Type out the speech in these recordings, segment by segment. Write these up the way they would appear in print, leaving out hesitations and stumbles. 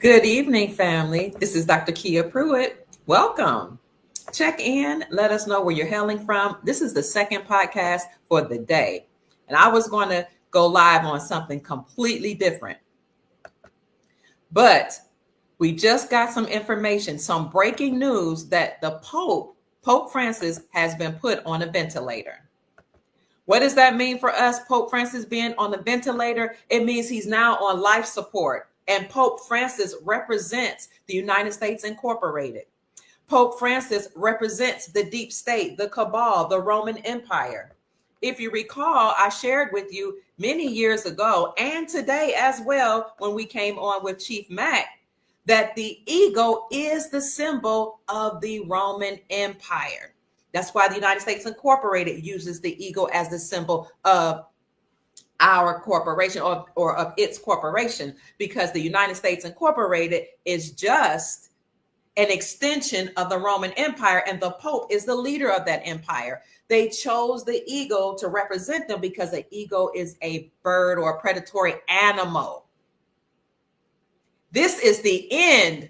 Good evening, family. This is Dr. Kia Pruitt. Welcome. Check in. Let us know where you're hailing from. This is the second podcast for the day. And I was going to go live on something completely different. But we just got some information, some breaking news that the Pope Francis, has been put on a ventilator. What does that mean for us, Pope Francis being on the ventilator? It means he's now on life support. And Pope Francis represents the United States Incorporated. Pope Francis represents the deep state, the cabal, the Roman Empire. If you recall, I shared with you many years ago and today as well when we came on with Chief Mac that the ego is the symbol of the Roman Empire. That's why the United States Incorporated uses the ego as the symbol of our corporation or of its corporation, because the United States Incorporated is just an extension of the Roman Empire, and the Pope is the leader of that empire. They chose the ego to represent them because the ego is a bird or a predatory animal. This is the end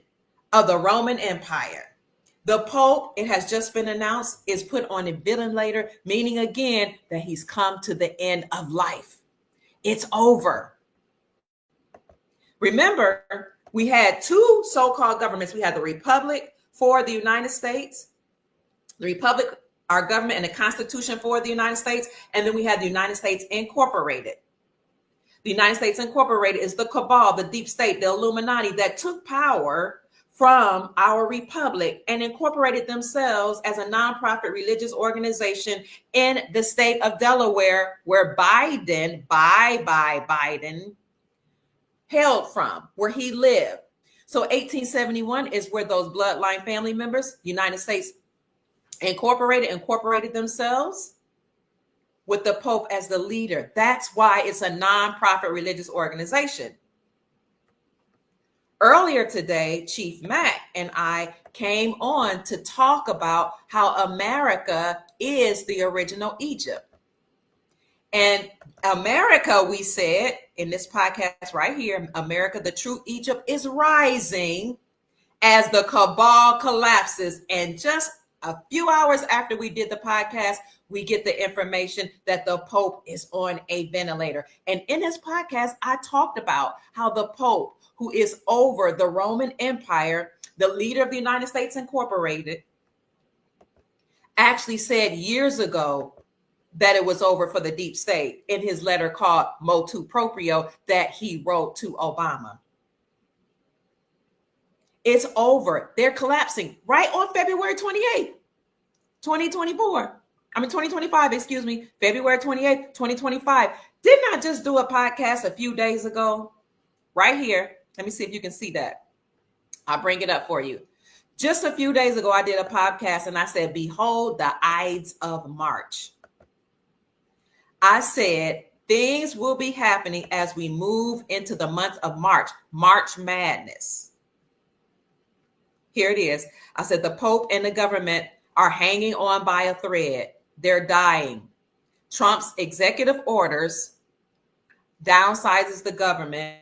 of the Roman Empire. The Pope, it has just been announced, is put on a ventilator, meaning again that he's come to the end of life. It's over. Remember, we had two so-called governments. We had the Republic for the United States, the Republic, our government, and the Constitution for the United States, and then we had the United States Incorporated. The United States Incorporated is the cabal, the deep state, the Illuminati that took power from our republic and incorporated themselves as a nonprofit religious organization in the state of Delaware, where Biden hailed from, where he lived. So 1871 is where those bloodline family members, United States incorporated themselves with the Pope as the leader. That's why it's a nonprofit religious organization. Earlier today, Chief Mac and I came on to talk about how America is the original Egypt. And America, we said in this podcast right here, America, the true Egypt, is rising as the cabal collapses. And just a few hours after we did the podcast, we get the information that the Pope is on a ventilator. And in this podcast, I talked about how the Pope, who is over the Roman Empire, the leader of the United States Incorporated, actually said years ago that it was over for the deep state in his letter called Motu Proprio that he wrote to Obama. It's over. They're collapsing right on February 28th, 2025, excuse me, February 28th, 2025. Didn't I just do a podcast a few days ago? Right here. Let me see if you can see that. I'll bring it up for you. Just a few days ago, I did a podcast and I said, behold the Ides of March. I said, things will be happening as we move into the month of March, March Madness. Here it is. I said, the Pope and the government are hanging on by a thread. They're dying. Trump's executive orders downsizes the government.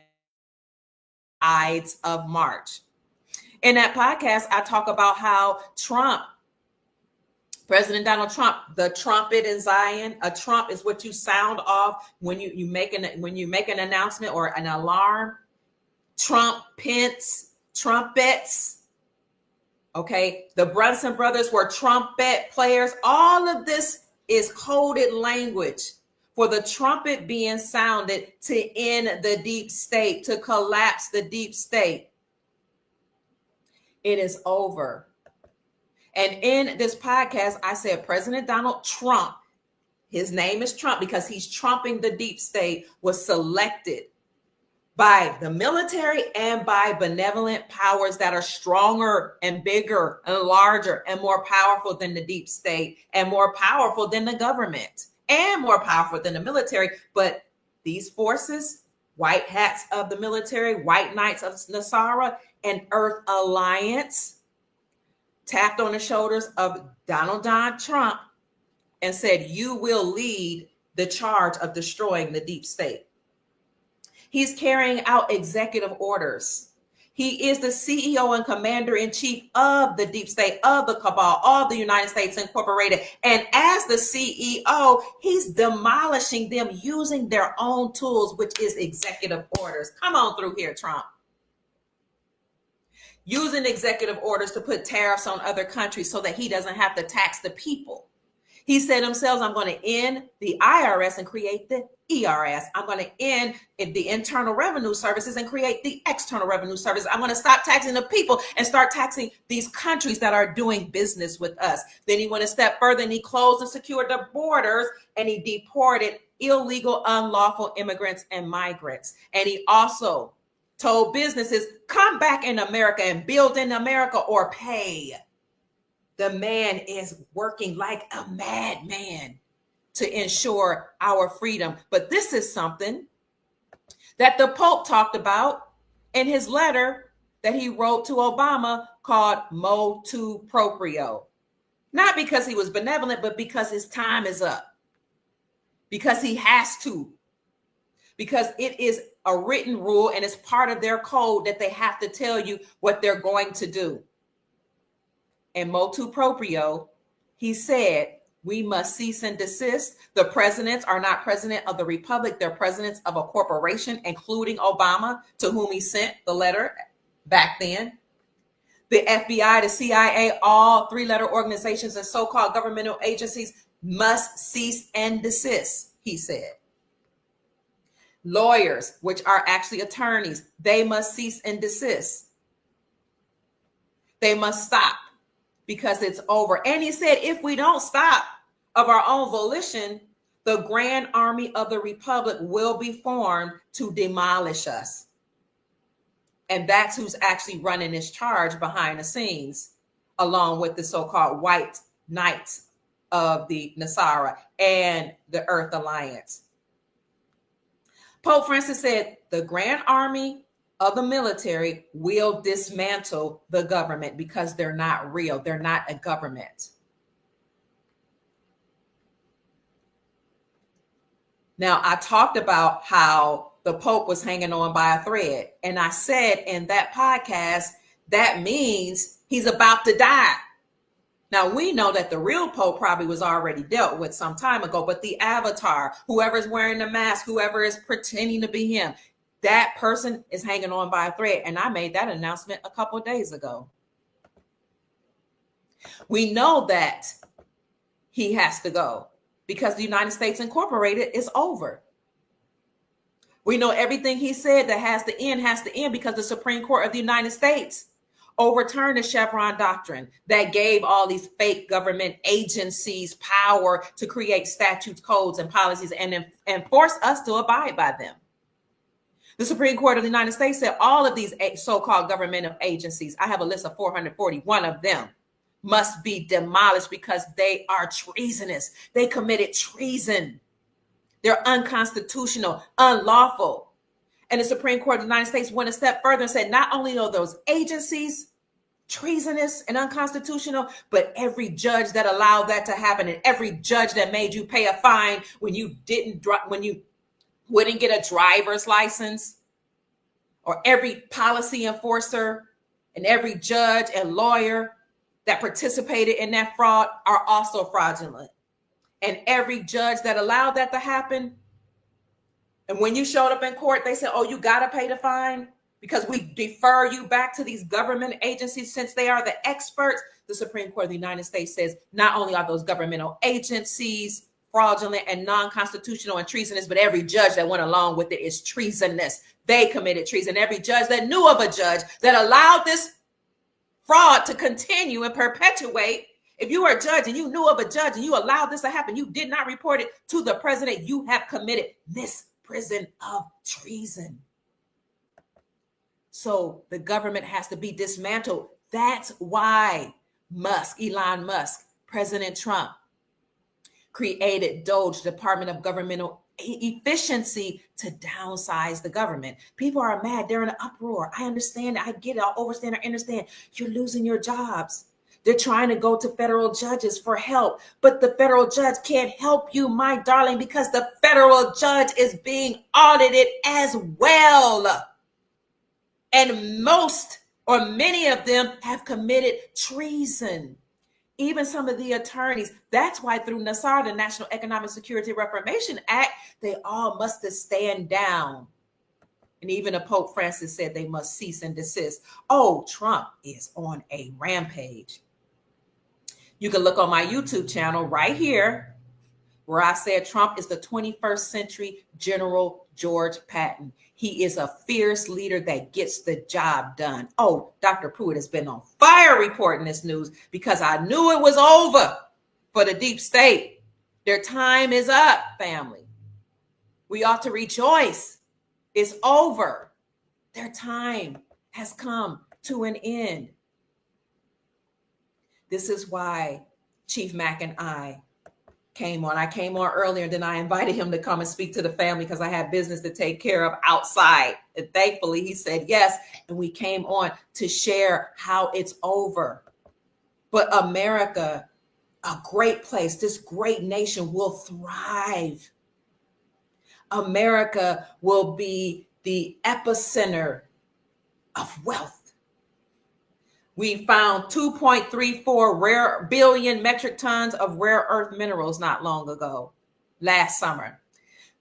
Ides of March. In that podcast, I talk about how President Donald Trump, the trumpet in Zion. A trump is what you sound off when you make an announcement or an alarm. Trumpets. Okay, the Brunson brothers were trumpet players. All of this is coded language for the trumpet being sounded to end the deep state, to collapse the deep state. It is over. And in this podcast, I said President Donald Trump, his name is Trump because he's trumping the deep state, was selected by the military and by benevolent powers that are stronger and bigger and larger and more powerful than the deep state and more powerful than the government and more powerful than the military. But these forces, white hats of the military, white knights of Nasara, and Earth Alliance, tapped on the shoulders of Donald John Trump and said, you will lead the charge of destroying the deep state. He's carrying out executive orders. He is the CEO and commander-in-chief of the deep state, of the cabal, of the United States Incorporated. And as the CEO, he's demolishing them using their own tools, which is executive orders. Come on through here, Trump. Using executive orders to put tariffs on other countries so that he doesn't have to tax the people. He said himself, I'm going to end the IRS and create the ERS. I'm going to end the internal revenue services and create the external revenue services. I'm going to stop taxing the people and start taxing these countries that are doing business with us. Then he went a step further and he closed and secured the borders and he deported illegal, unlawful immigrants and migrants. And he also told businesses, come back in America and build in America or pay. The man is working like a madman to ensure our freedom. But this is something that the Pope talked about in his letter that he wrote to Obama called motu proprio. Not because he was benevolent, but because his time is up. Because he has to. Because it is a written rule and it's part of their code that they have to tell you what they're going to do. And motu proprio, he said, we must cease and desist. The presidents are not president of the republic. They're presidents of a corporation, including Obama, to whom he sent the letter back then. The FBI, the CIA, all three-letter organizations and so-called governmental agencies must cease and desist, he said. Lawyers, which are actually attorneys, they must cease and desist. They must stop. Because it's over. And he said, if we don't stop of our own volition, the Grand Army of the Republic will be formed to demolish us. And that's who's actually running this charge behind the scenes, along with the so-called white knights of the Nasara and the Earth Alliance. Pope Francis said, the Grand Army of the military will dismantle the government because they're not real. They're not a government. Now, I talked about how the Pope was hanging on by a thread. And I said in that podcast, that means he's about to die. Now, we know that the real Pope probably was already dealt with some time ago, but the avatar, whoever's wearing the mask, whoever is pretending to be him, that person is hanging on by a thread. And I made that announcement a couple of days ago. We know that he has to go because the United States Incorporated is over. We know everything he said that has to end because the Supreme Court of the United States overturned the Chevron doctrine that gave all these fake government agencies power to create statutes, codes, and policies and force us to abide by them. The Supreme Court of the United States said all of these so-called governmental agencies, I have a list of 441 of them, must be demolished because they are treasonous. They committed treason. They're unconstitutional, unlawful. And the Supreme Court of the United States went a step further and said not only are those agencies treasonous and unconstitutional, but every judge that allowed that to happen and every judge that made you pay a fine when you wouldn't get a driver's license, or every policy enforcer and every judge and lawyer that participated in that fraud are also fraudulent. And every judge that allowed that to happen, and when you showed up in court, they said, oh, you got to pay the fine because we defer you back to these government agencies since they are the experts. The Supreme Court of the United States says not only are those governmental agencies fraudulent and non-constitutional and treasonous, but every judge that went along with it is treasonous. They committed treason. Every judge that knew of a judge that allowed this fraud to continue and perpetuate. If you were a judge and you knew of a judge and you allowed this to happen, you did not report it to the president, you have committed misprision of treason. So the government has to be dismantled. That's why Elon Musk, President Trump, created DOGE, Department of Governmental Efficiency, to downsize the government. People are mad. They're in an uproar. I understand. I get it. I understand. You're losing your jobs. They're trying to go to federal judges for help, but the federal judge can't help you, my darling, because the federal judge is being audited as well. And most or many of them have committed treason. Even some of the attorneys. That's why through NASAR, the National Economic Security Reformation Act, they all must stand down. And even the Pope Francis said they must cease and desist. Oh, Trump is on a rampage. You can look on my YouTube channel right here where I said Trump is the 21st century General George Patton. He is a fierce leader that gets the job done. Oh, Dr. Pruitt has been on fire reporting this news because I knew it was over for the deep state. Their time is up, family. We ought to rejoice. It's over. Their time has come to an end. This is why Chief Mack and I came on. I came on earlier, and then I invited him to come and speak to the family because I had business to take care of outside. And thankfully, he said yes. And we came on to share how it's over. But America, a great place, this great nation will thrive. America will be the epicenter of wealth. We found 2.34 billion metric tons of rare earth minerals not long ago, last summer.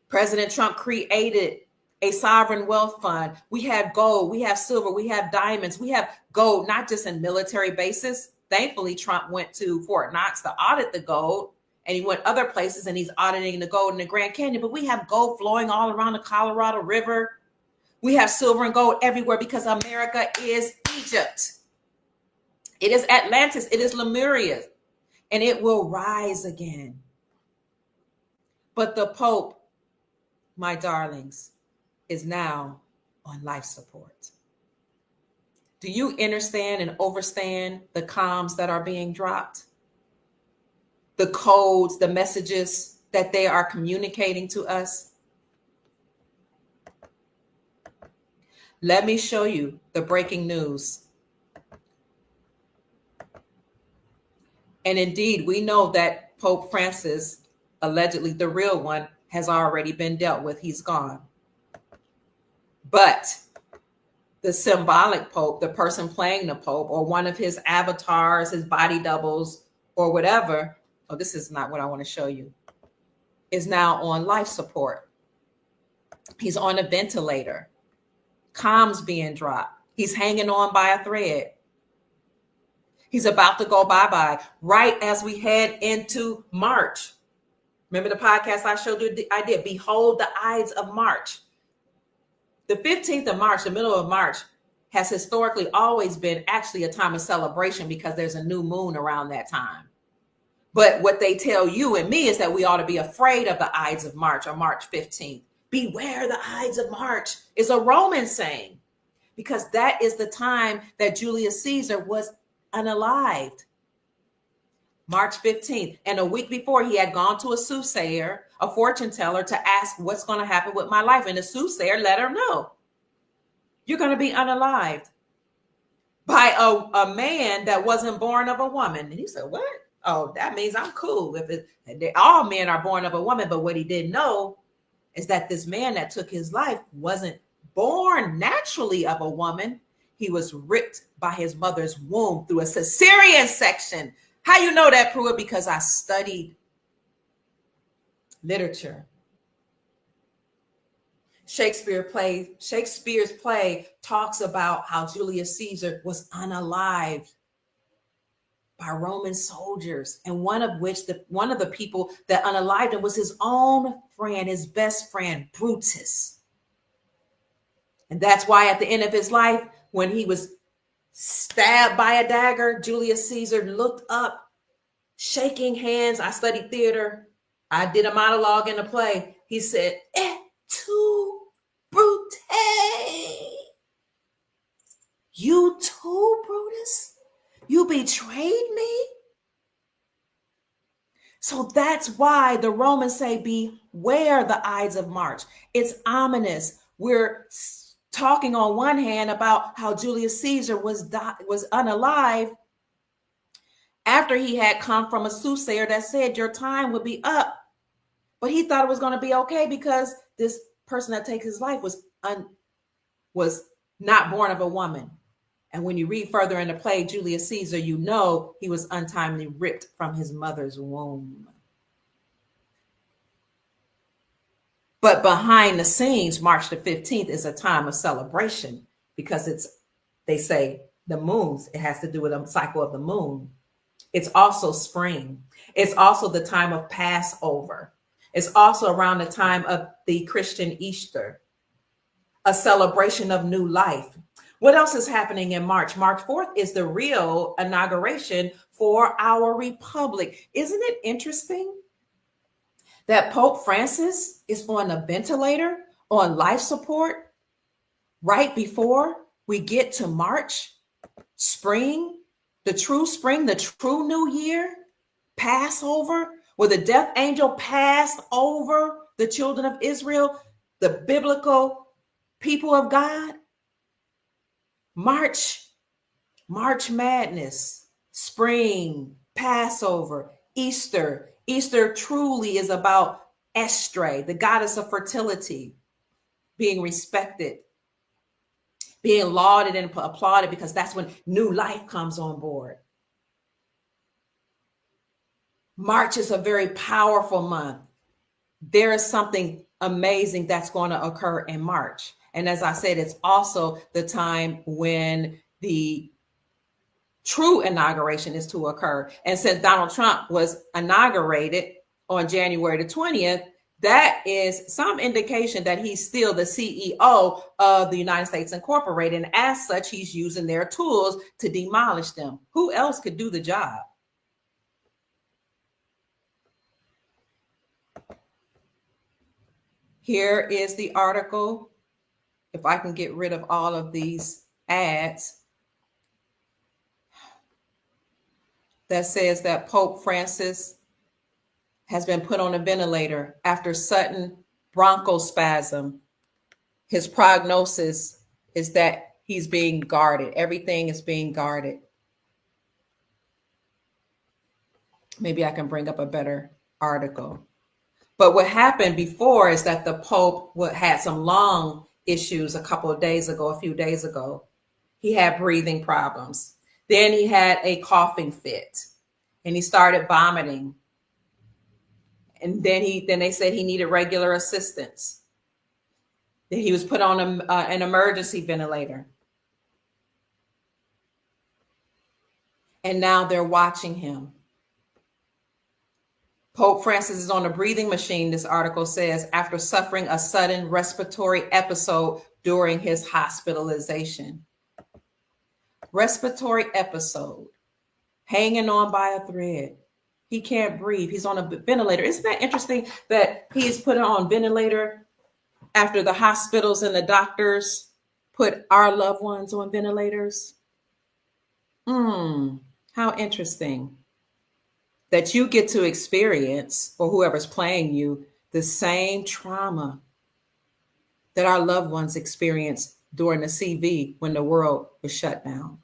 President Trump created a sovereign wealth fund. We have gold, we have silver, we have diamonds, we have gold, not just in military bases. Thankfully, Trump went to Fort Knox to audit the gold, and he went other places and he's auditing the gold in the Grand Canyon. But we have gold flowing all around the Colorado River. We have silver and gold everywhere because America is Egypt. It is Atlantis. It is Lemuria. And it will rise again. But the Pope, my darlings, is now on life support. Do you understand and overstand the comms that are being dropped? The codes, the messages that they are communicating to us? Let me show you the breaking news. And indeed, we know that Pope Francis, allegedly the real one, has already been dealt with. He's gone. But the symbolic Pope, the person playing the Pope, or one of his avatars, his body doubles, or whatever, oh, this is not what I want to show you, is now on life support. He's on a ventilator. Comms being dropped. He's hanging on by a thread. He's about to go bye-bye right as we head into March. Remember the podcast I showed you? I did. Behold the Ides of March. The 15th of March, the middle of March, has historically always been actually a time of celebration because there's a new moon around that time. But what they tell you and me is that we ought to be afraid of the Ides of March or March 15th. Beware the Ides of March is a Roman saying because that is the time that Julius Caesar was unalived. March 15th. And a week before, he had gone to a soothsayer, a fortune teller, to ask what's going to happen with my life. And the soothsayer let her know, you're going to be unalived by a man that wasn't born of a woman. And he said, what? Oh, that means I'm cool. All men are born of a woman. But what he didn't know is that this man that took his life wasn't born naturally of a woman. He was ripped by his mother's womb through a cesarean section. How you know that, Pruitt? Because I studied literature. Shakespeare's play talks about how Julius Caesar was unalived by Roman soldiers, and one of the people that unalived him was his own friend, his best friend, Brutus. And that's why at the end of his life, when he was stabbed by a dagger, Julius Caesar looked up, shaking hands. I studied theater. I did a monologue in the play. He said, "Et tu, Brute? You too, Brutus? You betrayed me?" So that's why the Romans say, beware the Ides of March. It's ominous. We're talking on one hand about how Julius Caesar was unalive after he had come from a soothsayer that said your time would be up. But he thought it was going to be okay because this person that takes his life was not born of a woman. And when you read further in the play, Julius Caesar, you know he was untimely ripped from his mother's womb. But behind the scenes, March the 15th is a time of celebration because they say the moons, it has to do with the cycle of the moon. It's also spring. It's also the time of Passover. It's also around the time of the Christian Easter, a celebration of new life. What else is happening in March? March 4th is the real inauguration for our republic. Isn't it interesting that Pope Francis is on a ventilator, on life support, right before we get to March, spring, the true new year, Passover, where the death angel passed over the children of Israel, the biblical people of God? March Madness, spring, Passover, Easter. Easter truly is about Estre, the goddess of fertility, being respected, being lauded and applauded, because that's when new life comes on board. March is a very powerful month. There is something amazing that's going to occur in March. And as I said, it's also the time when the true inauguration is to occur. And since Donald Trump was inaugurated on January the 20th, that is some indication that he's still the CEO of the United States Incorporated. And as such, he's using their tools to demolish them. Who else could do the job? Here is the article. If I can get rid of all of these ads, that says that Pope Francis has been put on a ventilator after sudden bronchospasm. His prognosis is that he's being guarded. Everything is being guarded. Maybe I can bring up a better article. But what happened before is that the Pope had some lung issues a few days ago. He had breathing problems. Then he had a coughing fit and he started vomiting. And then they said he needed regular assistance. Then he was put on an emergency ventilator. And now they're watching him. Pope Francis is on a breathing machine, this article says, after suffering a sudden respiratory episode during his hospitalization. Respiratory episode, hanging on by a thread. He can't breathe. He's on a ventilator. Isn't that interesting that he's put on ventilator after the hospitals and the doctors put our loved ones on ventilators? How interesting that you get to experience, or whoever's playing you, the same trauma that our loved ones experienced during the CV when the world was shut down.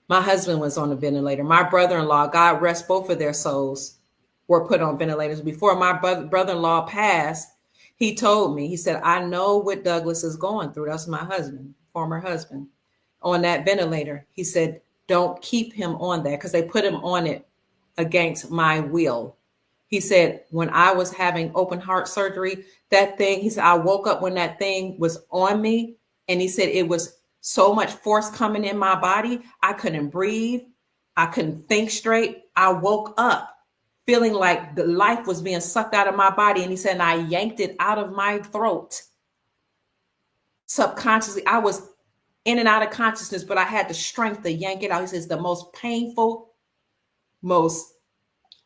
My husband was on a ventilator. My brother-in-law, God rest both of their souls, were put on ventilators. Before my brother-in-law passed, he told me, he said, I know what Douglas is going through. That's my husband, former husband, on that ventilator. He said, don't keep him on there, because they put him on it against my will. He said, when I was having open heart surgery, that thing, he said, I woke up when that thing was on me. And he said, it was so much force coming in my body. I couldn't breathe. I couldn't think straight. I woke up feeling like the life was being sucked out of my body. And he said, and I yanked it out of my throat. Subconsciously, I was in and out of consciousness, but I had the strength to yank it out. He says, the most painful, most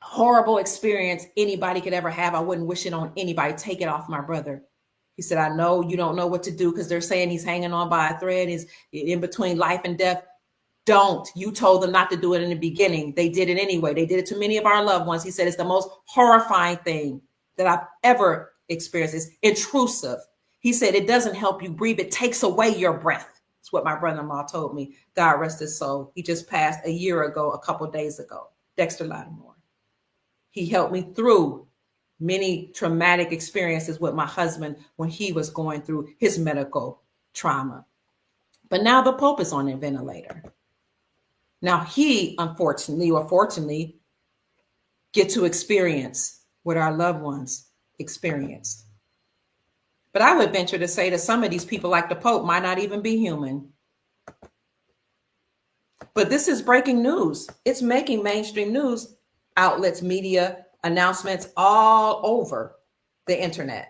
horrible experience anybody could ever have. I wouldn't wish it on anybody. Take it off my brother. He said, I know you don't know what to do because they're saying he's hanging on by a thread. He's in between life and death. Don't. You told them not to do it in the beginning. They did it anyway. They did it to many of our loved ones. He said, it's the most horrifying thing that I've ever experienced. It's intrusive. He said, it doesn't help you breathe. It takes away your breath. That's what my brother-in-law told me. God rest his soul. He just passed a year ago, a couple of days ago. Dexter Lattimore. He helped me through many traumatic experiences with my husband when he was going through his medical trauma. But now the Pope is on a ventilator. Now he, unfortunately or fortunately, get to experience what our loved ones experienced. But I would venture to say that some of these people, like the Pope, might not even be human. But this is breaking news. It's making mainstream news outlets, media, announcements all over the internet.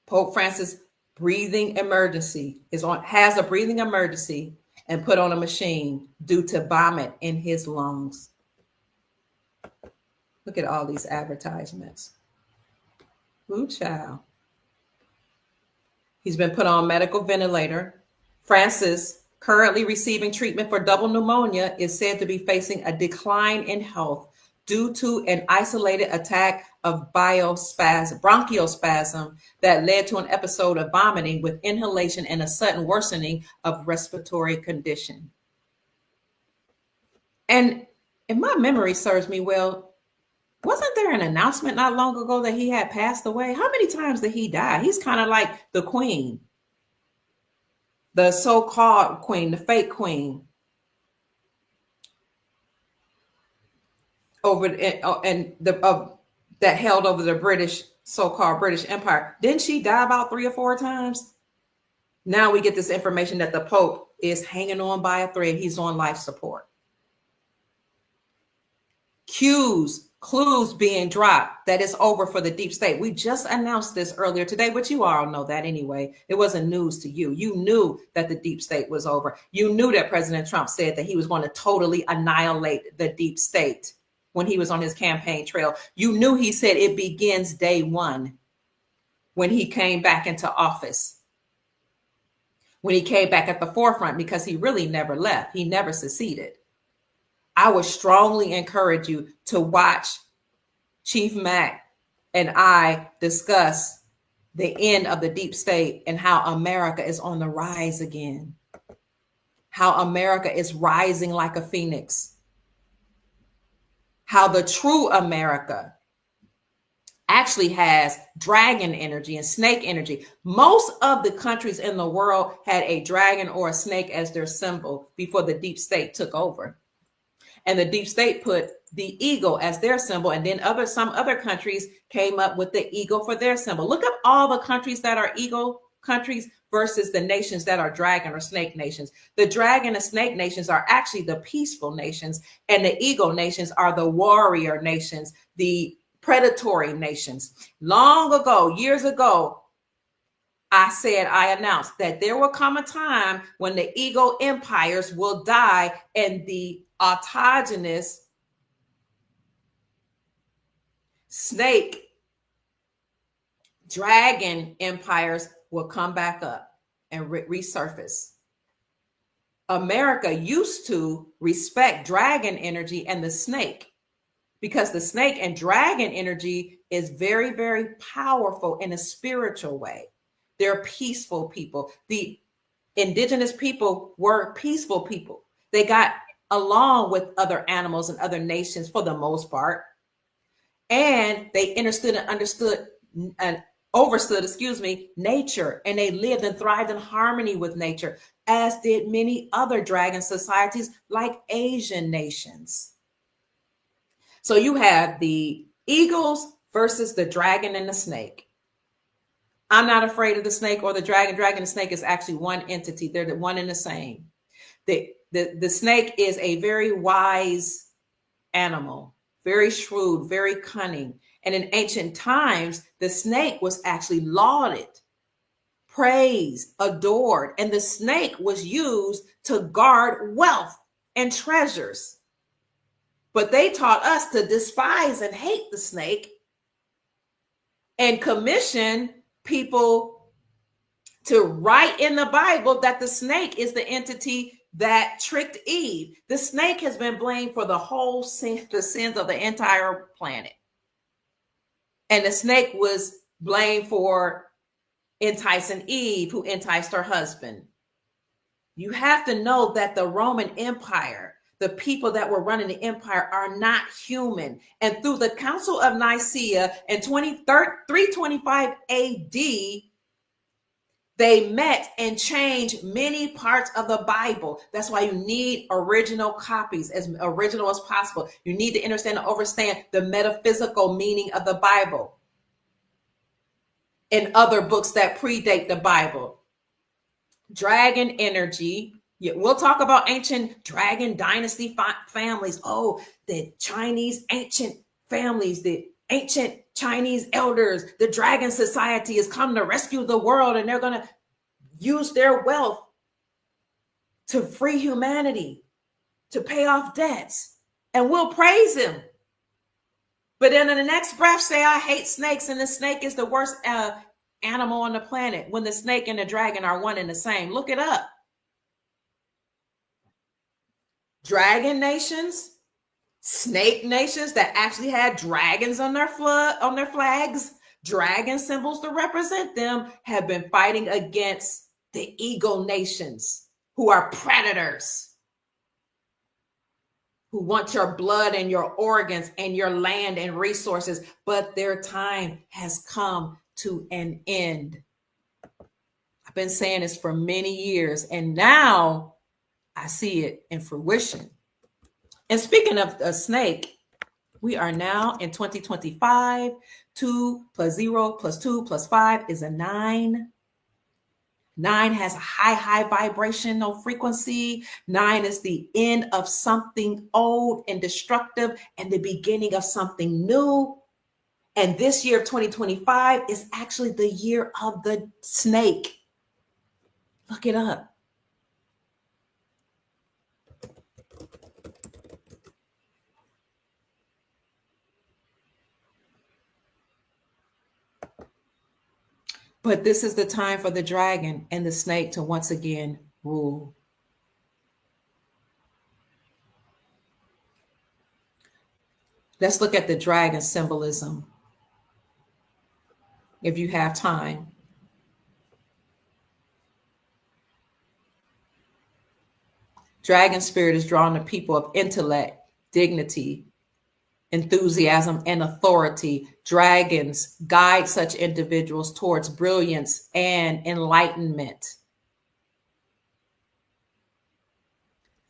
Pope Francis breathing emergency has a breathing emergency and put on a machine due to vomit in his lungs. Look at all these advertisements. Ooh, child. He's been put on medical ventilator. Francis, currently receiving treatment for double pneumonia, is said to be facing a decline in health due to an isolated attack of bronchospasm that led to an episode of vomiting with inhalation and a sudden worsening of respiratory condition. And if my memory serves me well, wasn't there an announcement not long ago that he had passed away? How many times did he die? He's kind of like the queen, the so-called queen, the fake queen. That held over the so-called British Empire. Didn't she die about 3 or 4 times? Now we get this information that the Pope is hanging on by a thread. He's on life support. Clues being dropped that it's over for the deep state. We just announced this earlier today, but you all know that anyway. It wasn't news to you. You knew that the deep state was over. You knew that President Trump said that he was going to totally annihilate the deep state when he was on his campaign trail. You knew he said it begins day one when he came back into office, when he came back at the forefront, because he really never left. He never seceded. I would strongly encourage you to watch Chief Mac and I discuss the end of the deep state and how America is on the rise again, how America is rising like a phoenix, how the true America actually has dragon energy and snake energy. Most of the countries in the world had a dragon or a snake as their symbol before the deep state took over. And the deep state put the eagle as their symbol. And then some other countries came up with the eagle for their symbol. Look up all the countries that are eagle countries versus the nations that are dragon or snake nations. The dragon and snake nations are actually the peaceful nations, and the eagle nations are the warrior nations, the predatory nations. Long ago, years ago, I announced that there will come a time when the eagle empires will die and the autogenous snake dragon empires will come back up and resurface. America used to respect dragon energy and the snake, because the snake and dragon energy is very, very powerful in a spiritual way. They're peaceful people. The indigenous people were peaceful people. They got along with other animals and other nations for the most part. And they understood and overstood nature. And they lived and thrived in harmony with nature, as did many other dragon societies like Asian nations. So you have the eagles versus the dragon and the snake. I'm not afraid of the snake or the dragon. Dragon and snake is actually one entity. They're the one and the same. The snake is a very wise animal, very shrewd, very cunning. And in ancient times, the snake was actually lauded, praised, adored. And the snake was used to guard wealth and treasures. But they taught us to despise and hate the snake and commission people to write in the Bible that the snake is the entity that tricked Eve. The snake has been blamed for the sins of the entire planet. And the snake was blamed for enticing Eve, who enticed her husband. You have to know that the Roman Empire, the people that were running the empire are not human. And through the Council of Nicaea in 325 AD, they met and changed many parts of the Bible. That's why you need original copies, as original as possible. You need to understand and understand the metaphysical meaning of the Bible and other books that predate the Bible. Dragon energy. Yeah, we'll talk about ancient dragon dynasty families. Oh, the Chinese ancient families, the ancient Chinese elders, the Dragon Society has come to rescue the world, and they're going to use their wealth to free humanity, to pay off debts, and we'll praise him. But then in the next breath say, I hate snakes, and the snake is the worst animal on the planet, when the snake and the dragon are one and the same. Look it up. Dragon nations, snake nations that actually had dragons on their flags, dragon symbols to represent them, have been fighting against the eagle nations, who are predators, who want your blood and your organs and your land and resources, but their time has come to an end. I've been saying this for many years, and now I see it in fruition. And speaking of a snake, we are now in 2025. 2 plus 0 plus 2 plus 5 is a 9. 9 has a high vibrational frequency. 9 is the end of something old and destructive and the beginning of something new. And this year of 2025 is actually the year of the snake. Look it up. But this is the time for the dragon and the snake to once again rule. Let's look at the dragon symbolism, if you have time. Dragon spirit is drawn to people of intellect, dignity, enthusiasm, and authority. Dragons guide such individuals towards brilliance and enlightenment.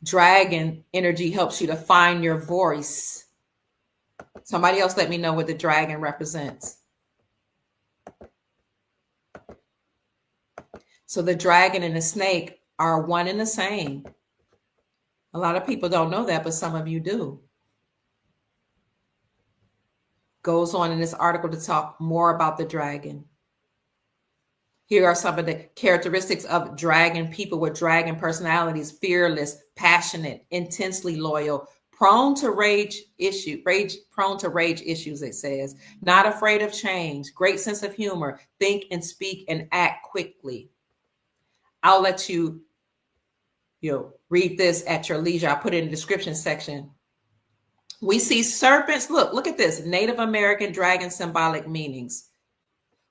Dragon energy helps you to find your voice. Somebody else let me know what the dragon represents. So the dragon and the snake are one and the same. A lot of people don't know that, but some of you do. Goes on in this article to talk more about the dragon. Here are some of the characteristics of dragon people with dragon personalities: fearless, passionate, intensely loyal, prone to rage issues, it says, not afraid of change, great sense of humor, think and speak and act quickly. I'll let you read this at your leisure. I'll put it in the description section. We see serpents. Look at this. Native American dragon symbolic meanings.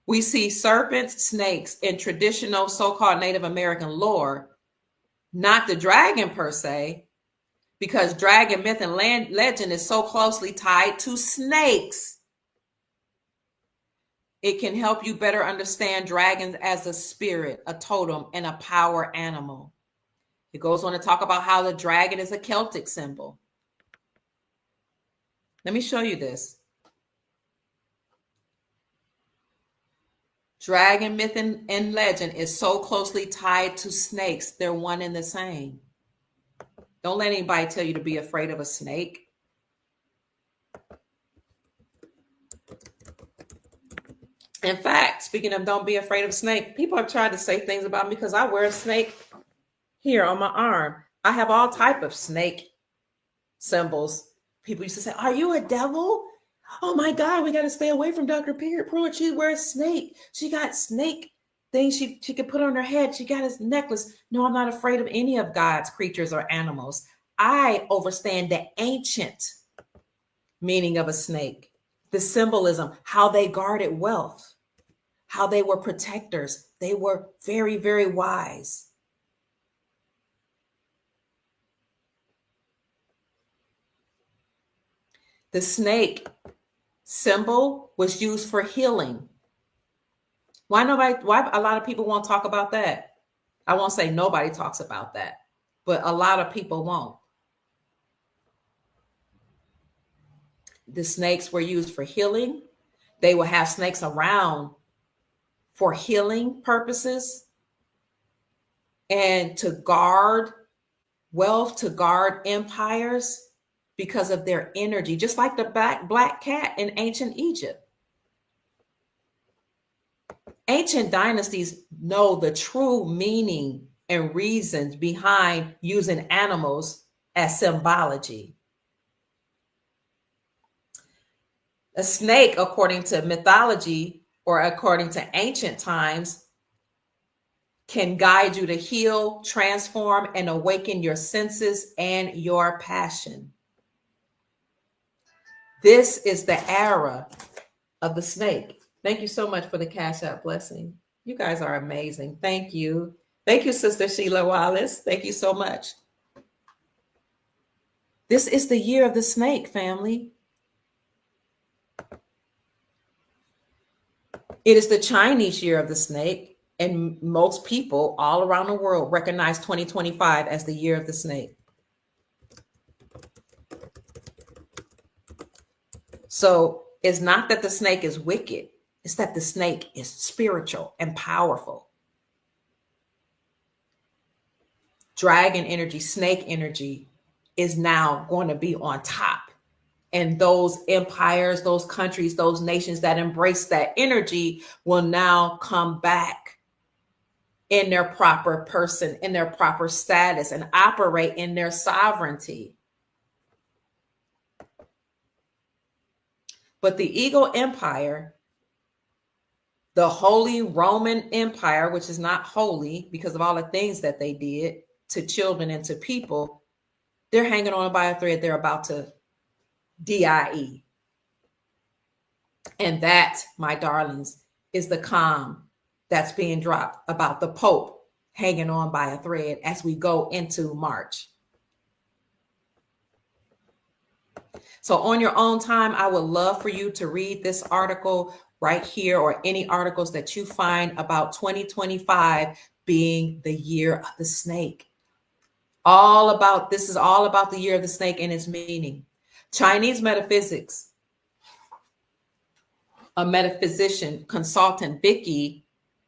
We see serpents, snakes in traditional so-called Native American lore, not the dragon per se, because dragon myth and legend is so closely tied to snakes. It can help you better understand dragons as a spirit, a totem, and a power animal. It goes on to talk about how the dragon is a Celtic symbol. Let me show you this. Dragon myth and legend is so closely tied to snakes. They're one and the same. Don't let anybody tell you to be afraid of a snake. In fact, speaking of don't be afraid of snake, people have tried to say things about me because I wear a snake here on my arm. I have all type of snake symbols. People used to say, are you a devil? Oh my God, we got to stay away from Dr. Pruitt. She wears snake. She got snake things she could put on her head. She got his necklace. No, I'm not afraid of any of God's creatures or animals. I understand the ancient meaning of a snake, the symbolism, how they guarded wealth, how they were protectors. They were very, very wise. The snake symbol was used for healing. Why a lot of people won't talk about that? I won't say nobody talks about that, but a lot of people won't. The snakes were used for healing. They will have snakes around for healing purposes and to guard wealth, to guard empires because of their energy, just like the black cat in ancient Egypt. Ancient dynasties know the true meaning and reasons behind using animals as symbology. A snake, according to mythology or according to ancient times, can guide you to heal, transform, and awaken your senses and your passion. This is the era of the snake. Thank you so much for the Cash App blessing. You guys are amazing. Thank you. Thank you, Sister Sheila Wallace. Thank you so much. This is the year of the snake, family. It is the Chinese year of the snake, and most people all around the world recognize 2025 as the year of the snake. So it's not that the snake is wicked. It's that the snake is spiritual and powerful. Dragon energy, snake energy is now going to be on top. And those empires, those countries, those nations that embrace that energy will now come back in their proper person, in their proper status, and operate in their sovereignty. But the Eagle Empire, the Holy Roman Empire, which is not holy because of all the things that they did to children and to people, they're hanging on by a thread. They're about to die. And that, my darlings, is the calm that's being dropped about the Pope hanging on by a thread as we go into March. So on your own time, I would love for you to read this article right here or any articles that you find about 2025 being the year of the snake. This is all about the year of the snake and its meaning. Chinese metaphysics, a metaphysician consultant, Vicky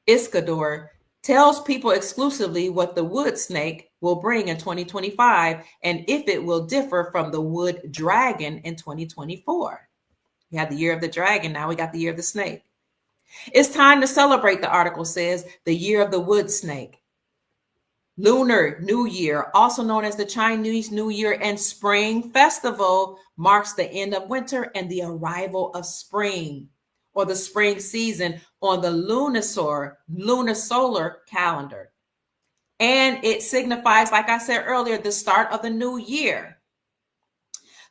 Iscador, tells people exclusively what the wood snake will bring in 2025 and if it will differ from the wood dragon in 2024. We had the year of the dragon, now we got the year of the snake. It's time to celebrate, the article says, the year of the wood snake. Lunar New Year, also known as the Chinese New Year and Spring Festival, marks the end of winter and the arrival of spring, or the spring season on the lunisolar calendar. And it signifies, like I said earlier, the start of the new year.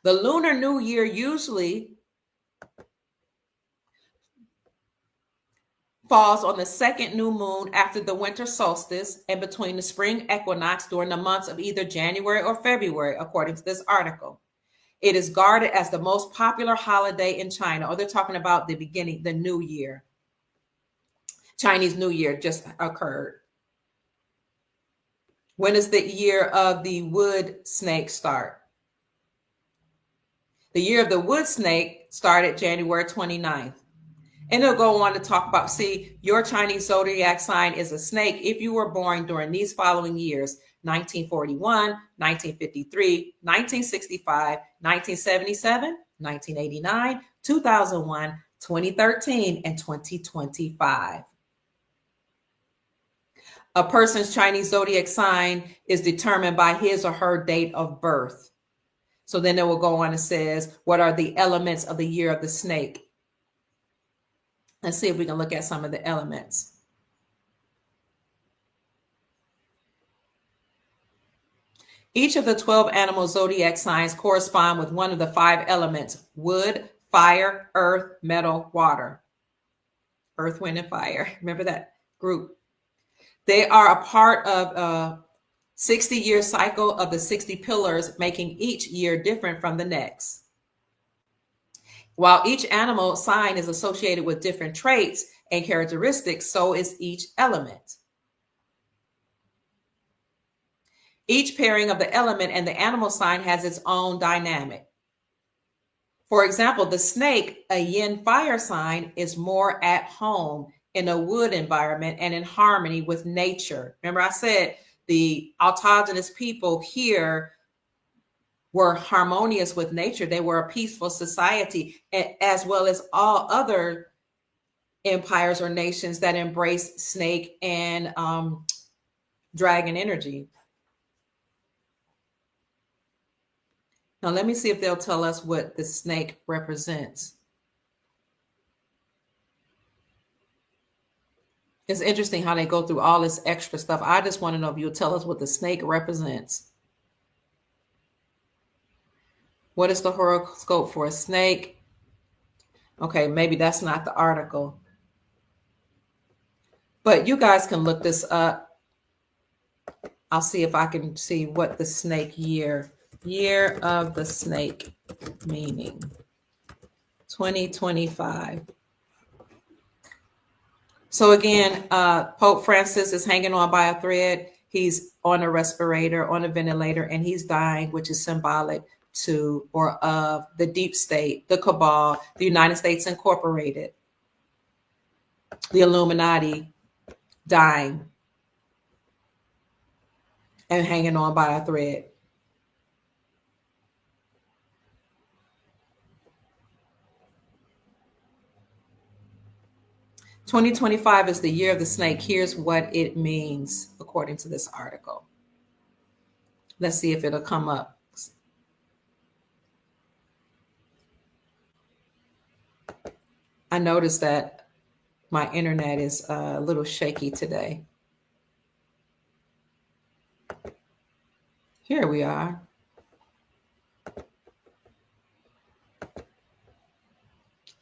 The Lunar New Year usually falls on the second new moon after the winter solstice and between the spring equinox during the months of either January or February, according to this article. It is guarded as the most popular holiday in China, or they're talking about the beginning, the new year. Chinese New Year just occurred. When does the year of the wood snake start? The year of the wood snake started January 29th. And they'll go on to talk about, see, your Chinese zodiac sign is a snake if you were born during these following years: 1941, 1953, 1965, 1977, 1989, 2001, 2013, and 2025. A person's Chinese zodiac sign is determined by his or her date of birth. So then it will go on and says, what are the elements of the year of the snake? Let's see if we can look at some of the elements. Each of the 12 animal zodiac signs correspond with one of the 5 elements: wood, fire, earth, metal, water. Earth, wind, and fire. Remember that group. They are a part of a 60-year cycle of the 60 pillars, making each year different from the next. While each animal sign is associated with different traits and characteristics, so is each element. Each pairing of the element and the animal sign has its own dynamic. For example, the snake, a yin fire sign, is more at home in a wood environment and in harmony with nature. Remember, I said the autogenous people here were harmonious with nature. They were a peaceful society, as well as all other empires or nations that embrace snake and dragon energy. Now, let me see if they'll tell us what the snake represents. It's interesting how they go through all this extra stuff. I just want to know if you'll tell us what the snake represents. What is the horoscope for a snake? Okay, maybe that's not the article. But you guys can look this up. I'll see if I can see what the snake year of the snake meaning. 2025. So again, Pope Francis is hanging on by a thread. He's on a respirator, on a ventilator, and he's dying, which is symbolic to or of the deep state, the cabal, the United States Incorporated, the Illuminati, dying and hanging on by a thread. "2025 is the year of the snake. Here's what it means, according to this article." Let's see if it'll come up. I noticed that my internet is a little shaky today. Here we are.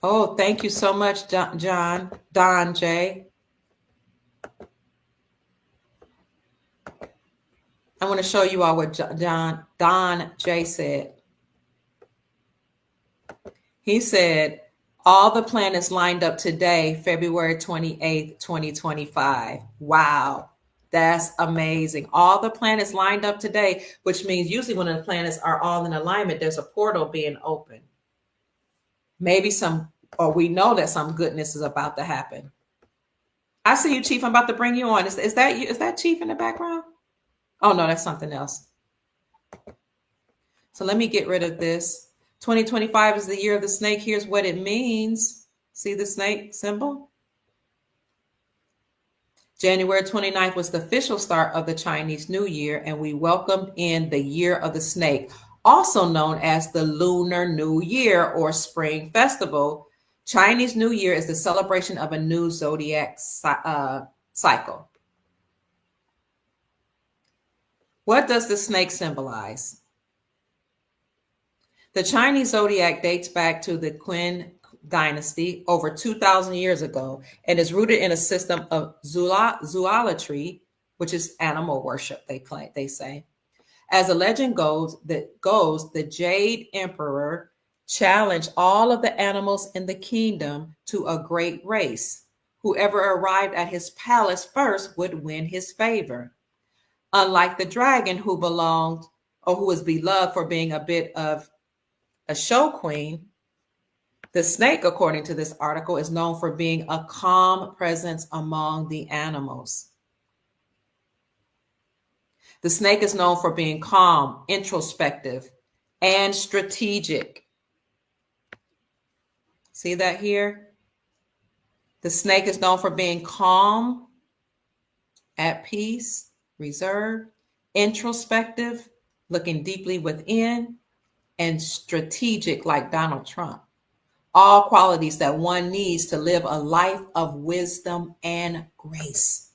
Oh, thank you so much, Don J. I want to show you all what Don J said. He said, all the planets lined up today, February 28th, 2025. Wow, that's amazing. All the planets lined up today, which means usually when the planets are all in alignment, there's a portal being open. Maybe we know that some goodness is about to happen. I see you, Chief. I'm about to bring you on. Is that you? Is that Chief in the background? Oh, no, that's something else. So let me get rid of this. 2025 is the year of the snake. Here's what it means. See the snake symbol? January 29th was the official start of the Chinese New Year, and we welcomed in the year of the snake, also known as the Lunar New Year or Spring Festival. Chinese New Year is the celebration of a new zodiac cycle. What does the snake symbolize? The Chinese zodiac dates back to the Qin dynasty over 2,000 years ago and is rooted in a system of zoolatry, which is animal worship, they say. As the legend goes, the Jade Emperor challenged all of the animals in the kingdom to a great race. Whoever arrived at his palace first would win his favor. Unlike the dragon, who was beloved for being a bit of a show queen, the snake, according to this article, is known for being a calm presence among the animals. The snake is known for being calm, introspective, and strategic. See that here? The snake is known for being calm, at peace, reserved, introspective, looking deeply within, and strategic like Donald Trump. All qualities that one needs to live a life of wisdom and grace.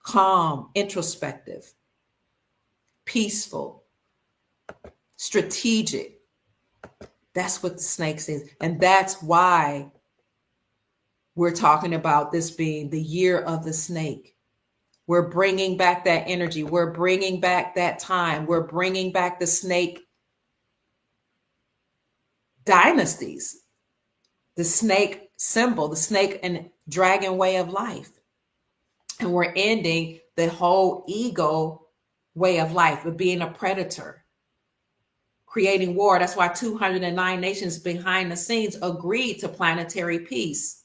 Calm, introspective, peaceful, strategic. That's what the snake is. And that's why we're talking about this being the year of the snake. We're bringing back that energy. We're bringing back that time. We're bringing back the snake dynasties, the snake symbol, the snake and dragon way of life. And we're ending the whole ego way of life of being a predator, creating war. That's why 209 nations behind the scenes agreed to planetary peace.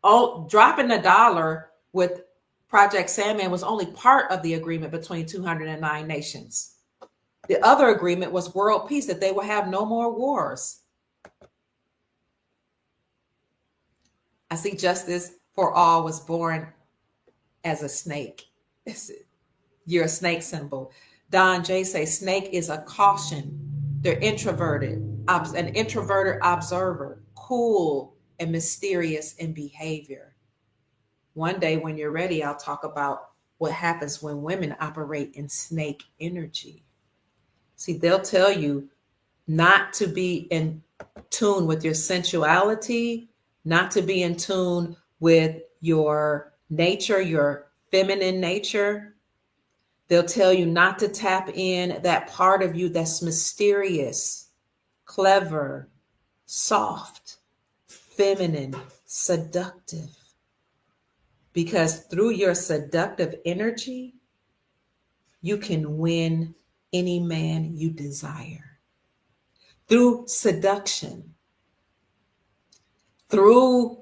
Oh, dropping the dollar with Project Sandman was only part of the agreement between 209 nations. The other agreement was world peace, that they will have no more wars. I see justice for all was born as a snake. You're a snake symbol. Don J says snake is a caution. They're introverted, an introverted observer, cool and mysterious in behavior. One day when you're ready, I'll talk about what happens when women operate in snake energy. See, they'll tell you not to be in tune with your sensuality, not to be in tune with your nature, your feminine nature. They'll tell you not to tap in that part of you that's mysterious, clever, soft, feminine, seductive. Because through your seductive energy, you can win any man you desire. Through seduction, through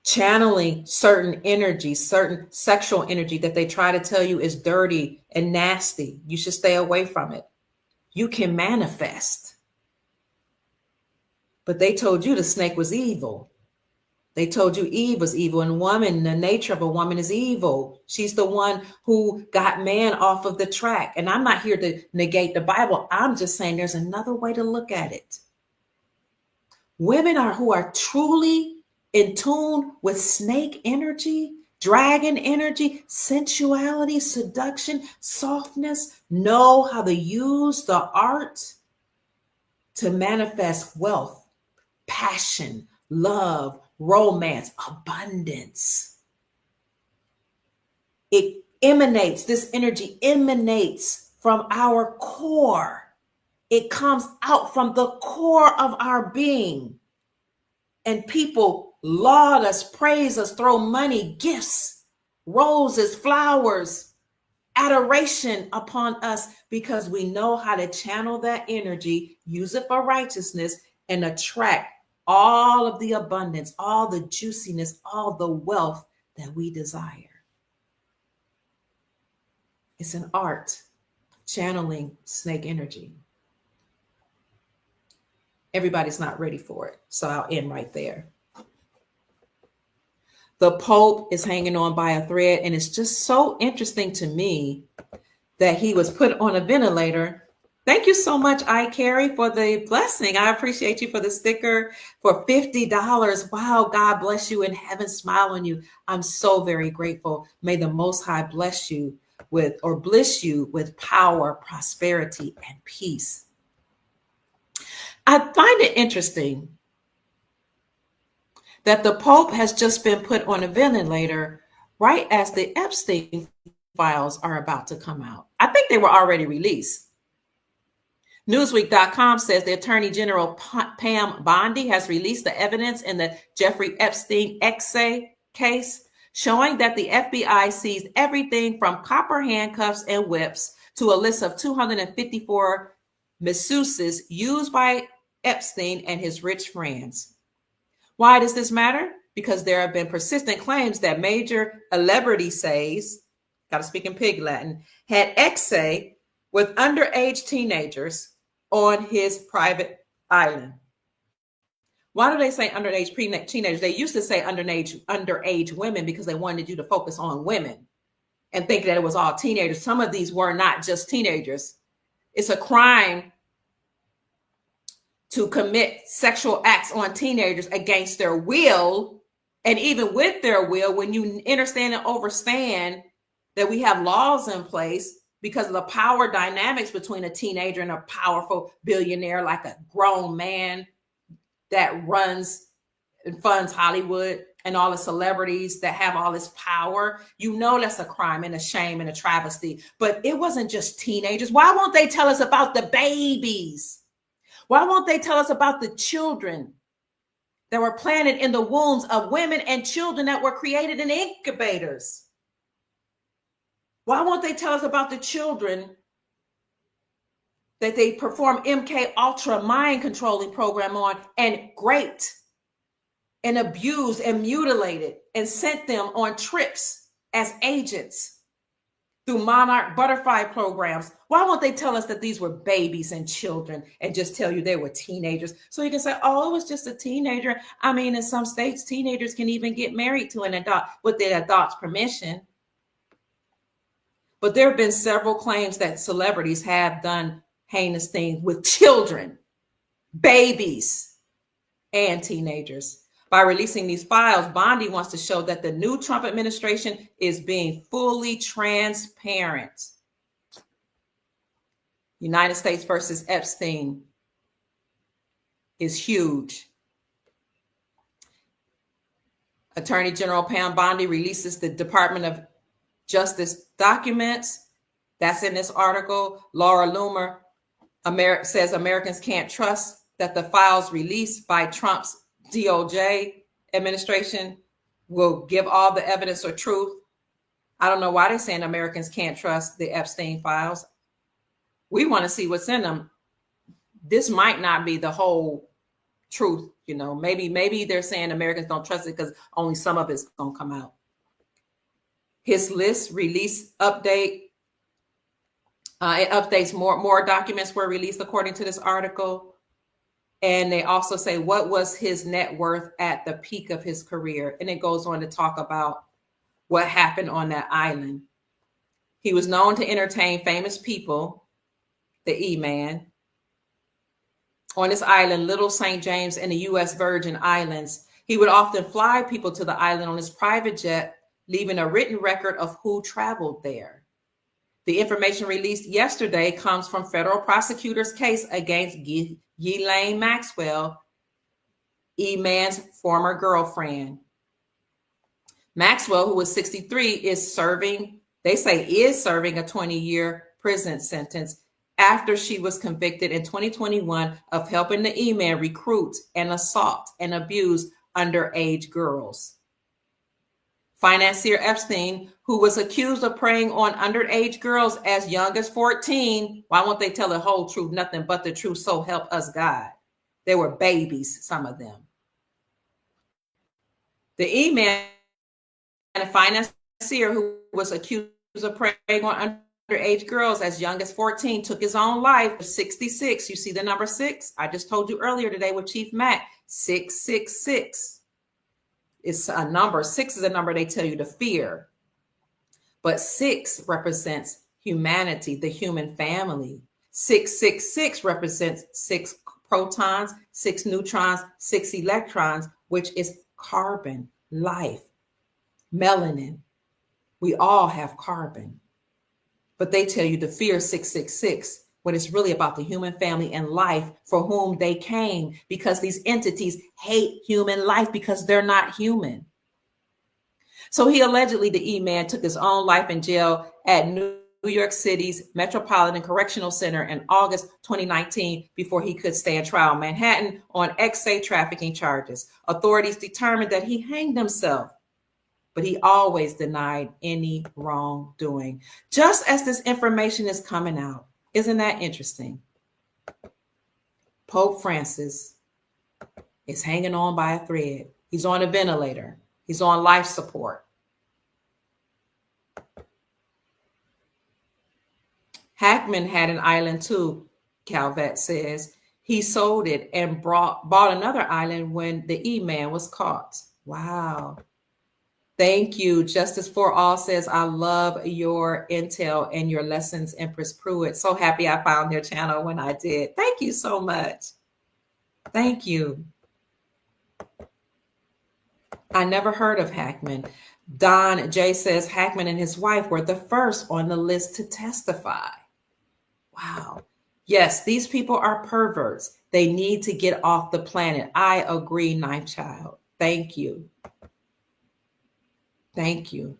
channeling certain energy, certain sexual energy that they try to tell you is dirty and nasty, you should stay away from it. You can manifest. But they told you the snake was evil. They told you Eve was evil, and woman, the nature of a woman is evil. She's the one who got man off of the track. And I'm not here to negate the Bible. I'm just saying there's another way to look at it. Women who are truly in tune with snake energy, dragon energy, sensuality, seduction, softness, know how to use the art to manifest wealth, passion, love, romance, abundance. This energy emanates from our core. It comes out from the core of our being. And people laud us, praise us, throw money, gifts, roses, flowers, adoration upon us because we know how to channel that energy, use it for righteousness, and attract all of the abundance, all the juiciness, all the wealth that we desire. It's an art, channeling snake energy. Everybody's not ready for it, so I'll end right there. The Pope is hanging on by a thread, and it's just so interesting to me that he was put on a ventilator. Thank you so much, Carrie, for the blessing. I appreciate you for the sticker for $50. Wow, God bless you and heaven smile on you. I'm so very grateful. May the Most High bless you with power, prosperity, and peace. I find it interesting that the Pope has just been put on a ventilator right as the Epstein files are about to come out. I think they were already released. Newsweek.com says the Attorney General Pam Bondi has released the evidence in the Jeffrey Epstein XA case, showing that the FBI seized everything from copper handcuffs and whips to a list of 254 masseuses used by Epstein and his rich friends. Why does this matter? Because there have been persistent claims that major celebrity says, got to speak in pig Latin, had XA with underage teenagers on his private island. Why do they say underage teenagers? They used to say underage women because they wanted you to focus on women and think that it was all teenagers. Some of these were not just teenagers. It's a crime to commit sexual acts on teenagers against their will. And even with their will, when you understand and overstand that we have laws in place because of the power dynamics between a teenager and a powerful billionaire, like a grown man that runs and funds Hollywood and all the celebrities that have all this power, you know that's a crime and a shame and a travesty. But it wasn't just teenagers. Why won't they tell us about the babies? Why won't they tell us about the children that were planted in the wombs of women and children that were created in incubators? Why won't they tell us about the children that they perform MK Ultra mind controlling program on and raped and abused and mutilated and sent them on trips as agents through monarch butterfly programs? Why won't they tell us that these were babies and children and just tell you they were teenagers? So you can say, oh, it was just a teenager. I mean, in some states, teenagers can even get married to an adult with the adult's permission. But there have been several claims that celebrities have done heinous things with children, babies, and teenagers. By releasing these files, Bondi wants to show that the new Trump administration is being fully transparent. United States versus Epstein is huge. Attorney General Pam Bondi releases the Department of Justice documents. That's in this article. Laura Loomer says Americans can't trust that the files released by Trump's DOJ administration will give all the evidence or truth. I don't know why they're saying Americans can't trust the Epstein files. We want to see what's in them. This might not be the whole truth. You know, maybe they're saying Americans don't trust it because only some of it's going to come out. His list release update. It updates more documents were released according to this article. And they also say what was his net worth at the peak of his career. And it goes on to talk about what happened on that island. He was known to entertain famous people, the E-Man, on this island, Little St. James in the U.S. Virgin Islands. He would often fly people to the island on his private jet, leaving a written record of who traveled there. The information released yesterday comes from federal prosecutors' case against Ghislaine Maxwell, E-Man's former girlfriend. Maxwell, who was 63, is serving a 20-year prison sentence after she was convicted in 2021 of helping the E-Man recruit and assault and abuse underage girls. Financier Epstein, who was accused of preying on underage girls as young as 14. Why won't they tell the whole truth, nothing but the truth, so help us God? They were babies, some of them. The E-Man, a financier who was accused of preying on underage girls as young as 14, took his own life. 66, you see the number 6? I just told you earlier today with Chief Matt, 666. It's a number. 6 is a number they tell you to fear. But 6 represents humanity, the human family. 666 represents 6 protons, 6 neutrons, 6 electrons, which is carbon, life, melanin. We all have carbon. But they tell you to fear 666, when it's really about the human family and life for whom they came, because these entities hate human life because they're not human. So he allegedly, the E-Man, took his own life in jail at New York City's Metropolitan Correctional Center in August 2019 before he could stand trial in Manhattan on XA trafficking charges. Authorities determined that he hanged himself, but he always denied any wrongdoing. Just as this information is coming out, isn't that interesting? Pope Francis is hanging on by a thread. He's on a ventilator. He's on life support. Hackman had an island too, Calvet says. He sold it and bought another island when the E-Man was caught. Wow. Thank you. Justice for All says, I love your intel and your lessons, Empress Pruitt. So happy I found your channel when I did. Thank you so much. Thank you. I never heard of Hackman. Don J says Hackman and his wife were the first on the list to testify. Wow. Yes, these people are perverts. They need to get off the planet. I agree, Ninth Child. Thank you. Thank you.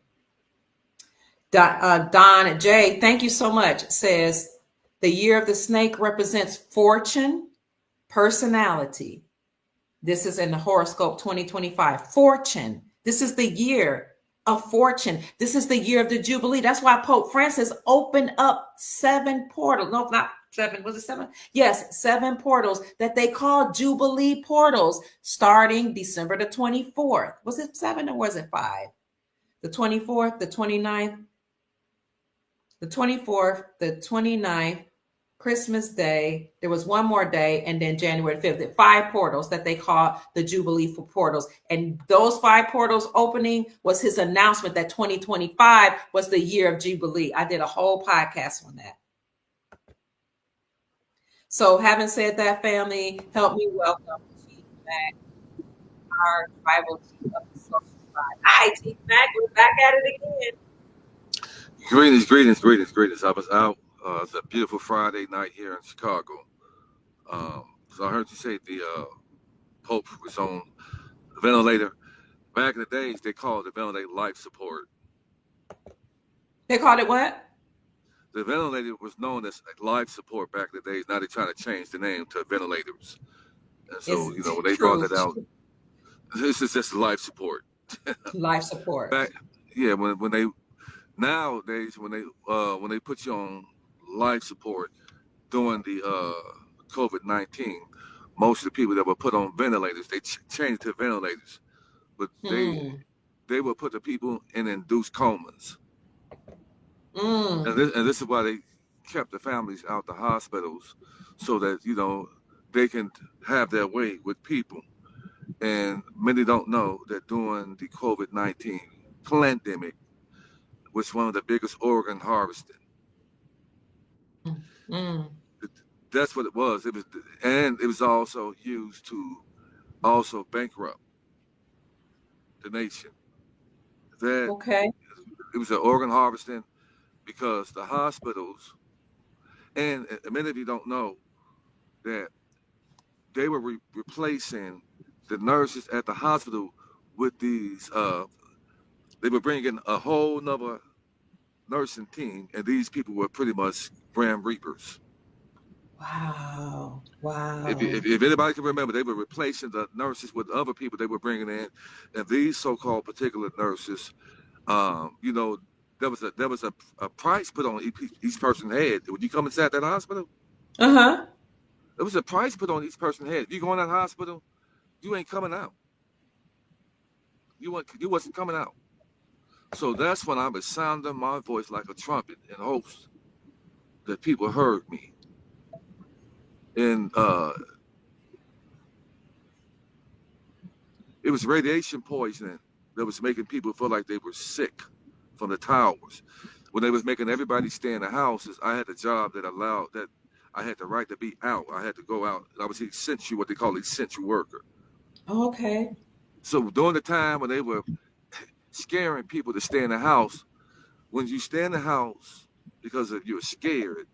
Don J, thank you so much, says the year of the snake represents fortune, Personality. This is in the horoscope 2025. Fortune. This is the year of fortune. This is the year of the Jubilee. That's why Pope Francis opened up 7 portals. No, not 7. Was it 7? Yes, 7 portals that they call Jubilee portals starting December the 24th. Was it 7 or was it 5? The 24th, the 29th, the 24th, the 29th, Christmas Day. There was one more day, and then January 5th. 5 portals that they call the Jubilee for portals. And those 5 portals opening was his announcement that 2025 was the year of Jubilee. I did a whole podcast on that. So, having said that, family, help me welcome Chief Mac, our tribal chief of the social side. Hi, Chief Mac. We're back at it again. Greetings. I was out. It's a beautiful Friday night here in Chicago. So I heard you say the Pope was on the ventilator. Back in the days, they called the ventilator life support. They called it what? The ventilator was known as life support back in the days. Now they're trying to change the name to ventilators. And so, It's when they brought true. that out, this is just life support. Life support. Back, yeah, when they nowadays when they put you on life support during the COVID-19, most of the people that were put on ventilators, they changed to ventilators, but Mm. they will put the people in induced comas, Mm. and this is why they kept the families out the hospitals, so that they can have their way with people. And many don't know that during the COVID-19 pandemic was one of the biggest organ harvesting. Mm. That's what it was. And it was also used to also bankrupt the nation. That Okay. it was an organ harvesting because the hospitals, and many of you don't know that they were replacing the nurses at the hospital with these. They were bringing a whole nother nursing team, and these people were pretty much Grim Reapers. Wow. If, Wow. if, if anybody can remember, they were replacing the nurses with other people they were bringing in, and these so-called particular nurses, you know, there was a price put on each person's head. When you come inside that hospital, Uh-huh. there was a price put on each person's head. If you go in that hospital, you ain't coming out. You wasn't coming out. So that's when I was sounding my voice like a trumpet in hopes that people heard me. And it was radiation poisoning that was making people feel like they were sick from the towers. When they was making everybody stay in the houses, I had a job that allowed that I had the right to be out. I had to go out. I was essential, what they call essential worker. Okay. So during the time when they were scaring people to stay in the house, when you stay in the house because of you're scared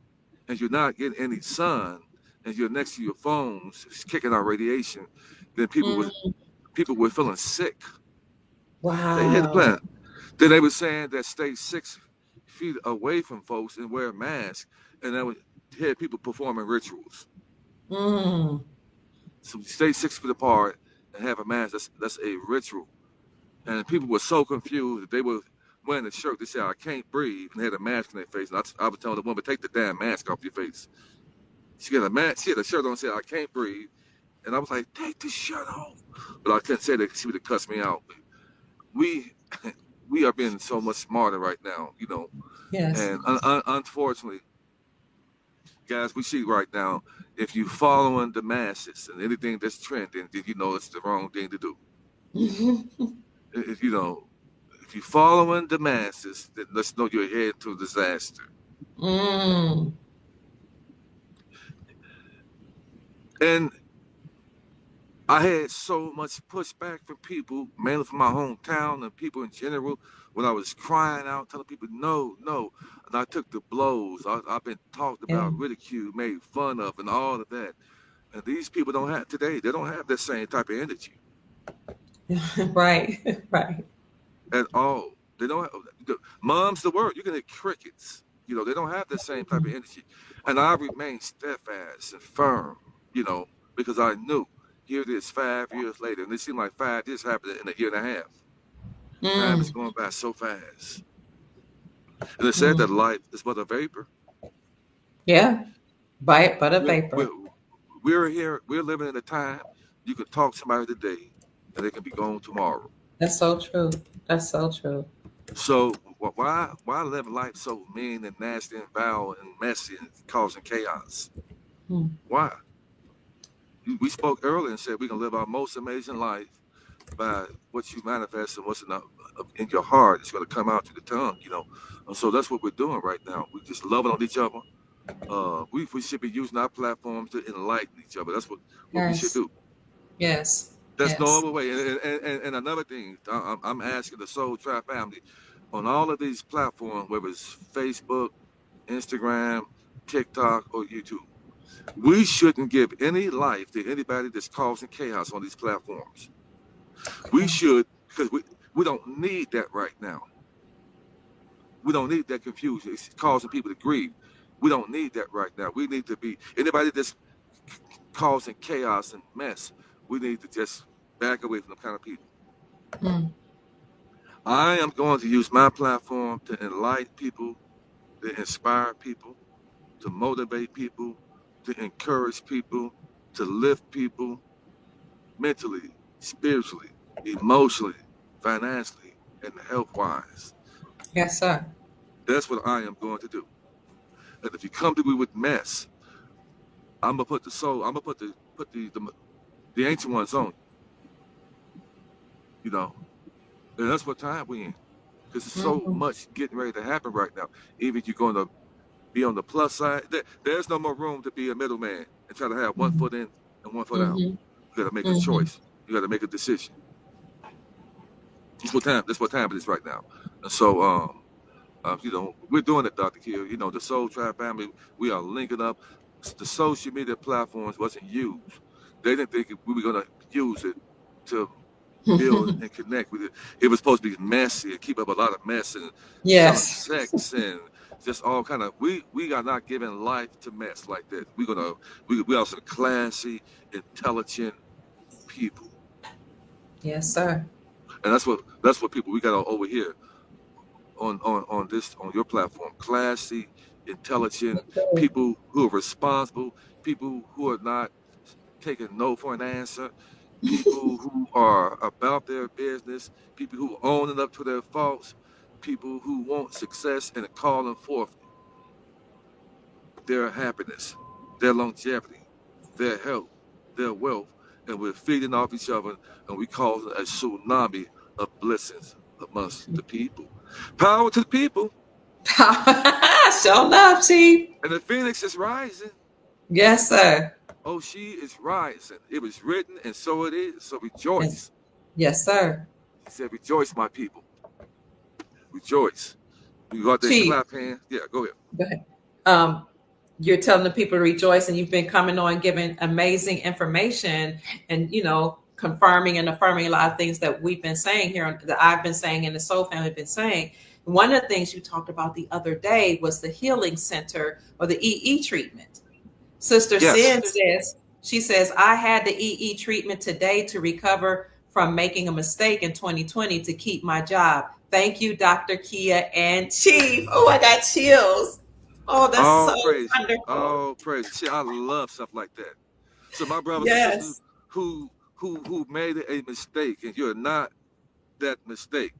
and you're not getting any sun and you're next to your phones, it's kicking out radiation, then Mm. people were feeling sick. They had a Wow. plan. Then they were saying that stay 6 feet away from folks and wear a mask, and that would had people performing rituals. Mm. So stay 6 feet apart and have a mask. That's a ritual. And people were so confused that they were wearing a shirt. They said, "I can't breathe," and they had a mask on their face. And I was telling the woman, "Take the damn mask off your face." She had a mask. She had a shirt on. Said, "I can't breathe," and I was like, "Take the shirt off," but I couldn't say that. She would have cussed me out. We we are being so much smarter right now. Yes. And unfortunately, guys, we see right now, if you following the masses and anything that's trending, then you know it's the wrong thing to do. If you know, if you following the masses, then let's know you're headed to disaster. Mm. And I had so much pushback from people, mainly from my hometown and people in general, when I was crying out, telling people, no, no. And I took the blows. I've been talked Yeah. about, ridiculed, made fun of, and all of that. And these people don't have today, they don't have that same type of energy Right. Right. at all. They don't have, mom's the word. You can hear crickets. They don't have the same type of energy. And I remain steadfast and firm, you know. because I knew here it is 5 years later, and it seemed like 5 years happened in a year and a half. Time is Mm, going by so fast. And it said that mm. life is but a vapor. Yeah, bite but a We're, vapor. we're, we're here, we're living in a time you can talk to somebody today and they can be gone tomorrow. That's so true. That's so true. So why live life so mean and nasty and vile and messy and causing chaos? Mm, Why? We spoke earlier and said we can live our most amazing life by what you manifest and what's in your heart. It's going to come out through the tongue, you know. And so that's what we're doing right now. We're just loving on each other. We should be using our platforms to enlighten each other. That's what we should yes, do. yes, That's no yes. other way. And another thing, I'm asking the Soul Tribe family on all of these platforms, whether it's Facebook, Instagram, TikTok, or YouTube, we shouldn't give any life to anybody that's causing chaos on these platforms. We Yeah. should, because we don't need that right now. We don't need that confusion. It's causing people to grieve. We don't need that right now. We need to be anybody that's causing chaos and mess. We need to just back away from them kind of people. Mm, I am going to use my platform to enlighten people, to inspire people, to motivate people, to encourage people, to lift people mentally, spiritually, emotionally, financially, and health wise. yes, sir. That's what I am going to do. And if you come to me with mess, I'm gonna put the soul, I'm gonna put the ancient ones on, you know. And that's what time we in. Because there's so Mm-hmm, much getting ready to happen right now. Even if you're gonna be on the plus side, there's no more room to be a middleman and try to have one mm-hmm, foot in and one foot out. mm-hmm, You gotta make a mm-hmm. choice. You gotta make a decision. That's what time it is right now. And so we're doing it, Dr. Kill. You know, the Soul Tribe family, we are linking up. The social media platforms wasn't used. They didn't think we were gonna use it to build and connect with it. It was supposed to be messy and keep up a lot of mess and selling Yes. sex and just all kind of. We are not giving life to mess like that. We are some classy, intelligent people, Yes, sir. and that's what people we got over here on your platform. Classy, intelligent people who are responsible, people who are not taking no for an answer, people who are about their business, people who are owning up to their faults, people who want success and are calling forth their happiness, their longevity, their health, their wealth, and we're feeding off each other and we cause a tsunami of blessings amongst the people. Power to the people, Show love, Chief. and the phoenix is rising. Yes, sir. Oh, she is rising. It was written, and so it is. So Yes, rejoice. yes, sir. He said, rejoice, my people. Rejoice. You go out there and Chief, clap hands. Yeah, go ahead. go ahead. Um, you're telling the people to rejoice, and you've been coming on giving amazing information, and confirming and affirming a lot of things that we've been saying here, that I've been saying, and the Soul Family have been saying. One of the things you talked about the other day was the healing center or the EE treatment. Sister Yes. Sin says, she says, I had the EE treatment today to recover from making a mistake in 2020 to keep my job. Thank you, Dr. Kia and Chief. Oh, I got chills. Oh, that's All so praise. wonderful. All praise. See, I love stuff like that. So my brothers and sisters Yes, who made a mistake and you're not that mistake.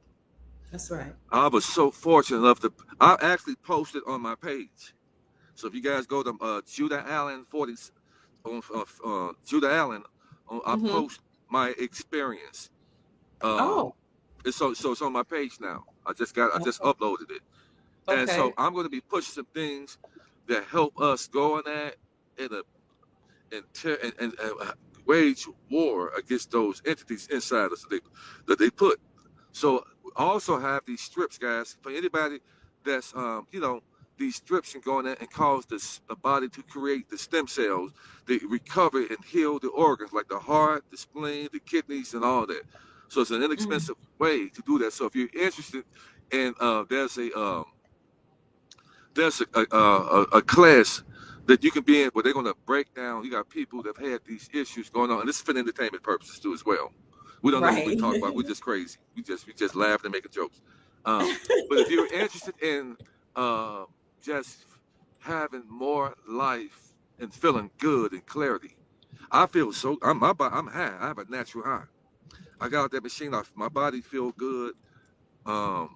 that's right. I was so fortunate enough to I actually posted on my page. So if you guys go to Judah Allen 40 on Judah Allen, I Hmm. post my experience. Um, Oh, so it's on my page now. I just okay. uploaded it, and so Okay. I'm going to be pushing some things that help us go on that in a and wage war against those entities inside us that they put. So we also have these strips, guys, for anybody that's these strips can go in there and cause the body to create the stem cells, they recover and heal the organs like the heart, the spleen, the kidneys, and all that. So it's an Mm, inexpensive way to do that. So if you're interested in there's a class that you can be in where they're going to break down. You got people that have had these issues going on, and this is for entertainment purposes too as well. We don't know what we Right. talk about. We're just crazy. We just laugh and making jokes. But if you're interested in uh, just having more life and feeling good and clarity, I feel so. I'm high. I have a natural high. I got out that machine. My body feel good. Um,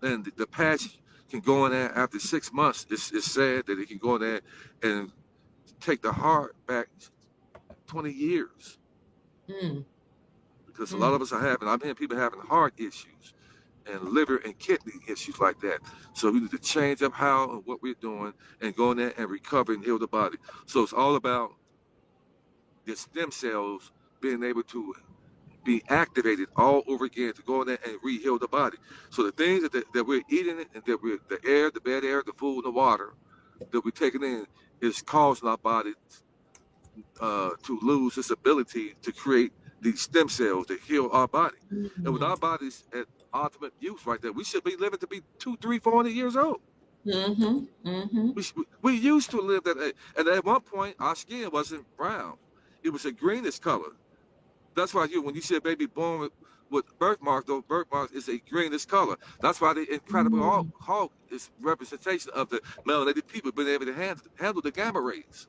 and the patch can go in there after 6 months. It's sad that it can go in there and take the heart back 20 years Mm, because a lot mm. of us are having, I'm hearing people having heart issues and liver and kidney issues like that. So we need to change up how and what we're doing and go in there and recover and heal the body. So it's all about the stem cells being able to be activated all over again to go in there and re-heal the body. So the things that we're eating and that we're, the air, the bad air, the food, the water that we're taking in is causing our body to lose its ability to create these stem cells to heal our body. And with Mm. our bodies at ultimate use right there, we should be living to be 200, 300, 400 years old. Mm-hmm. Mm-hmm. We used to live that, and at one point our skin wasn't brown; it was a greenish color. That's why when you see a baby born with birthmarks, those birthmarks is a greenish color. That's why the Incredible Mm. Hulk is representation of the melanated people being able to handle the gamma rays.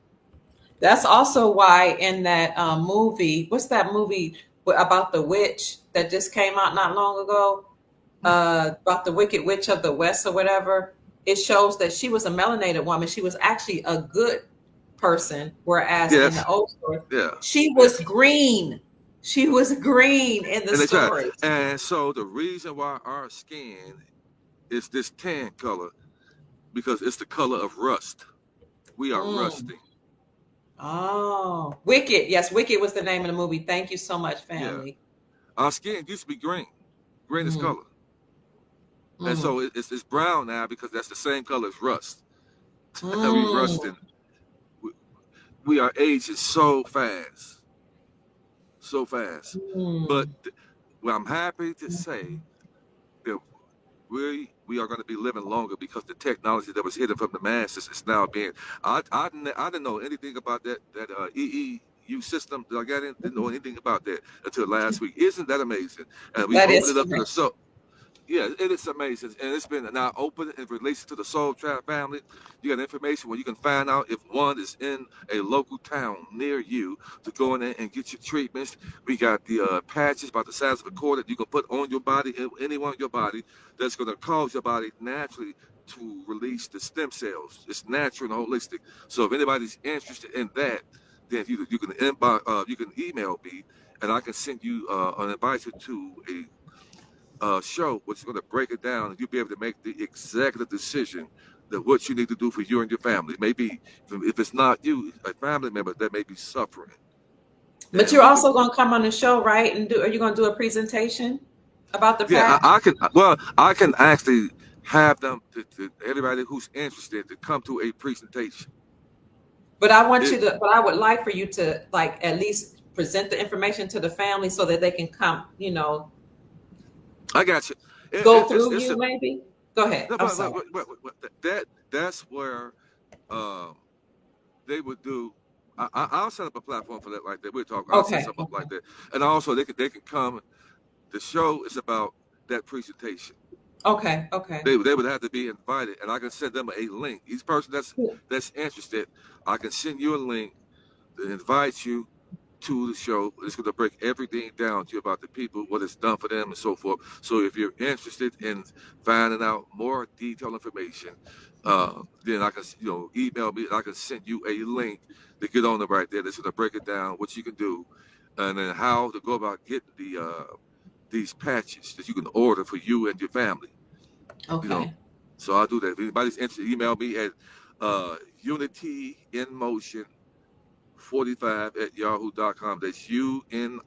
That's also why in that movie, what's that movie about the witch that just came out not long ago? About the Wicked Witch of the West or whatever. It shows that she was a melanated woman. She was actually a good person, whereas in the Yes, old story, yeah, she yeah. was green. She was green in the And they try. story. And so the reason why our skin is this tan color because it's the color of rust. We are Mm. rusting. Oh, Wicked. Yes, Wicked was the name of the movie. Thank you so much, Yeah, family. our skin used to be green, greenish Mm. color, and Mm. so it's brown now because that's the same color as rust. We Mm. rusting. We, we are aging so fast, so fast. But Mm. well, I'm happy to say that we are going to be living longer because the technology that was hidden from the masses is now being. I didn't know anything about that EEU system that I got in. Didn't know anything about that until last week. Isn't that amazing? And we That opened is it up to the correct. so. Yeah, it is amazing, and it's been now open in relation to the Soul Trap family. You got information where you can find out if one is in a local town near you to go in there and get your treatments. We got the patches about the size of a quarter that you can put on your body, anyone on your body, that's going to cause your body naturally to release the stem cells. It's natural and holistic. So if anybody's interested in that, then you can you can email me, and I can send you an invite you to a show, which is going to break it down, and you'll be able to make the executive decision that what you need to do for you and your family. Maybe if it's not you, a family member that may be suffering, But and you're we can. also going to come on the show, right? And do, are you going to do a presentation about the Yeah, patch? I can. Well, I can actually have them to everybody who's interested to come to a presentation. But I want It, you to, but I would like for you to like at least present the information to the family so that they can come, I got you. go through It's you a maybe. Go ahead. no, I'm sorry. that's where um, they would do. I'll set up a platform for that like that. We'll talk. I'll set Okay. something up Okay. like that, and also they can come. The show is about that presentation. Okay. Okay. They would have to be invited, and I can send them a link. Each person Cool. that's interested, I can send you a link that invites you to the show. It's going to break everything down to you about the people, what it's done for them, and so forth. So if you're interested in finding out more detailed information, then I can email me. And I can send you a link to get on the right there. That's going to break it down, what you can do, and then how to go about getting these patches that you can order for you and your family. You know, Okay. so I'll do that. If anybody's interested, email me at unityinmotion45 at yahoo.com. That's UNITYIN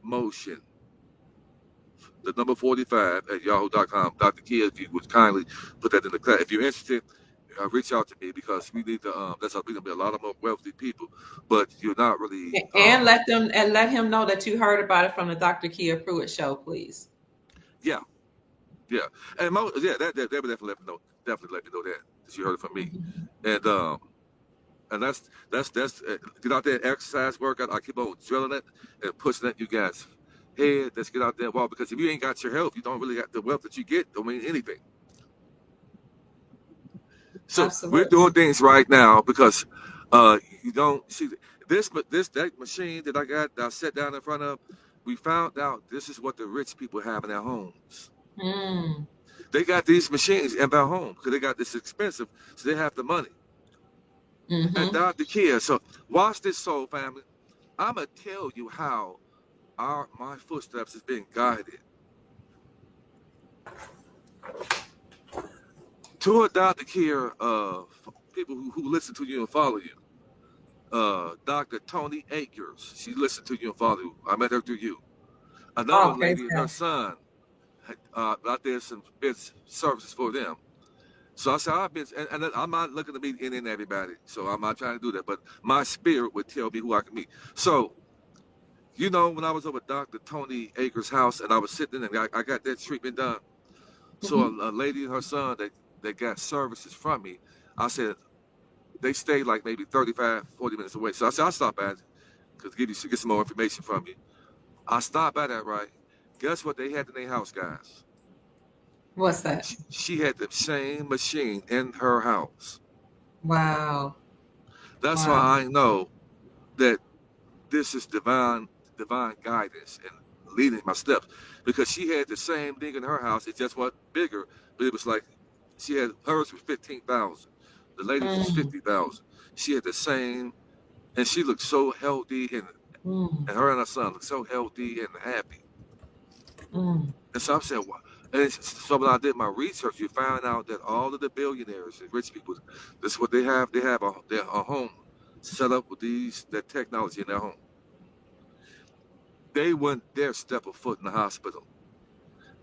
motion, the number 45 at yahoo.com. Dr. Kia, if you would kindly put that in the class. If you're interested, reach out to me because we need to, that's how we're going to be a lot of more wealthy people, but you're not really, And let him know that you heard about it from the Dr. Kia Pruitt show, please. yeah, yeah. And yeah, that would definitely let them know. definitely let me know that because you heard it from me. Mhm. And that's get out there, exercise, workout. I keep on drilling it and pushing at you guys. Head, let's get out there and walk because if you ain't got your health, you don't really got the wealth that you get. Don't mean anything. So we're doing Absolutely. things right now because you don't see that machine that I got that I sat down in front of. We found out this is what the rich people have in their homes. Mm. They got these machines in their home because they got this expensive, so they have the money. And Mm-hmm. Dr. Kia, so watch this, soul family. I'm gonna tell you how my footsteps is being guided to a Dr. Kia people who listen to you and follow you. Dr. Tony Akers, she listened to you and followed you. I met her through you. Another Oh, praise lady and her God. son out there some bits services for them. So I said, I've been, and I'm not looking to meet any and everybody. So I'm not trying to do that. But my spirit would tell me who I can meet. So, when I was over at Dr. Tony Akers' house and I was sitting and I got that treatment done. So Mm-hmm. a lady and her son that got services from me, I said, they stayed like maybe 35, 40 minutes away. So I said, I'll stop by because get some more information from you. I stopped by that, right? Guess what they had in their house, guys? What's that? She had the same machine in her house. Wow. That's why Wow. I know that this is divine guidance and leading my steps. Because she had the same thing in her house. It just was bigger, but it was like she had hers was 15,000. The ladies was Mm. 50,000. She had the same, and she looked so healthy, Mm. and her and her son looked so healthy and happy. Mm. And so I said, "Wow." And so when I did my research, you found out that all of the billionaires and rich people, this is what they have. They have a home set up with that technology in their home. They wouldn't dare step a foot in the hospital.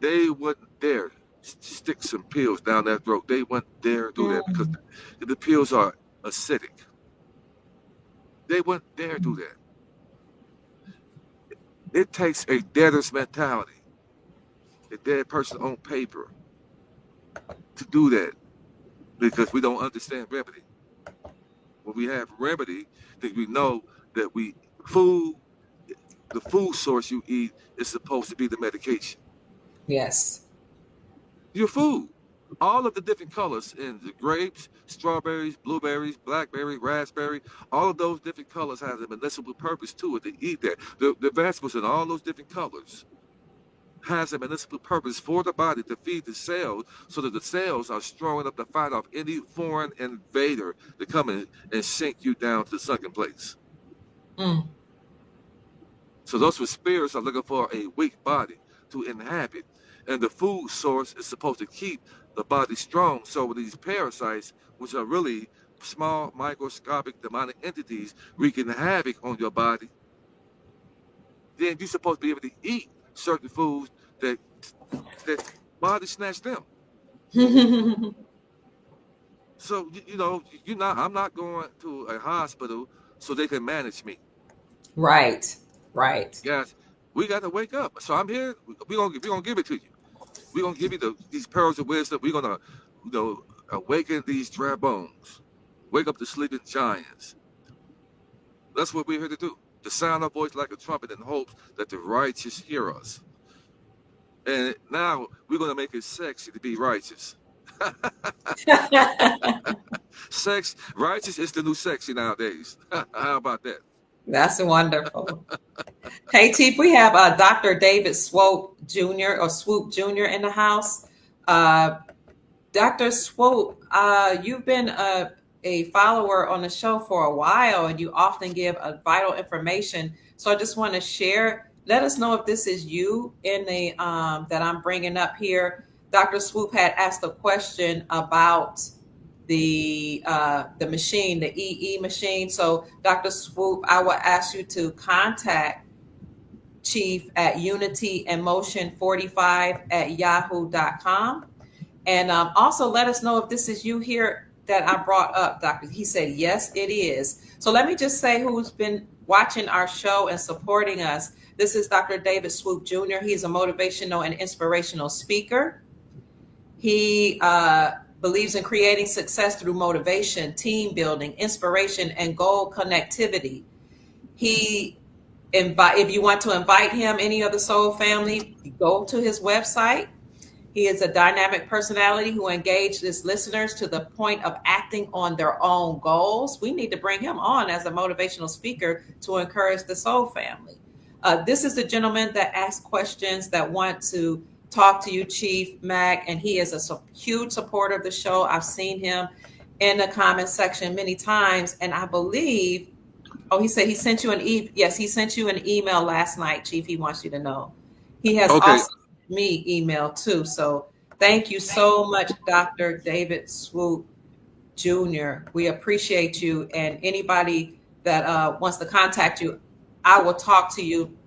They wouldn't dare stick some pills down their throat. They wouldn't dare do that because Mm. the pills are acidic. They wouldn't dare do that. It takes a debtor's mentality, a dead person on paper, to do that because we don't understand remedy. When we have remedy, then we know that food, the food source you eat is supposed to be the medication. Yes. Your food. All of the different colors in the grapes, strawberries, blueberries, blackberry, raspberry, all of those different colors have a medicinal purpose to it to eat that. The vegetables in all those different colors has a medicinal purpose for the body to feed the cells so that the cells are strong enough to fight off any foreign invader to come in and sink you down to the sunken place. Mm. So those with spirits are looking for a weak body to inhabit. And the food source is supposed to keep the body strong. So with these parasites, which are really small, microscopic, demonic entities wreaking havoc on your body, then you're supposed to be able to eat certain foods that body snatch them. So I'm not going to a hospital so they can manage me. Right. Right. Guys, we got to wake up. So I'm here. We gonna give it to you. We're gonna give you these pearls of wisdom. We're gonna, awaken these dry bones, wake up the sleeping giants. That's what we're here to do. To sound our voice like a trumpet in hopes that the righteous hear us. And now we're gonna make it sexy to be righteous. Righteous is the new sexy nowadays. How about that? That's wonderful. Hey, Chief, we have Dr. David Swoop Jr. in the house. Uh, Dr. Swoop, you've been a follower on the show for a while and you often give vital information. So I just want to share. Let us know if this is you in the that I'm bringing up here. Dr. Swoop had asked a question about the machine, the EE machine. So Dr. Swoop, I will ask you to contact Chief at unityemotion45 at yahoo.com. And also let us know if this is you here that I brought up, Doctor. He said, yes, it is. So let me just say who's been watching our show and supporting us. This is Dr. David Swoop Jr. He's a motivational and inspirational speaker. He believes in creating success through motivation, team building, inspiration, and goal connectivity. He if you want to invite him, any of the Soul family, go to his website. He is a dynamic personality who engages listeners to the point of acting on their own goals. We need to bring him on as a motivational speaker to encourage the Soul family. This is the gentleman that asks questions, that want to talk to you, Chief Mac, and he is a huge supporter of the show. I've seen him in the comment section many times, and I believe, oh, he said he sent you yes, he sent you an email last night, Chief. He wants you to know. He has Okay. also sent me email too. So thank you so much, Dr. David Swoop Jr. We appreciate you. And anybody that wants to contact you, I will talk to you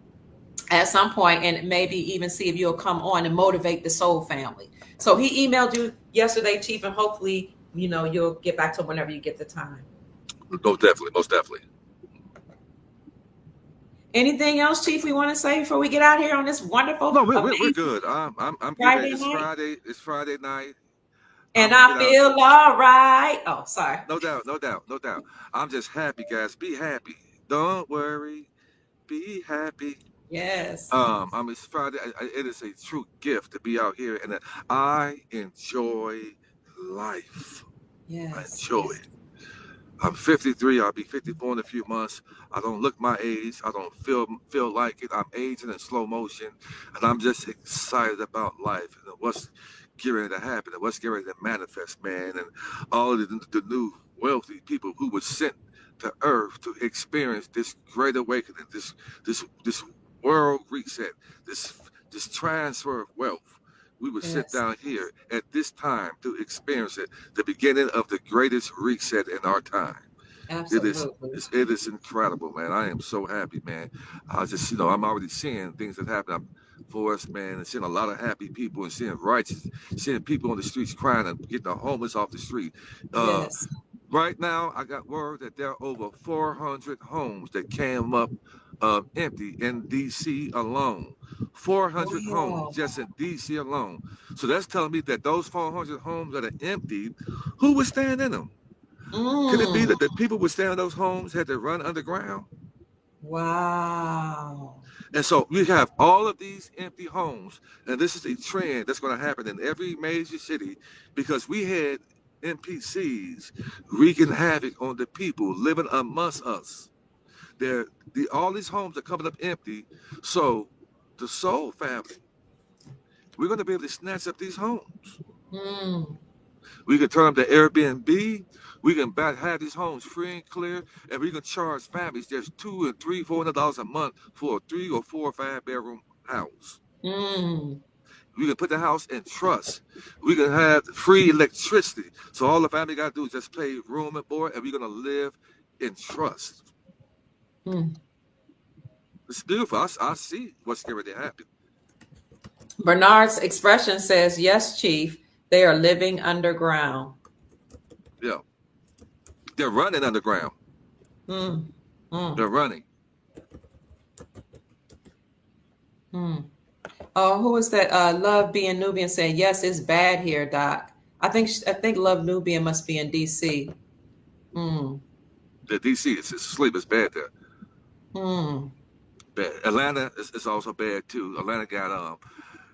at some point and maybe even see if you'll come on and motivate the Soul family. So he emailed you yesterday, Chief, and hopefully, you'll get back to him whenever you get the time. Most definitely. Most definitely. Anything else, Chief, we want to say before we get out here on this wonderful? No, we're good. I'm getting Friday ready. It's night? Friday. It's Friday night. And I'm gonna I get out feel there. all right. Oh, sorry. No doubt. No doubt. No doubt. I'm just happy, guys. Be happy. Don't worry. Be happy. Yes. It's Friday. It is a true gift to be out here, and I enjoy life. I Yes. enjoy Yes. it. I'm 53. I'll be 54 in a few months. I don't look my age. I don't feel like it. I'm aging in slow motion, and I'm just excited about life and what's getting to happen and what's getting to manifest, man. And all of the new wealthy people who were sent to Earth to experience this great awakening, this world reset, this transfer of wealth. We were sent Yes. down here at this time to experience it, the beginning of the greatest reset in our time. It is Absolutely. it is incredible, man. I am so happy, man. I just, I'm already seeing things that happen for us, man, and seeing a lot of happy people and seeing righteous, seeing people on the streets crying and getting the homeless off the street. Uh, Yes. right now, I got word that there are over 400 homes that came up empty in D.C. alone. 400 homes Wow. just in D.C. alone. So that's telling me that those 400 homes that are empty, who was staying in them? Could it be Mm. that the people who staying in those homes had to run underground? Wow. And so we have all of these empty homes, and this is a trend that's going to happen in every major city because we had NPCs wreaking havoc on the people living amongst us. All these homes are coming up empty. So the Soul family, we're going to be able to snatch up these homes. Mm. We can turn them to Airbnb. We can have these homes free and clear, and we can charge families just $200 and $400 a month for a 3 or 4 or 5 bedroom house. Mm. We can put the house in trust. We can have free electricity. So all the family got to do is just pay room and board, and we're gonna live in trust. Mm. It's beautiful. I see what's going to happen. Bernard's expression says, yes, Chief, they are living underground. Yeah, they're running underground. Mm. Mm. They're running. Mm. Oh, who is that? Love being Nubian saying, yes, it's bad here, Doc. I think Love Nubian must be in DC. Mm. The DC is sleep is bad there. Mm. Bad. Atlanta is also bad too. Atlanta got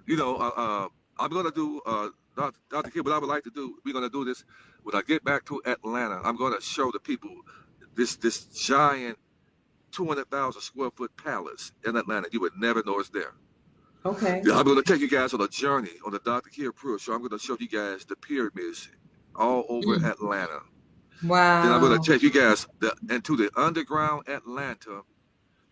you know, I'm gonna do Dr. Kid. What I would like to do, we're gonna do this when I get back to Atlanta. I'm gonna show the people this giant 200,000 square foot palace in Atlanta. You would never know it's there. Okay. Yeah, I'm gonna take you guys on a journey on the Dr. Kid Pruitt show. I'm gonna show you guys the pyramids all over Mm. Atlanta. Then I'm gonna Wow. take you guys into the underground Atlanta,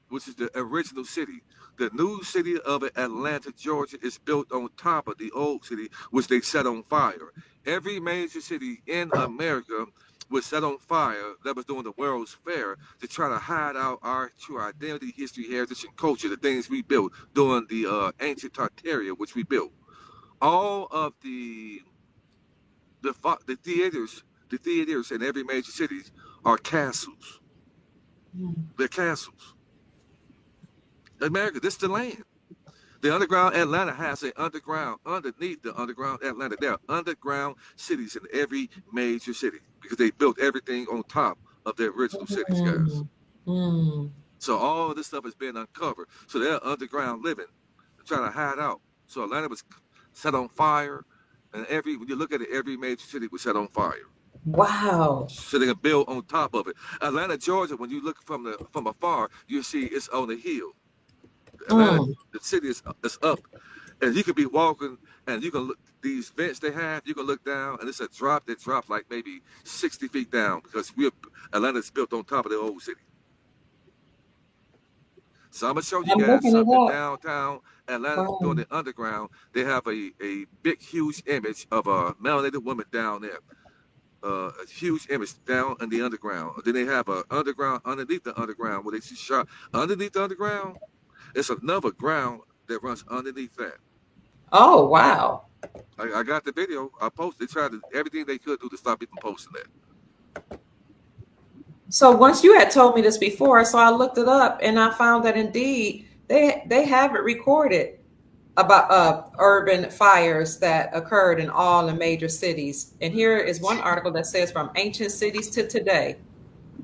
which is the original city. The new city of Atlanta, Georgia, is built on top of the old city, which they set on fire. Every major city in America was set on fire that was doing the World's Fair to try to hide out our true identity, history, heritage, and culture, the things we built during the ancient Tartaria, which we built. All of the theaters in every major city are castles. Mm. They're castles. America, this is the land. The underground Atlanta has an underground underneath the underground Atlanta. There are underground cities in every major city because they built everything on top of their original cities, guys. Mm, mm. So all of this stuff is being uncovered. So they're underground living, trying to hide out. So Atlanta was set on fire, and when you look at it, every major city was set on fire. Wow. So they can build on top of it. Atlanta, Georgia, when you look from afar, you see it's on a hill. Atlanta, Mm. the city is up, and you could be walking, and you can look these vents they have. You can look down, and it's a drop that drops like maybe 60 feet down because Atlanta's built on top of the old city. So I'm gonna show you I'm guys looking it something. up. Downtown Atlanta, Wow. doing the underground, they have a big, huge image of a melanated woman down there. A huge image down in the underground. Then they have a underground underneath the underground where they see shot underneath the underground. It's another ground that runs underneath that. Oh, wow. I got the video. I posted. They tried everything they could do to stop me from posting that. So once you had told me this before, so I looked it up and I found that indeed they have it recorded about urban fires that occurred in all the major cities. And here is one article that says from ancient cities to today,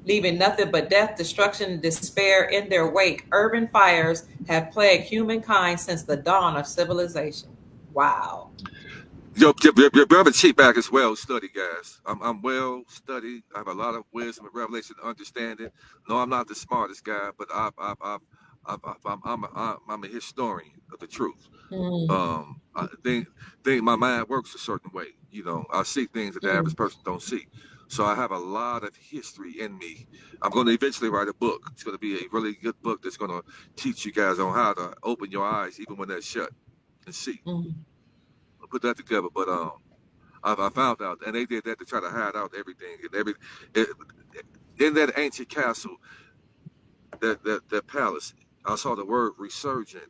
leaving nothing but death, destruction, and despair in their wake. Urban fires have plagued humankind since the dawn of civilization. Wow. Your brother Cheap back is well studied, guys. I'm well studied. I have a lot of wisdom and revelation and understanding. No, I'm not the smartest guy, but I'm a historian of the truth. Mm, I think my mind works a certain way. I see things that the mm, average person don't see. So I have a lot of history in me. I'm going to eventually write a book. It's going to be a really good book that's going to teach you guys on how to open your eyes even when they're shut and see. mm, I'll put that together. But I found out, and they did that to try to hide out everything and it, in that ancient castle, that palace. I saw the word resurgent,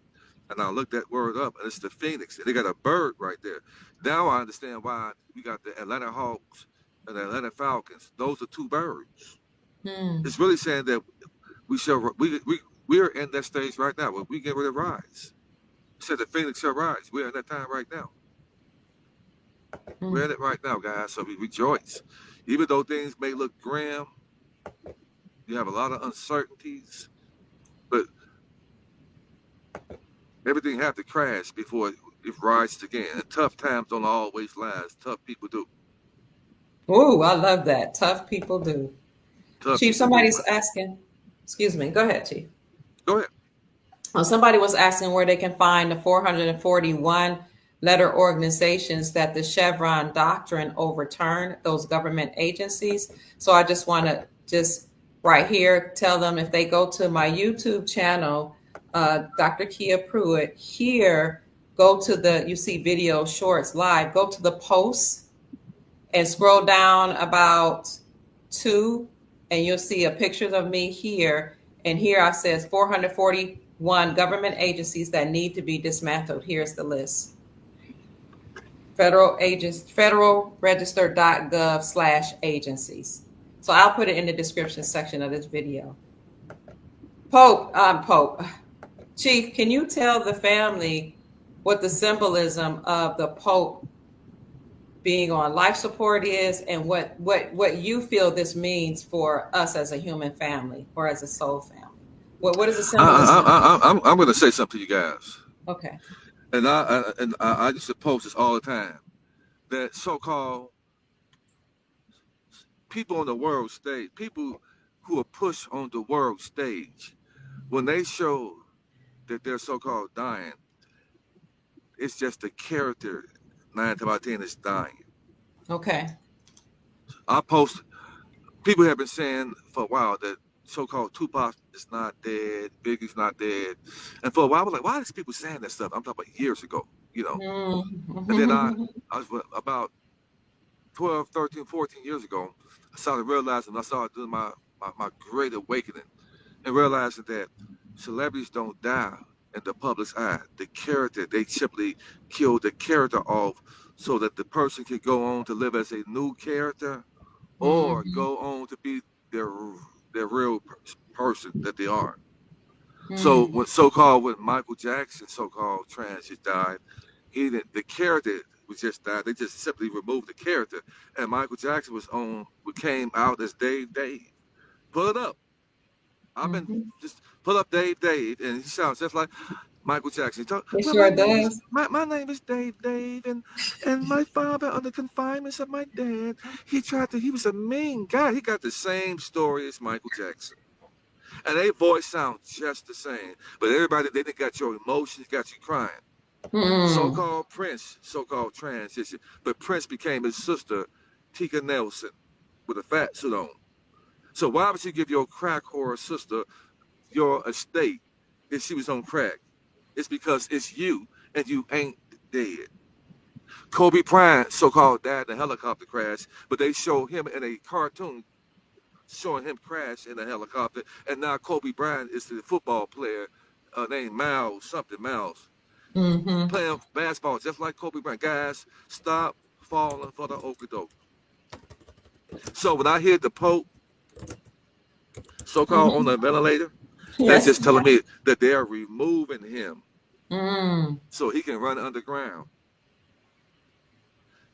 and I looked that word up, and it's the phoenix, and they got a bird right there. Now I understand why we got the Atlanta Hawks and the Atlanta Falcons. Those are two birds. mm, It's really saying that we are in that stage right now where we get ready to rise. It said the phoenix shall rise. We're in that time right now. We're in mm. it right now, guys. So we rejoice. Even though things may look grim, you have a lot of uncertainties, but everything have to crash before it rises again. And tough times don't always last. Tough people do. Ooh, I love that. Tough people do. Tough Chief, people do. somebody's asking. Excuse me. Go ahead, Chief. Go ahead. Somebody was asking where they can find the 441 letter organizations that the Chevron doctrine overturned, those government agencies. So I just want to just right here tell them if they go to my YouTube channel, Dr. Kia Pruitt, here, go to you see video shorts live, go to the posts and scroll down about two, and you'll see a picture of me here. And here I says 441 government agencies that need to be dismantled. Here's the list. federalregister.gov/agencies. So I'll put it in the description section of this video. Pope, Chief, can you tell the family what the symbolism of the Pope being on life support is, and what you feel this means for us as a human family or as a soul family? What is the symbolism? I'm going to say something to you guys, Okay. and I used to post this all the time. That so-called people on the world stage, people who are pushed on the world stage, when they show that they're so-called dying, it's just the character 9 times out of 10 is dying. Okay. I post. People have been saying for a while that so-called Tupac is not dead, Biggie's not dead, and for a while I was like, why are these people saying that stuff? I'm talking about years ago. And then Mm. I was about 12, 13, 14 years ago, I started realizing, I started doing my great awakening and realizing that celebrities don't die in the public's eye. The character, they simply kill the character off so that the person can go on to live as a new character or Mhm. go on to be their real person that they are. So Mm. when Michael Jackson so-called trans just died, he didn't, the character was just died. They just simply removed the character, and Michael Jackson came out as Dave. Pull it up. I've been Mm-hmm. just pull up Dave, and he sounds just like Michael Jackson. He talk, It well, sure does. my name is Dave, and my father under confinements of my dad. He was a mean guy. He got the same story as Michael Jackson, and their voice sounds just the same. But everybody they got your emotions, got you crying. Mm. So-called Prince, so-called transition, but Prince became his sister, Tika Nelson, with a fat suit on. So why would you give your crack whore sister your estate if she was on crack? It's because it's you and you ain't dead. Kobe Bryant, so-called, died in a helicopter crash, but they show him in a cartoon showing him crash in a helicopter, and now Kobe Bryant is the football player named Miles, Mm-hmm. playing basketball just like Kobe Bryant. Guys, stop falling for the okadoke. So when I hear the Pope, so-called, on Mm-hmm. the ventilator, that's Yes. just telling me that they are removing him Mm. so he can run underground.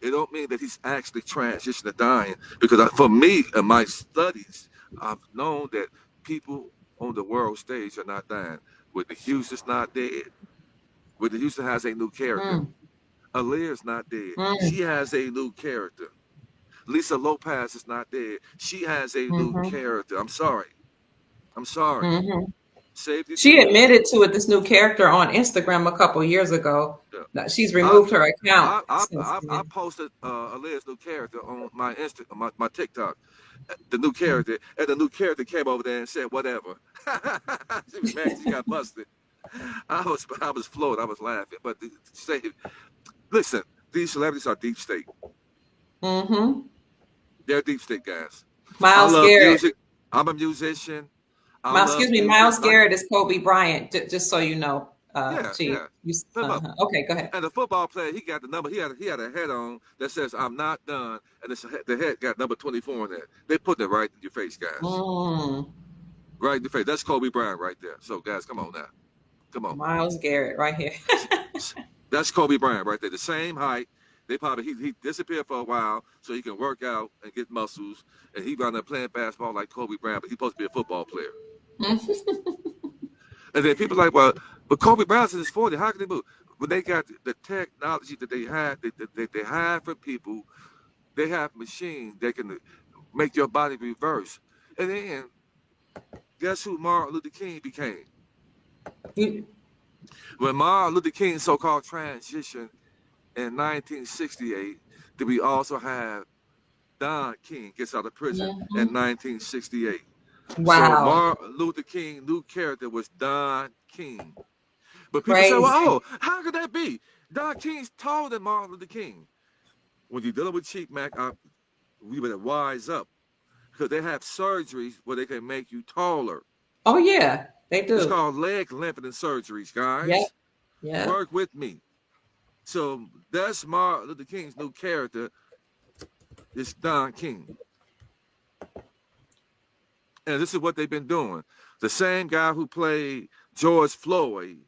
It don't mean that he's actually transitioning to dying, because for me in my studies, I've known that people on the world stage are not dying. Whitney Houston's not dead. Whitney Houston has a new character. Mm. Aaliyah's not dead. Mm. She has a new character. Lisa Lopez is not dead. She has a new Mm-hmm. character. I'm sorry. I'm sorry. Mm-hmm. Save your She tears. admitted to it, this new character on Instagram a couple years ago. Yeah. That she's I removed her account since I then. posted Aaliyah's new character on my my TikTok. The new character, and the new character came over there and said whatever. She was mad 'cause she got busted. I was floored. I was laughing. But say, listen, these celebrities are deep state. Mm-hmm. They're deep state guys. I Miles love Garrett. music. I'm a musician. I Miles, love excuse me, music. Miles Garrett is Kobe Bryant. Just so you know, Yeah, Chief. yeah. You, Look, okay, go ahead. and the football player, he got the number. He had a head on that says "I'm not done," and the head got number 24 in there. They put it right in your face, guys. Mm. Right in your face. That's Kobe Bryant right there. So, guys, come on now. Come on. Miles Garrett, right here. That's Kobe Bryant right there. The same height. They probably he disappeared for a while so he can work out and get muscles. And he wound up playing basketball like Kobe Bryant, but he's supposed to be a football player. And then people are like, well, but Kobe Bryant's in his 40s. How can they move? When they got the technology that they have, they have for people, they have machines that can make your body reverse. And then guess who Martin Luther King became? You- When Martin Luther King so-called transition in 1968, did we also have Don King gets out of prison in Mhm. 1968. So Wow, Martin Luther King new character was Don King. But people say, well, crazy. oh, how could that be? Don King's taller than Martin Luther King. When you're dealing with Chief Mac, we better wise up, because they have surgeries where they can make you taller. Oh yeah, they It's do. called leg lengthening surgeries, Yep, guys. yep. Work with me. So that's Martin Luther King's new character. It's Don King. And this is what they've been doing. The same guy who played George Floyd,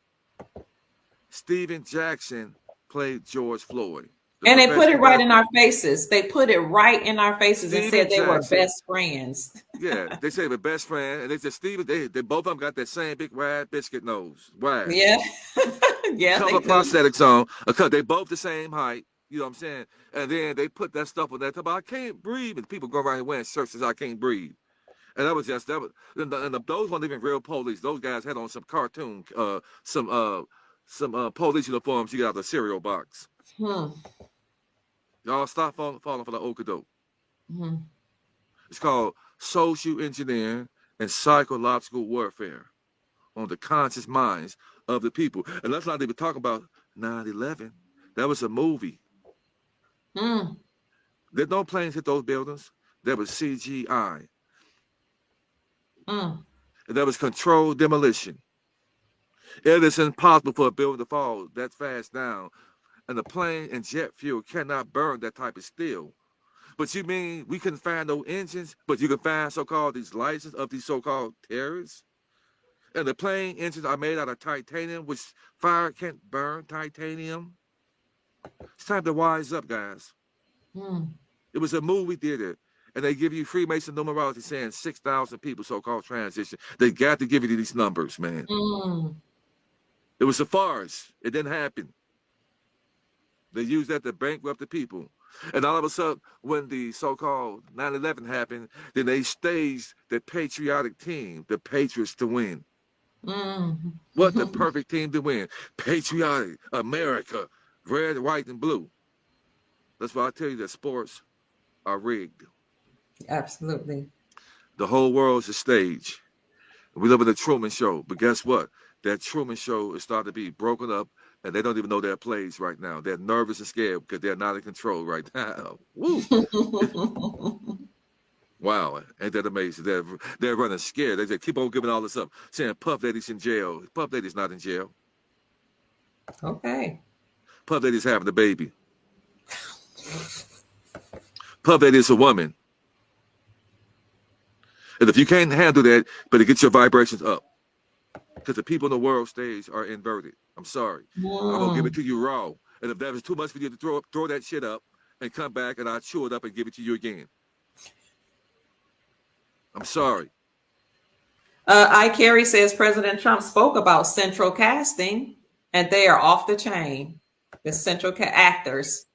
Stephen Jackson, played George Floyd, the And they put it professional right in basketball. our faces. They put it right in our faces and Stephen said they were Jackson, best friends. yeah, they say they're best friend, and they said Stephen, they both of them got that same big wide biscuit nose, wide. Yeah, yeah, they Cover do. prosthetics on, because they both the same height. You know what I'm saying? And then they put that stuff on there. Talk about I can't breathe, and people go around here wearing shirts that says I can't breathe. And that was, those weren't even real police. Those guys had on some cartoon, some police uniforms you got out of the cereal box. Hmm. Y'all stop falling for the okadoke. Hmm. It's called social engineering and psychological warfare on the conscious minds of the people. And let's not even talk about 9/11. That was a movie. Hmm. There's no planes hit those buildings. That was CGI. Hmm. And that was controlled demolition. It is impossible for a building to fall that fast down, and the plane and jet fuel cannot burn that type of steel. But you mean we couldn't find no engines, but you can find so-called these licenses of these so-called terrorists? And the plane engines are made out of titanium, which fire can't burn titanium. It's time to wise up, guys. Mm. It was a movie theater, and they give you Freemason numerology saying 6,000 people so-called transition. They got to give you these numbers, man. Mm. It was a farce. It didn't happen. They used that to bankrupt the people. And all of a sudden, when the so-called 9/11 happened, then they staged the patriotic team, the Patriots, to win. Mm. What the perfect team to win. Patriotic, America, red, white, and blue. That's why I tell you that sports are rigged. Absolutely. The whole world's a stage. We live in a Truman Show. But guess what? That Truman Show is starting to be broken up, and they don't even know their plays right now. They're nervous and scared because they're not in control right now. Woo! Wow, ain't that amazing? They're running scared. They keep on giving all this up, saying Puff Daddy's in jail. Puff Daddy's not in jail. Okay. Puff Daddy's having a baby. Puff Daddy is a woman. And if you can't handle that, better get your vibrations up. Because the people in the world stage are inverted. I'm sorry. I'm going to give it Mm. to you raw. And if that was too much for you to throw that shit up and come back and I'll chew it up and give it to you again. I'm sorry. Carrie says President Trump spoke about central casting, and they are off the chain. The central actors.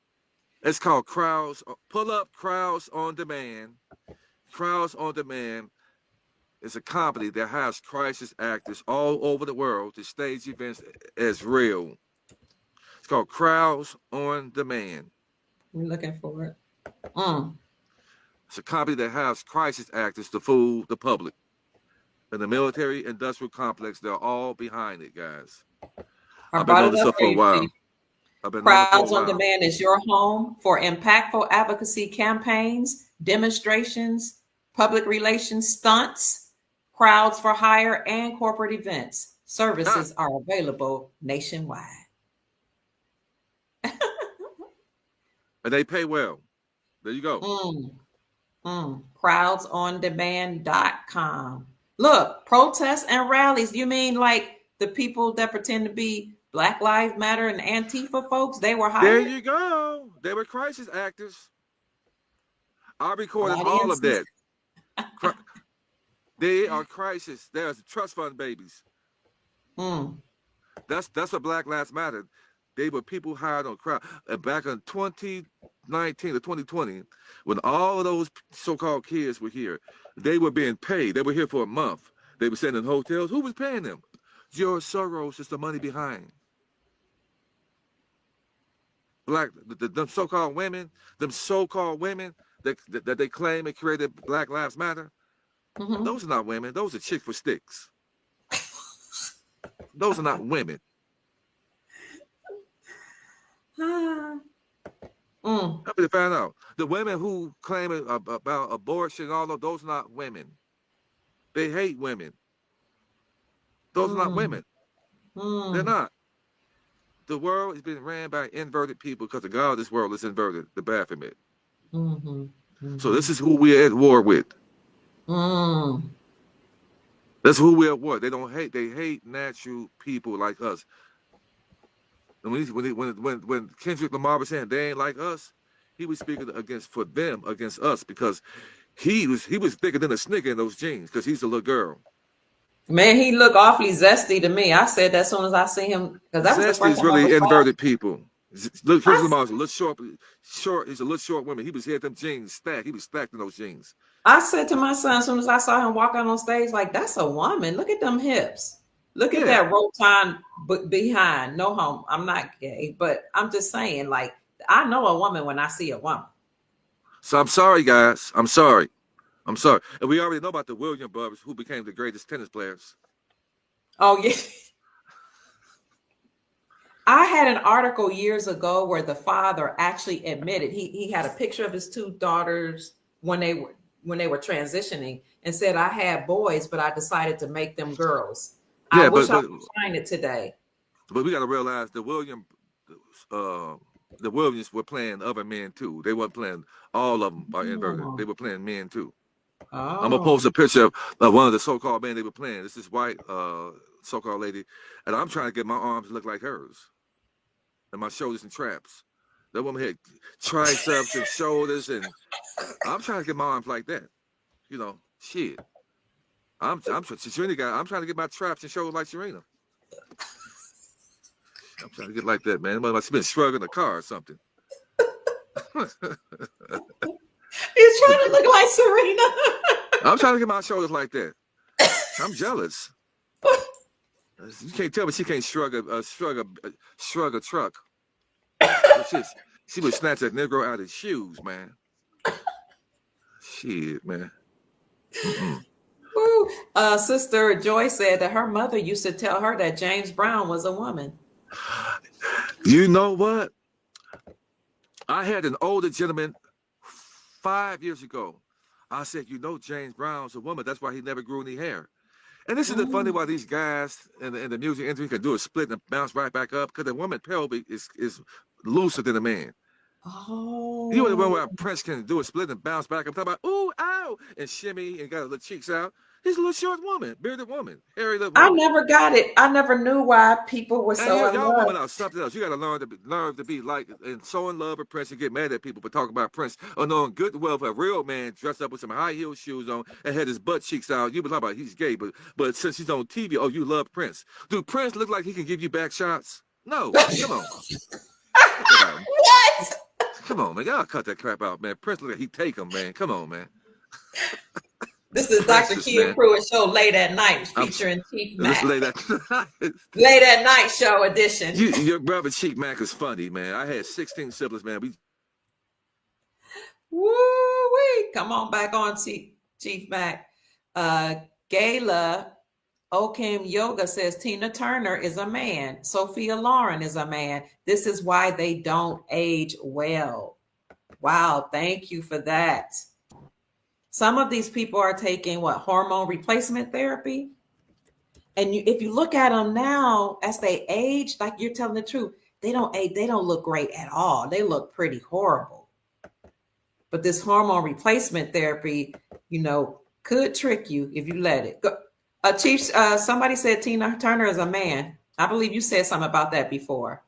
It's called crowds. Pull up Crowds on Demand. Crowds on Demand is a company that has crisis actors all over the world to stage events as real. It's called Crowds on Demand. We're looking for it. Mm. It's a company that has crisis actors to fool the public. And the military industrial complex, they're all behind it, guys. I I've been brought on it this up stuff for for a you, while. Chief. I've been on it for a Crowds on while. Demand is your home for impactful advocacy campaigns, demonstrations, public relations stunts, crowds for hire, and corporate events. Ah, Services are available nationwide. and they pay well. There you go. Mm, Crowdsondemand.com. Look, protests and rallies. You mean like the people that pretend to be Black Lives Matter and Antifa folks? They were There hired? you go. They were crisis actors. I recorded all of Audiences? that. They are crisis. They're trust fund babies. Mm, That's what Black Lives Matter. They were people hired on crowd. And back in 2019 to 2020, when all of those so-called kids were here, they were being paid. They were here for a month. They were staying in hotels. Who was paying them? George Soros is the money behind. Them so-called women, that they claim and created Black Lives Matter. hmm Those are not women. Those are chicks with sticks. Those are not women. mm, I'm going to find out. The women who claim about abortion, all of those are not women. They hate women. Those are not mm, women. They're mm, not. The world is being ran by inverted people because the God of this world is inverted, the Baphomet. mhm, So mhm, this is who we're at war with. mm. That's who we're at war. They don't hate. They hate natural people like us. And when Kendrick Lamar was saying they ain't like us, he was speaking against for them against us because he was thicker than a snicker in those jeans because he's a little girl. Man, he looked awfully zesty to me. I said that as soon as I see him, because that was the Zesty first is time I ever really saw him. inverted people. Look, Kendrick I, Lamar's a little short. He's a little short woman. He had them jeans stacked. He was stacked in those jeans. I said to my son as soon as I saw him walk out on stage, like, that's a woman. Look at them hips. Look at Yeah. that rotund behind. No home. I'm not gay, but I'm just saying, like, I know a woman when I see a woman. So I'm sorry, guys. I'm sorry. I'm sorry. And we already know about the Williams brothers who became the greatest tennis players. Oh, yeah. I had an article years ago where the father actually admitted he had a picture of his two daughters when they were transitioning and said, I had boys, but I decided to make them girls. I Yeah, wish but I but could find it today. but we got to realize uh, the Williams were playing other men too. They weren't playing all of them by inverted. Oh, They were playing men too. I'm gonna Oh. post a picture of one of the so-called men they were playing. This is white so-called lady, and I'm trying to get my arms to look like hers and my shoulders and traps. That woman had triceps and shoulders, and I'm trying to get my arms like that. You know, shit. Serena guy. I'm trying to get my traps and shoulders like Serena. I'm trying to get like that, man. Must have been shrugging the car or something. He's trying to look like Serena. I'm trying to get my shoulders like that. I'm jealous. You can't tell me she can't shrug a truck. She would snatch that Negro out of his shoes, man. Shit, man. Sister Joy said that her mother used to tell her that James Brown was a woman. You know what? I had an older gentleman 5 years ago. I said, you know, James Brown's a woman. That's why he never grew any hair. And this is the funny why these guys in the music industry can do a split and bounce right back up, because the woman pelvic is looser than a man. Oh. You know the one where Prince can do a split and bounce back. I'm talking about ooh, ow, and shimmy and got the cheeks out. He's a little short woman, bearded woman, hairy little woman. I never got it. I never knew why people were so in y'all love. women are something else. You got to learn to be like and so in love with Prince and get mad at people for talking about Prince. Or knowing good well if a real man dressed up with some high heel shoes on and had his butt cheeks out, you would talk about he's gay. But since he's on TV, oh, you love Prince. Do Prince look like he can give you back shots? No. Come on. What? Come on, man. Y'all cut that crap out, man. Prince look like he take him, man. Come on, man. This is Dr. Kia Pruitt Show Late at Night featuring Chief Mac. Late at Night show edition. Your brother Chief Mac is funny, man. I had 16 siblings, man. Woo-wee. Come on back on, Chief Mac. Gayla Okim Yoga says Tina Turner is a man. Sophia Loren is a man. This is why they don't age well. Wow, thank you for that. Some of these people are taking hormone replacement therapy. And if you look at them now as they age, like you're telling the truth, they don't age, they don't look great at all. They look pretty horrible. But this hormone replacement therapy, could trick you if you let it go. Chief, somebody said Tina Turner is a man. I believe you said something about that before.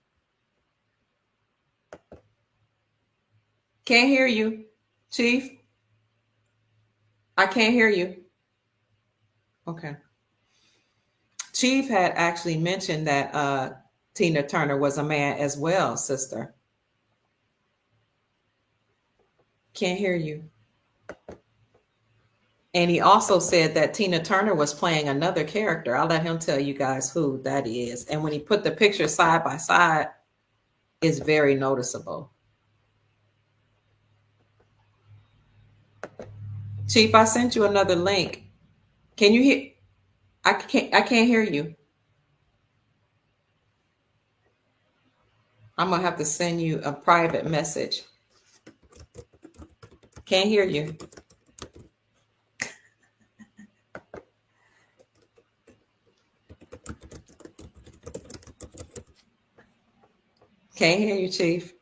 Can't hear you, Chief. I can't hear you. Okay. Chief had actually mentioned that Tina Turner was a man as well, sister. Can't hear you. And he also said that Tina Turner was playing another character. I'll let him tell you guys who that is. And when he put the picture side by side, it's very noticeable. Chief, I sent you another link. Can you hear? I can't hear you. I'm gonna have to send you a private message. Can't hear you. Can't hear you, Chief.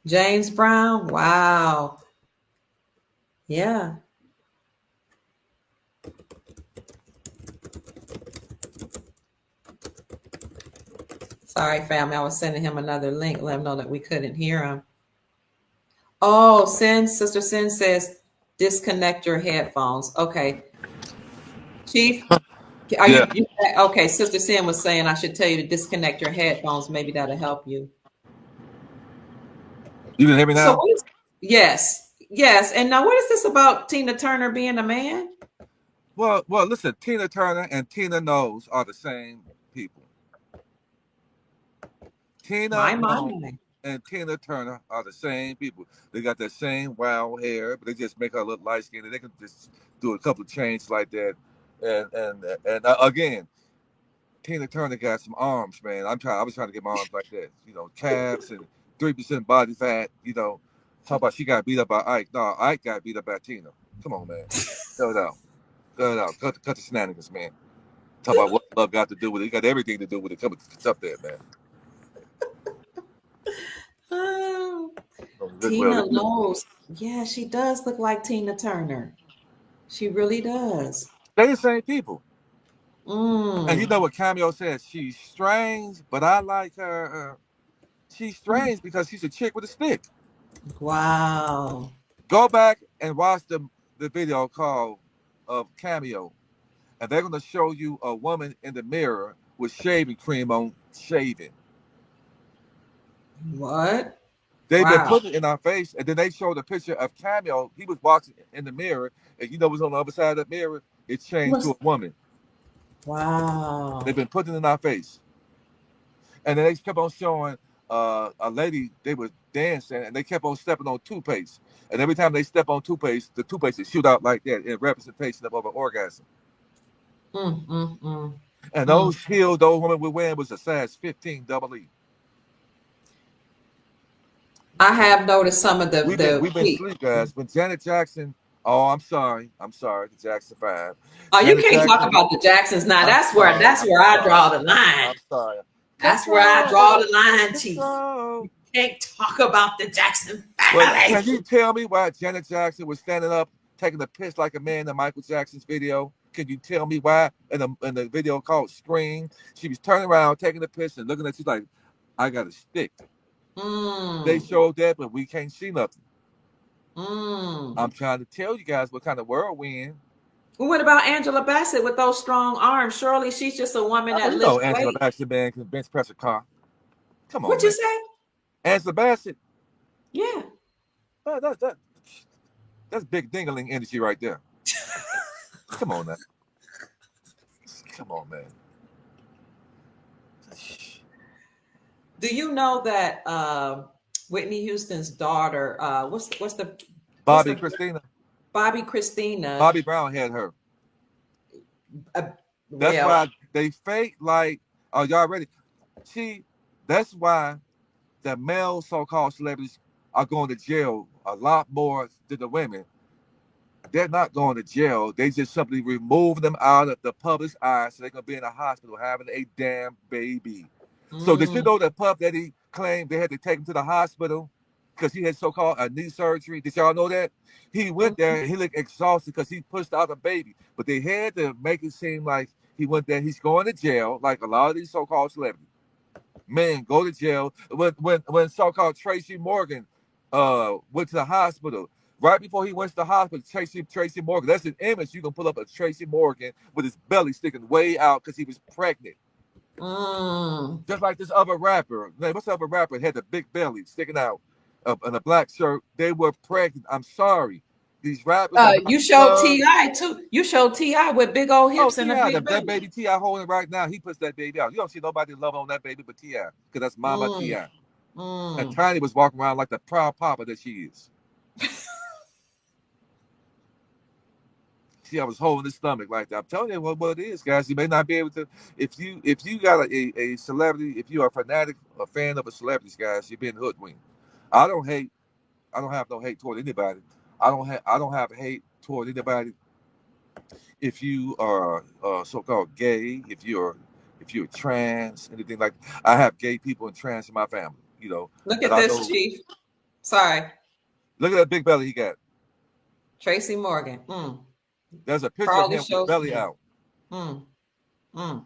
James Brown. Wow. Yeah. Sorry, family. I was sending him another link. Let him know that we couldn't hear him. Oh, Sister Sin says, disconnect your headphones. Okay. Chief, are you okay? Sister Sin was saying I should tell you to disconnect your headphones. Maybe that'll help you. You can hear me now? Yes. And now, what is this about Tina Turner being a man? Well, listen. Tina Turner and Tina Knowles are the same people. Tina Knowles and Tina Turner are the same people. They got that same wild hair, but they just make her look light skinned. They can just do a couple of changes like that. And again, Tina Turner got some arms, man. I was trying to get my arms like that. Calves and 3% body fat. Talk about she got beat up by Ike. No, Ike got beat up by Tina. Come on, man. Cut it out. Cut the shenanigans, man. Talk about what love got to do with it. It got everything to do with it. It's up there, man. Tina Knowles. Yeah, she does look like Tina Turner. She really does. They the same people. And you know Mm. what Cameo says? She's strange, but I like her. She's strange because she's a chick with a stick. Wow. Go back and watch the video called of Cameo, and they're gonna show you a woman in the mirror with shaving cream on shaving. What? They've been Wow. putting it in our face, and then they showed a picture of Cameo. He was watching in the mirror, and you know what's on the other side of the mirror? It changed to What's a woman. They've wow. been putting it in our face. And then they kept on showing a lady, they were dancing, and they kept on stepping on toothpaste. And every time they step on toothpaste, the toothpaste would shoot out like that in representation of an orgasm. Mm, mm, mm, And mm. those heels those women were wearing was a size 15 double E. I have noticed some of the We've been feet. asleep, guys. When Janet Jackson, oh, I'm sorry, the Jackson 5. Oh, you Janet can't talk Jackson, about the Jacksons now. I'm sorry, That's I'm where I sorry, draw the line. I'm sorry. That's where I draw the line, Chief. Control. You can't talk about the Jackson But family. can you tell me why Janet Jackson was standing up taking a piss like a man in Michael Jackson's video? Can you tell me why in the video called Scream, she was turning around, taking a piss and looking at you like, I got a stick. They Mm, showed that, but we can't see nothing. mm. I'm trying to tell you guys what kind of world we in. What about Angela Bassett with those strong arms? Surely she's just a woman Oh, that you lifts know Angela weight. Bassett, man, can bench press a car. Come on, What you man. say? Angela Bassett, Yeah. that, that, that, that's big dingling energy right there. Come on now. Come on, man. Do you know that Whitney Houston's daughter, what's Bobby the Christina. Bobby Christina? Bobby Brown had her. Uh, That's well, why they fake like, oh, y'all ready? See, that's why the male so-called celebrities are going to jail a lot more than the women. They're not going to jail. They just simply remove them out of the public's eye so they're going to be in a hospital having a damn baby. So did you mm, know that pup that he claimed they had to take him to the hospital because he had so-called a knee surgery? Did y'all know that? He went there and he looked exhausted because he pushed out a baby. But they had to make it seem like he went there. He's going to jail, like a lot of these so-called celebrities. Men go to jail. When so-called Tracy Morgan went to the hospital, right before he went to the hospital, Tracy Morgan, that's an image you can pull up of Tracy Morgan with his belly sticking way out because he was pregnant. mm. Just like this other rapper. What's the other rapper had the big belly sticking out in a black shirt? They were pregnant. I'm sorry. These rappers are not You showed love. Ti too. You showed Ti with big old Oh, hips and a T.I., big that belly. baby T.I. holding right now, he puts that baby out. You don't see nobody love on that baby but T.I. because that's Mama Mm, T.I. And mm. Tiny was walking around like the proud papa that she is. See, I was holding his stomach like that. I'm telling you what it is, guys. You may not be able to. If you got a celebrity, if you are a fanatic, a fan of a celebrity, guys, you've been hoodwinked. I don't hate. I don't have no hate toward anybody. I don't have hate toward anybody. If you are so-called gay, if you're trans, anything like, I have gay people and trans in my family. Look That at I this, know. Chief. Sorry, Look at that big belly he got. Tracy Morgan. There's a picture of Charlie him with his Show belly Smith. out. Mm, mm.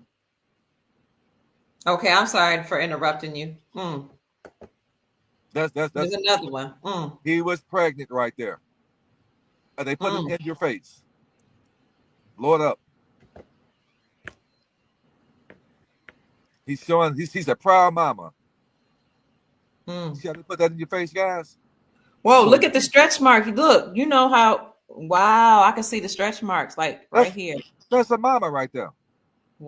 Okay, I'm sorry for interrupting you. There's That's another one. he was pregnant right there, and they put it Mm, in your face. Lord up. He's showing. He's a proud mama. mm. See how they put that in your face, guys? Whoa, So look at the stretch mark. Look, you know how, wow, I can see the stretch marks like right that's here. that's a mama right there.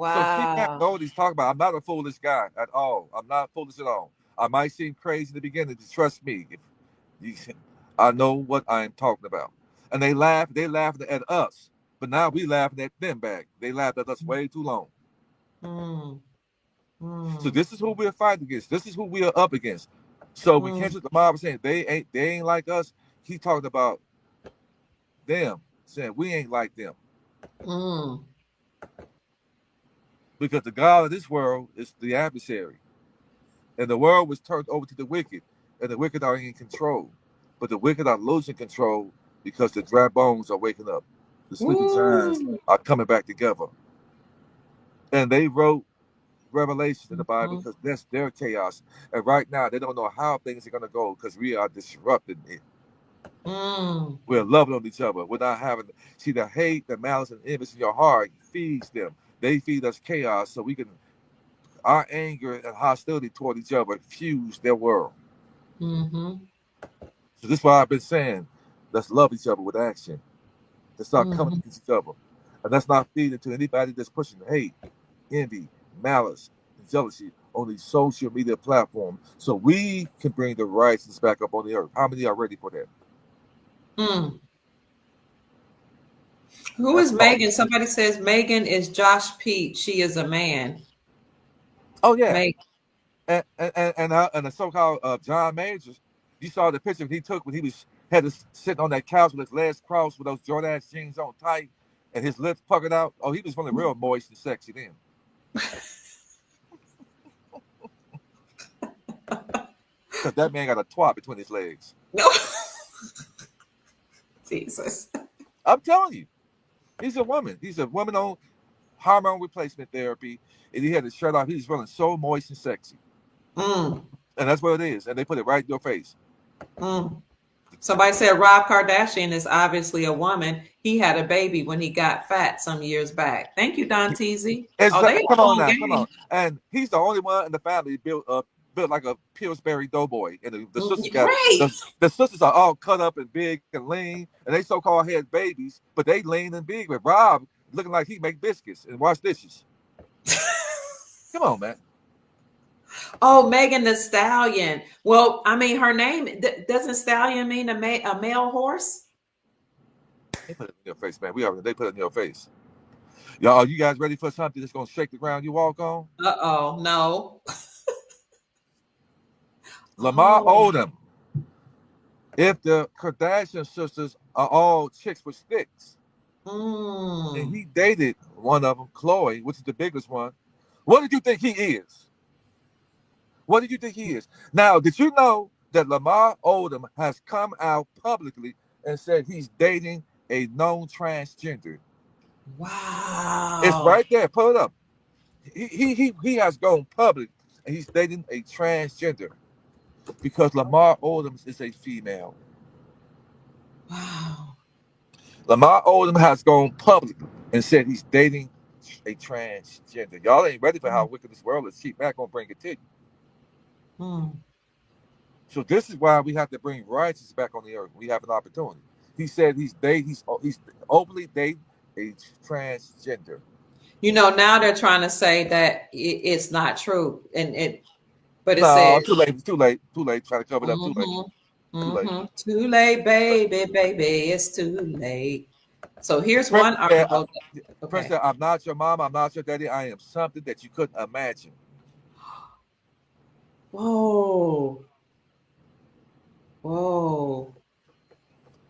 So she can't Wow. know what he's talking about. I'm not a foolish guy at all. I'm not foolish at all. I might seem crazy in the beginning, just trust me. I know what I'm talking about. And they laugh. They laughed at us, but now we laughing at them back. They laughed at us way too long. Mm, So mm, this is who we're fighting against. This is who we are up against. So we mm, can't just the mob saying they ain't like us. He talked about them saying we ain't like them mm, because the God of this world is the adversary, and the world was turned over to the wicked, and the wicked are in control. but the wicked are losing control because the dry bones are waking up. The sleeping giants Ooh. are coming back together. And they wrote Revelations in the Bible Mhm. because that's their chaos. And right now, they don't know how things are going to go because we are disrupting it. Mm. We're loving on each other. We're not having, see, the hate, the malice, and envy in your heart feeds them. They feed us chaos so we can, our anger and hostility toward each other fuse their world. Mhm. So this is why I've been saying, let's love each other with action. Let's start coming Mhm. against each other. And let's not feed into anybody that's pushing hate, envy, malice, and jealousy on these social media platforms so we can bring the righteousness back up on the earth. How many are ready for that? Mm. Who That's is all. Megan? Somebody says Megan is Josh Pete. She is a man. Oh, yeah. Megan. And the so-called John Majors, you saw the picture he took when he was had to sitting on that couch with his legs crossed with those Jordan jeans on tight and his lips puckered out. Oh, he was feeling real moist and sexy then. Because that man got a twat between his legs. No. Jesus. I'm telling you, he's a woman. He's a woman on hormone replacement therapy, and he had his shirt off. He's feeling so moist and sexy, Mm. and that's what it is. And they put it right in your face. Mm. Somebody said Rob Kardashian is obviously a woman. He had a baby when he got fat some years back. Thank you, Don Teasy. Oh, they Come up on on now, come on. game. And he's the only one in the family built like a Pillsbury Doughboy, and the sisters got Right. the sisters are all cut up and big and lean, and they so-called had babies, but they lean and big. But Rob looking like he make biscuits and wash dishes. Come on, man. Oh, Megan the Stallion. Well, I mean, her name doesn't Stallion mean a male horse? They put it in your face, man. They put it in your face. Y'all, are you guys ready for something that's gonna shake the ground you walk on? Uh-oh, no. Lamar Oh. Odom. If the Kardashian sisters are all chicks with sticks, and Mm. he dated one of them, Chloe, which is the biggest one, what did you think he is? What did you think he is? Now, did you know that Lamar Odom has come out publicly and said he's dating a known transgender? It's Wow. right there. Pull it up. He has gone public and he's dating a transgender because Lamar Odom is a female. Wow. Lamar Odom has gone public and said he's dating a transgender. Y'all ain't ready for how Mm. wicked this world is. Sheep back gonna bring it to you. Mm. So this is why we have to bring righteousness back on the earth. We have an opportunity. He said he's openly dating a transgender. You know, now they're trying to say that it's not true, but it No, says, too late. It's too late. Too late. Trying to cover it up. Too late. mm-hmm, Too late. mm-hmm, too late, baby, baby, it's too late. So here's Prince one said, article. Prince Okay. said, I'm not your mom. I'm not your daddy. I am something that you couldn't imagine. Whoa. Whoa.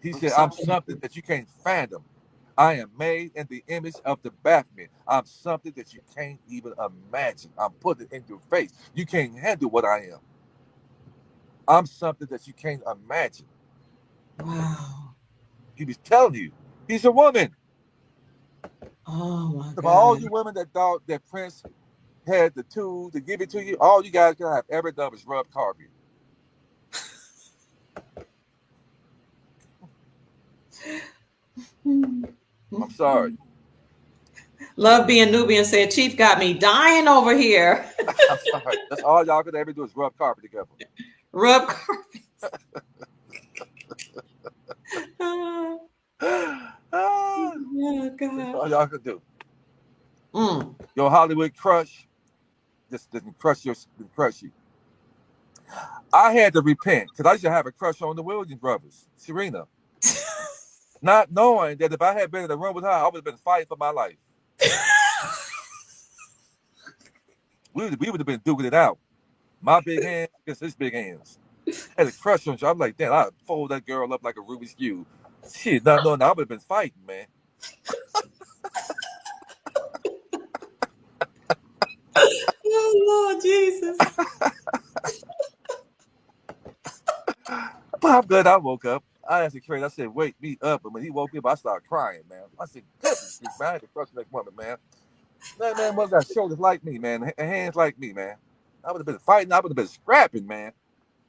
He I'm said, I'm something. something that you can't fathom. I am made in the image of the Baphomet. I'm something that you can't even imagine. I'm putting it in your face. You can't handle what I am. I'm something that you can't imagine. Wow. He was telling you, he's a woman. Oh my So for all God. you women that thought that Prince had the tools to give it to you, all you guys gonna have ever done was rub carpet. I'm sorry. Love being Nubian said, Chief got me dying over here. I'm sorry. That's all y'all could ever do is rub carpet together. Rub carpets. Oh, That's God. all y'all could do. Mm. Your Hollywood crush just didn't crush you. I had to repent because I used to have a crush on the Williams brothers, Serena, not knowing that if I had been in the room with her, I would have been fighting for my life. We would have been duking it out. My big hands against his big hands. Had a crush on you. I'm like, damn, I'd fold that girl up like a Rubik's Cube. Shit, not knowing I would have been fighting, man. Oh, Lord Jesus. But I'm good. I woke up. I asked the crazy. I said, "Wake me up." And when he woke me up, I started crying, man. I said, "Goodness, man, I had to trust that woman, man. Man, mother got shoulders like me, man, and hands like me, man. I would have been fighting. I would have been scrapping, man.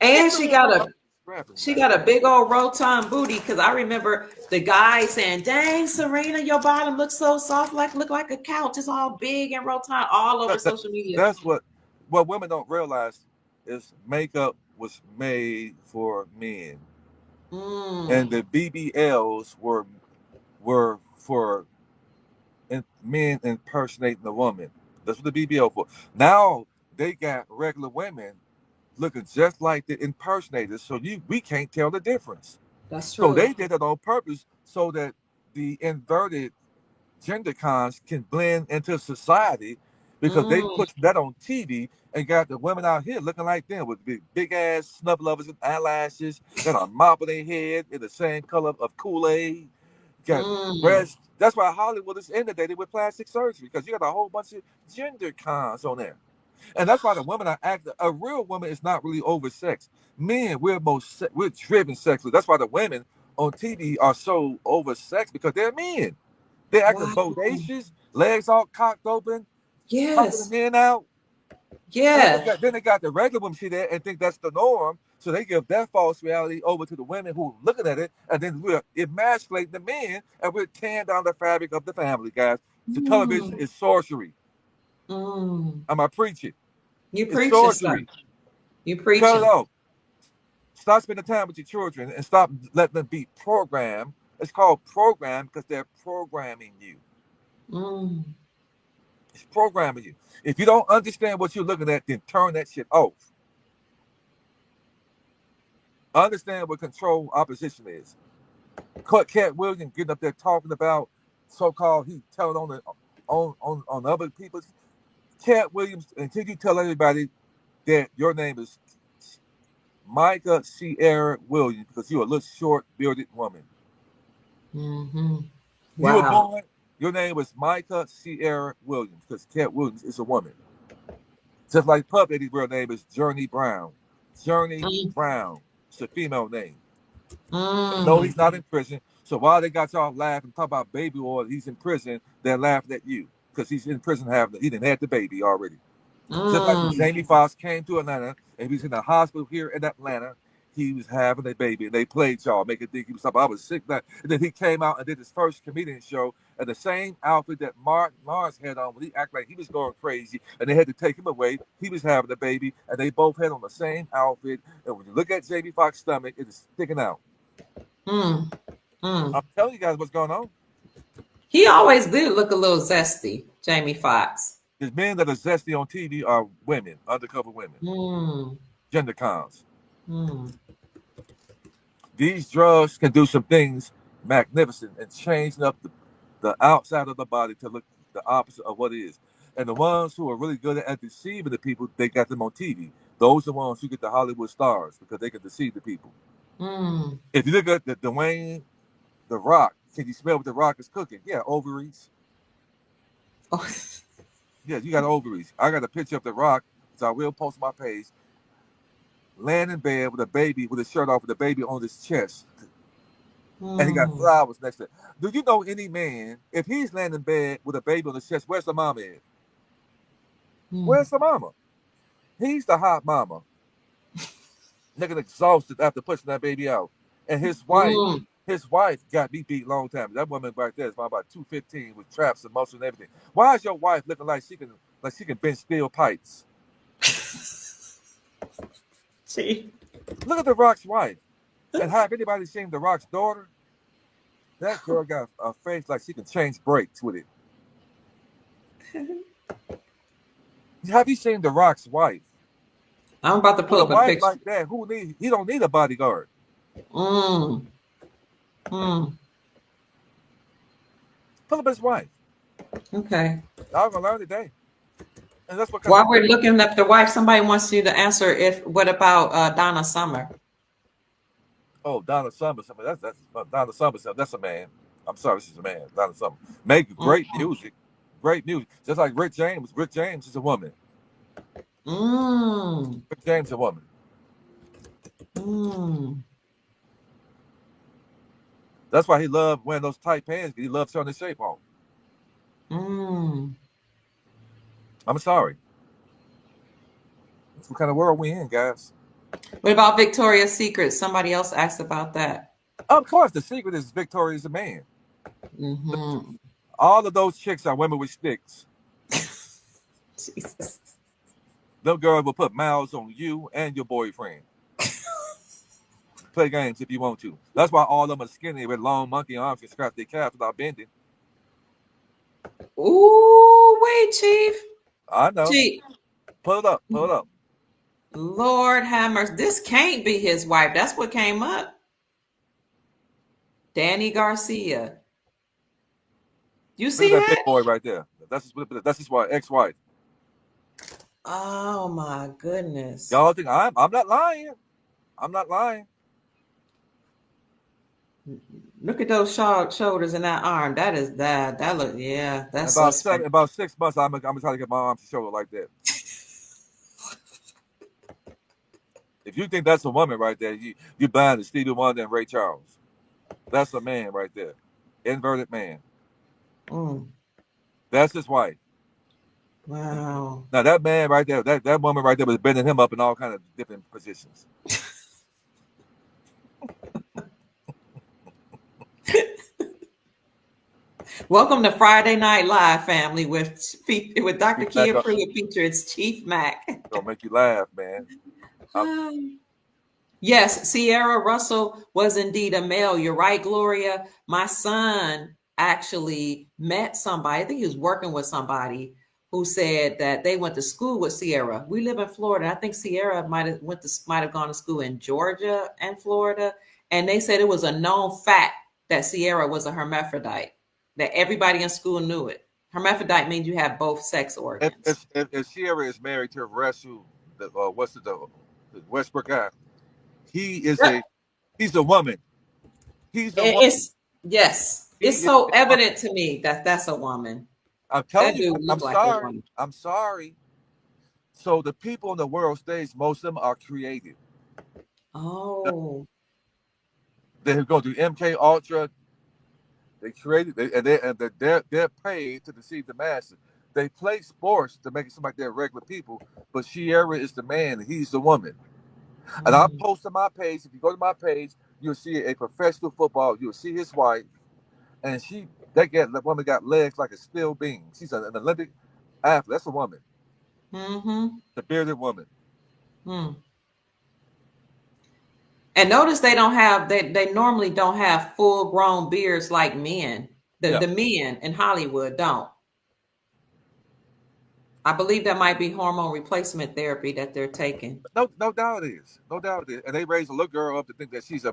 And Get she me, got man. a Scrapping, she man. got a big old rotund booty because I remember the guy saying, "Dang, Serena, your bottom looks so soft, look like a couch. It's all big and rotund all over social media." That's what women don't realize is makeup was made for men, and Mm, the BBLs were for men impersonating a woman. That's what the BBL for. Now they got regular women looking just like the impersonators, so we can't tell the difference. that's So true. they did it on purpose so that the inverted gender cons can blend into society because they Mm, put that on TV and got the women out here looking like them with big ass snub lovers and eyelashes, got a mop on their head in the same color of Kool-Aid, got mm. breasts. That's why Hollywood is inundated with plastic surgery because you got a whole bunch of gender cons on there. And that's why the women are acting. A real woman is not really oversexed. Men, we're driven sexually. That's why the women on TV are so oversexed because they're men. They're acting Wow. bodacious, legs all cocked open, popping the Yes. men out. And Yeah. then they got the regular women see that and think that's the norm. So they give that false reality over to the women who are looking at it, and then we're emasculating the men and we're tearing down the fabric of the family, guys. The television Mm, is sorcery. mm. Am I preaching? You It's preaching stuff. sorcery. You Cut it preaching. off. Stop spending time with your children and stop letting them be programmed. It's called program because they're programming you. Mm. It's programming you. If you don't understand what you're looking at, then turn that shit off. Understand what control opposition is. Cat Williams getting up there talking about so-called he telling on the on other people. Cat Williams, until you tell everybody that your name is Micah Sierra Williams because you're a little short bearded woman. Hmm. You were Wow. born. Your name was Micah Sierra Williams because Cat Williams is a woman. Just like Puff Daddy's real name is Journey Brown. Journey Mm, Brown. It's a female name. No, mm, he's not in prison. So while they got y'all laughing, talk about baby oil, he's in prison. They're laughing at you because he's in prison having he didn't have the baby already. Just like when mm, Jamie Foxx came to Atlanta and he was in the hospital here in Atlanta, he was having a baby and they played y'all, make it think he was something. I was sick that. And then he came out and did his first comedian show in the same outfit that Martin Lawrence had on when he acted like he was going crazy and they had to take him away. He was having a baby and they both had on the same outfit. And when you look at Jamie Foxx's stomach, it is sticking out. mm, mm. I'm telling you guys what's going on. He always did look a little zesty, Jamie Foxx. There's men that are zesty on TV are women, undercover women, Mm, gender cons. mm, These drugs can do some things magnificent and changing up the outside of the body to look the opposite of what it is. And the ones who are really good at deceiving the people, they got them on TV. Those are the ones who get the Hollywood stars because they can deceive the people. mm. If you look at the Dwayne, the Rock, can you smell what the Rock is cooking? Yeah, ovaries. Oh, Yeah, you got ovaries. I got a picture of the Rock, so I will post my page, laying in bed with a baby, with his shirt off, with a baby on his chest. And he got mm, flowers next to it. Do you know any man, if he's laying in bed with a baby on his chest, where's the mama at? mm, Where's the mama? He's the hot mama. Nigga exhausted after pushing that baby out. And mm. his wife got me beat long time. That woman right there is about 215 with traps and muscle and everything. Why is your wife looking like she can bend steel pipes? See? Look at the Rock's wife. And have anybody seen the Rock's daughter? That girl got a face like she can change brakes with it. Have you seen the Rock's wife? I'm about to With pull a up a wife picture. like that, he don't need a bodyguard. Mm, mm. Pull up his wife. Okay. I'm gonna learn today. And that's because While we're looking up the wife, somebody wants you to answer if what about Donna Summer? oh, Donna Summer, that's Donna Summer, that's a man. I'm sorry, she's a man. Donna Summer. Make Mm, great music. Great music. Just like Rick James. Rick James is a woman. mm, Rick James is a woman. mm. That's why he loved wearing those tight pants. He loved showing his shape off. Mm. I'm sorry. That's what kind of world we in, guys. What about Victoria's Secret? Somebody else asked about that. Of course, the secret is Victoria's a man. Mm-hmm. All of those chicks are women with sticks. Jesus. Them girls will put miles on you and your boyfriend. Play games if you want to. That's why all of them are skinny with long monkey arms and scratch their calves without bending. Ooh, wait, Chief. I know. Chief. Pull it up. Pull it up. Lord have mercy. This can't be his wife. That's what came up. Danny Garcia. You Look see at that big that? boy right there. That's his wife, ex-wife. Oh my goodness. Y'all think I'm not lying. I'm not lying. Look at those shoulders and that arm. That is that. That look, yeah, that's suspect. About 6 months, I'm gonna try to get my arms to shoulder like that. If you think that's a woman right there, you blind to Stevie Wonder and Ray Charles. That's a man right there. Inverted man. Mm. That's his wife. Wow. Now that man right there, that woman right there was bending him up in all kind of different positions. Welcome to Friday Night Live, family, with Dr. Kia Mac, Pruitt features Chief Mac. gonna make you laugh, man. Yes, Sierra Russell was indeed a male. You're right, Gloria. My son actually met somebody. I think he was working with somebody who said that they went to school with Sierra. We live in Florida. I think Sierra might have gone to school in Georgia and Florida, and they said it was a known fact that Sierra was a hermaphrodite. That everybody in school knew it. Hermaphrodite means you have both sex organs. If Sierra is married to Russell, the Westbrook guy, he's a woman. He's a woman. It's so evident to me that that's a woman. I'm telling That you, dude I'm looked like a sorry. woman. I'm sorry. So the people on the world stage, most of them are created. Oh. They go to MK Ultra. They created, they're paid to deceive the masses. They play sports to make it seem like they're regular people, but Sierra is the man and he's the woman. And I'll post on my page. If you go to my page, you'll see a professional football. You'll see his wife, and that woman got legs like a steel beam. She's an Olympic athlete. That's a woman. Mm-hmm. The bearded woman. Mm. And notice they normally don't have full grown beards like men. The men in Hollywood don't. I believe that might be hormone replacement therapy that they're taking. No doubt it is. No doubt it is. And they raise a little girl up to think that she's a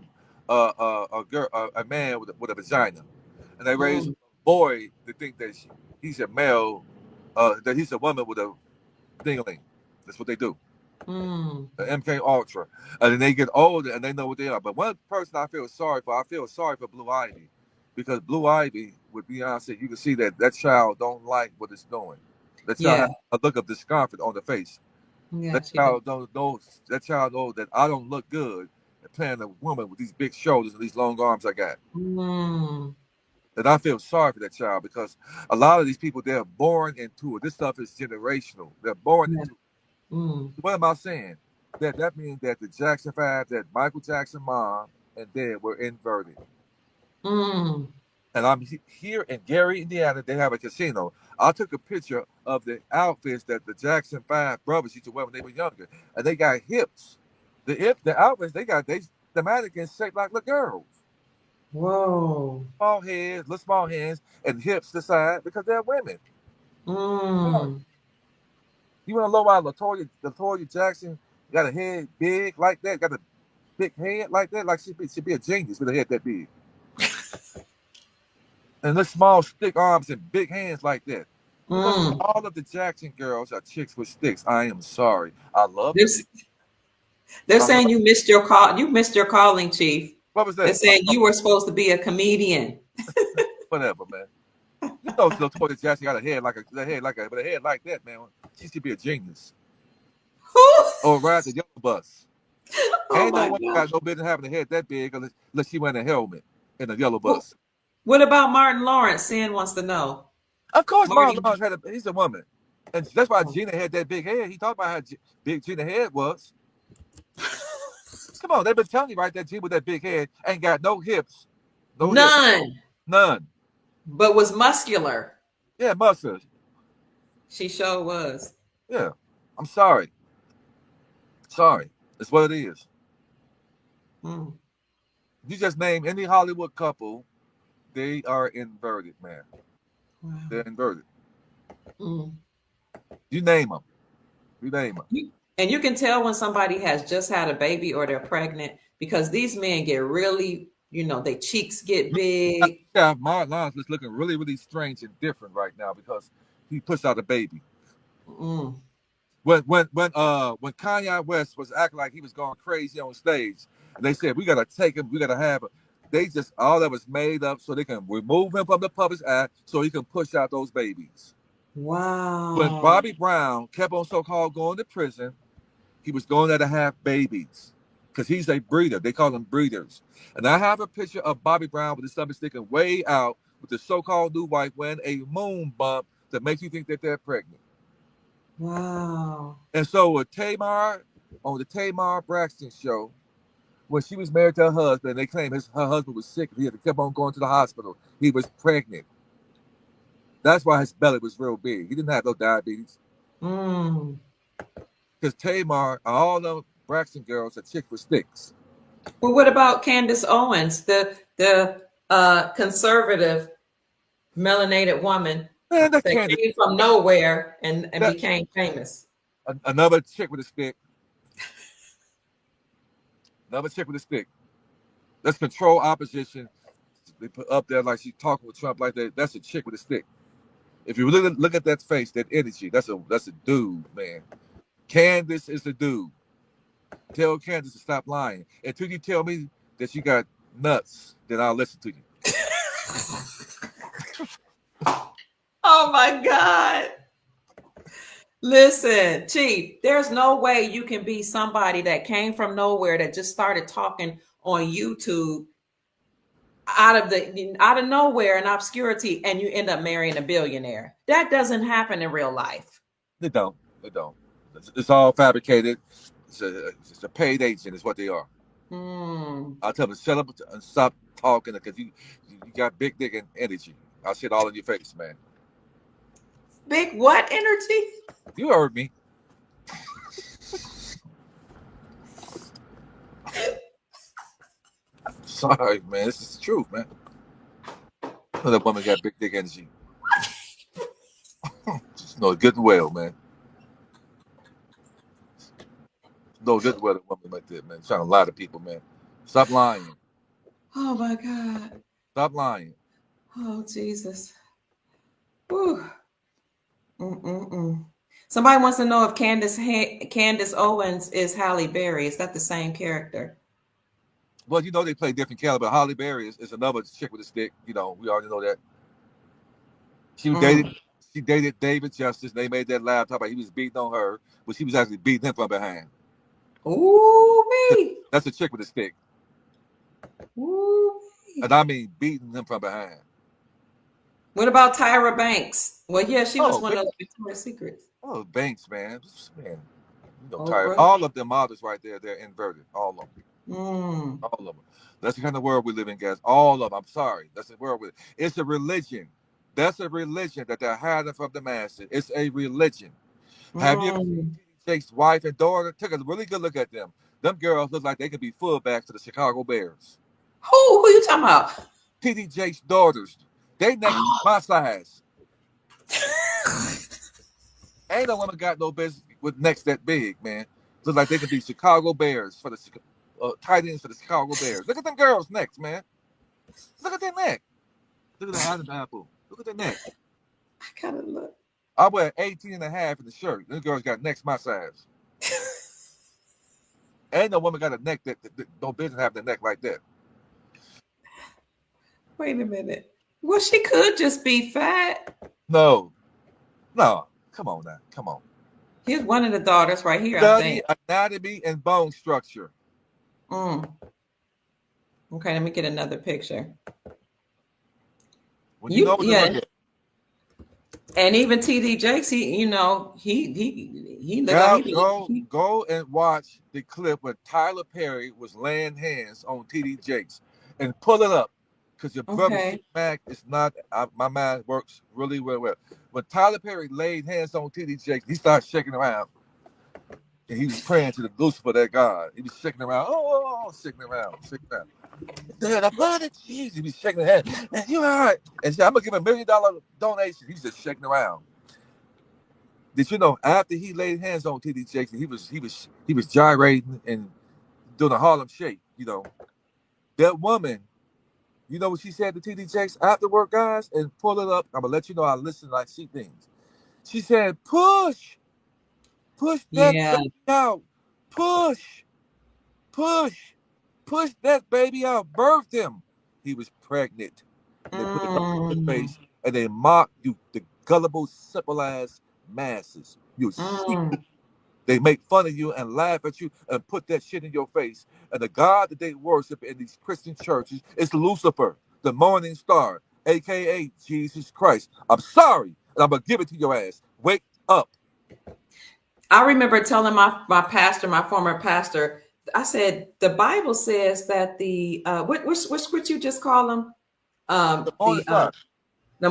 man with a vagina, and they raise a boy to think that he's a male, that he's a woman with a dingling. That's what they do. The MK Ultra, and then they get older and they know what they are. But one person I feel sorry for Blue Ivy, because Blue Ivy with Beyonce, you can see that child don't like what it's doing. That child has a look of discomfort on the face. Yeah, that child knows that I don't look good at playing a woman with these big shoulders and these long arms I got. And I feel sorry for that child, because a lot of these people, they're born into it. This stuff is generational. They're born into it. What am I saying? That means that the Jackson 5, that Michael Jackson mom and dad were inverted. And I'm here in Gary, Indiana. They have a casino. I took a picture of the outfits that the Jackson 5 brothers used to wear when they were younger, and they got hips. The outfits the mannequins shaped like little girls. Whoa. Small hands, and hips the side, because they're women. You want to know why Latoya Jackson got a head big like that? Got a big head like that? Like she'd be a genius with a head that big. And the small stick arms and big hands like that. All of the Jackson girls are chicks with sticks. I am sorry. I love them. They're saying you missed your call. You missed your calling, Chief. What was that? They're saying you were supposed to be a comedian. Whatever, man. You know, Latoya Jackson got a head like that, man. She should be a genius. Or ride the yellow bus. Ain't no one got no business having a head that big unless she wearing a helmet in a yellow Wh- bus. What about Martin Lawrence? Sin wants to know. Of course, Martin Marty. Lawrence he's a woman, and that's why Gina had that big head. He talked about how big Gina head was. Come on, they've been telling you right that Gina with that big head ain't got no hips, no hips, None, none. but was muscular. Yeah, muscles. She sure was. Yeah, I'm sorry. Sorry, it's what it is. Mm. You just name any Hollywood couple, they are inverted, man. Wow. They're inverted. Mm. You name them. You name them. And you can tell when somebody has just had a baby or they're pregnant because these men get really, their cheeks get big. Yeah, Martin Lawrence is looking really, really strange and different right now because he pushed out a baby. Mm. When Kanye West was acting like he was going crazy on stage, and they said we gotta take him, we gotta have him. They just all that was made up so they can remove him from the public's eye so he can push out those babies. When Wow. Bobby Brown kept on so-called going to prison, he was going there to have babies because he's a breeder. They call them breeders. And I have a picture of Bobby Brown with his stomach sticking way out with the so-called new wife wearing a moon bump that makes you think that they're pregnant. Wow. And so with Tamar, on the Tamar Braxton show, when she was married to her husband, they claimed her husband was sick. He had to keep on going to the hospital. He was pregnant. That's why his belly was real big. He didn't have no diabetes. Mm. Because Tamar, all the Braxton girls are chicks with sticks. Well, what about Candace Owens, the conservative melanated woman Man, that that Candace, came from nowhere and that, became famous? another chick with a stick. Another chick with a stick. Let's control opposition. They put up there like she's talking with Trump like that. That's a chick with a stick. If you look at that face, that energy, that's a dude, man. Candace is the dude. Tell Candace to stop lying. Until you tell me that you got nuts, then I'll listen to you. Oh my God. Listen, Chief, there's no way you can be somebody that came from nowhere that just started talking on YouTube out of nowhere in obscurity and you end up marrying a billionaire. That doesn't happen in real life. They don't. It's all fabricated. It's a paid agent is what they are. Mm. I'll tell them to shut up and stop talking because you got big dick and energy. I'll shit all in your face, man. Big what energy? You heard me. Sorry, man. This is the truth, man. That woman got big dick energy. Just know good and well, man. Know good and well that woman like that, man. Trying to lie to people, man. Stop lying. Oh my God. Stop lying. Oh Jesus. Whew. Mm-mm-mm. Somebody wants to know if Candace Owens is Halle Berry. Is that the same character? Well, you know they play different caliber. Halle Berry is another chick with a stick. You know, we already know that. She dated David Justice. They made that laugh talk about he was beating on her, but she was actually beating him from behind. Ooh me. That's a chick with a stick. Ooh. And I mean beating him from behind. What about Tyra Banks? Well, yeah, she was one Banks. of Victoria's Secrets. Oh, Banks, man. You know, Oh, Tyra. right. All of them models right there, they're inverted. All of them. Mm. All of them. That's the kind of world we live in, guys. All of them. I'm sorry. That's the world we live. It's a religion. That's a religion that they're hiding from the masses. It's a religion. Have you ever seen Jake's wife and daughter? Take a really good look at them. Them girls look like they could be fullbacks to the Chicago Bears. Who you talking about? T.D. Jake's daughters. They next my size. Ain't no woman got no business with necks that big, man. Look like they could be Chicago Bears for the tight ends for the Chicago Bears. Look at them girls' necks, man. Look at their neck. Look at the Adam's apple. Look at their neck. I gotta look. I wear 18 and a half in the shirt. Them girls got necks my size. Ain't no woman got a neck that no business having a neck like that. Wait a minute. Well, she could just be fat. No. Come on now. Come on. Here's one of the daughters right here, I Study think. anatomy and bone structure. Mm. Okay, let me get another picture. When you know what to look Yeah, at. and even TD Jakes, he look like Go and watch the clip where Tyler Perry was laying hands on TD Jakes and pull it up because your brother okay. C Mac is not. My mind works really well. When Tyler Perry laid hands on TD Jakes, he started shaking around and he was praying to the Lucifer, that God. He was shaking around, shaking around. The blood of Jesus. He was shaking his head. Man, you all right? And said, I'm gonna give him $1 million donation. He's just shaking around. Did you know after he laid hands on TD Jakes, he was gyrating and doing a Harlem Shake? You know that woman. You know what she said to TD Jakes afterward, guys, and pull it up. I'm gonna let you know I listen, I see things. She said, push that Yeah. baby out, push, push, push that baby out, birthed him. He was pregnant. And they put it up in your Mm, face and they mock you, the gullible, simple ass masses. You mm, They make fun of you and laugh at you and put that shit in your face. And the God that they worship in these Christian churches is Lucifer, the morning star, aka Jesus Christ. I'm sorry, and I'm gonna give it to your ass. Wake up. I remember telling my pastor, my former pastor, I said the Bible says that the which you just call them The morning the star.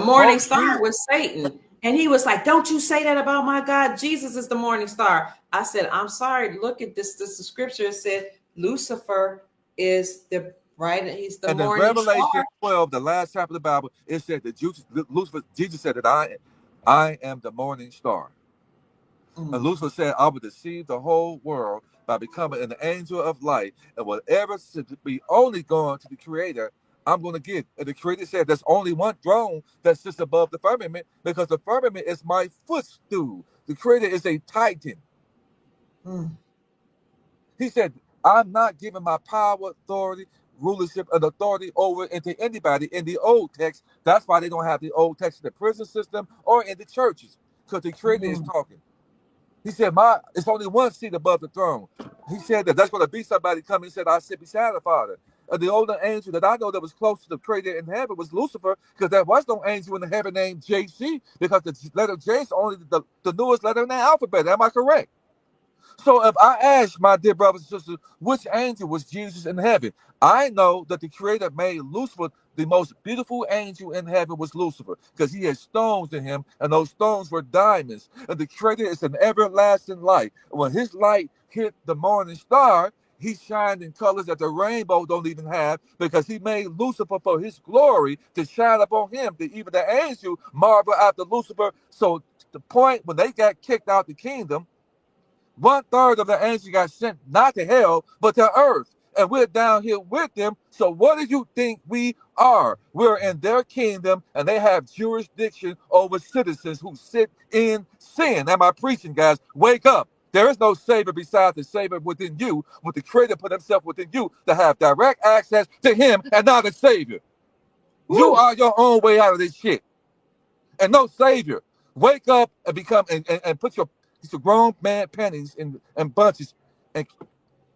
morning Oh, star Jesus. was Satan, and he was like, "Don't you say that about my God? Jesus is the morning star." I said, "I'm sorry. Look at this. This the scripture said Lucifer is the right. He's the And in morning Revelation star." 12, the last chapter of the Bible, it said that Lucifer, Jesus said that I am the morning star. And Mm, Lucifer said, I will deceive the whole world by becoming an angel of light. And whatever should be only going to the Creator, I'm going to give. And the Creator said, there's only one throne that sits above the firmament because the firmament is my footstool. The Creator is a titan. mm, He said, I'm not giving my power, authority, rulership, and authority over into anybody in the old text. That's why they don't have the old text in the prison system or in the churches, because the Creator is mm, talking. He said, it's only one seat above the throne. He said that that's going to be somebody coming. He said, I sit beside the Father. And the only angel that I know that was close to the Creator in heaven was Lucifer, because there was no angel in the heaven named JC, because the letter J is only the newest letter in the alphabet. Am I correct? So if I ask my dear brothers and sisters, which angel was Jesus in heaven? I know that the Creator made Lucifer the most beautiful angel in heaven was Lucifer, because he had stones in him, and those stones were diamonds. And the Creator is an everlasting light. And when his light hit the morning star, he shined in colors that the rainbow don't even have, because he made Lucifer for his glory to shine upon him. That even the angel marvel after Lucifer. So the point when they got kicked out the kingdom, 1/3 of the angels got sent not to hell, but to earth. And we're down here with them. So what do you think we are? We're in their kingdom, and they have jurisdiction over citizens who sit in sin. Am I preaching, guys? Wake up. There is no Savior besides the Savior within you, with the Creator put himself within you to have direct access to him and not a Savior. You woo, are your own way out of this shit. And no Savior. Wake up and become and put your grown man panties in bunches and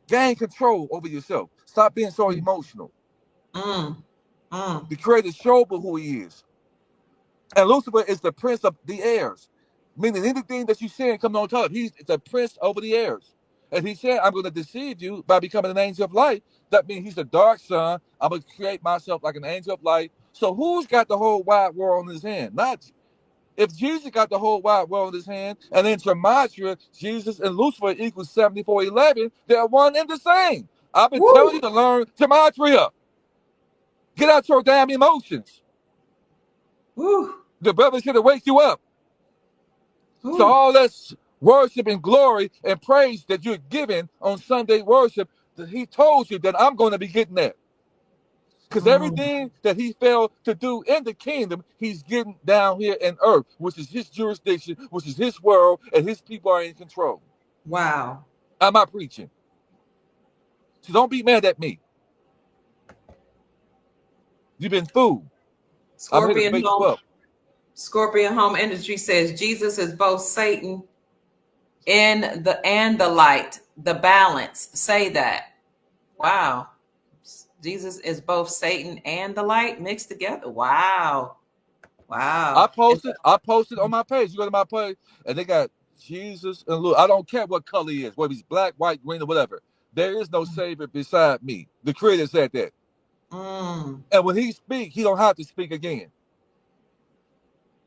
gain control over yourself. Stop being so emotional. mm, mm, The Creator showed who he is. And Lucifer is the prince of the airs. Meaning anything that you say and come on top, he's the prince over the airs. And he said, I'm going to deceive you by becoming an angel of light. That means he's the dark son. I'm going to create myself like an angel of light. So who's got the whole wide world in his hand? Not if Jesus got the whole wide world in his hand, and in Gematria, Jesus and Lucifer equals 7411, they're one and the same. I've been telling woo, you to learn Gematria. Get out your damn emotions. woo, The brother's here to wake you up. So woo. all this worship and glory and praise that you're giving on Sunday worship, that he told you that I'm going to be getting that. Because Mm, everything that he failed to do in the kingdom, he's getting down here in earth, which is his jurisdiction, which is his world, and his people are in control. wow. I'm not preaching. So don't be mad at me. You've been fooled. I'm here to Scorpion wake you home. up. Scorpion Home Industry says Jesus is both Satan and the light, the balance. Say that. Wow. Jesus is both Satan and the light mixed together. Wow. I Wow. posted on my page. You go to my page, and they got Jesus and Lord. I don't care what color he is, whether he's black, white, green, or whatever. There is no Savior beside me. The Creator said that. And when he speaks, he don't have to speak again.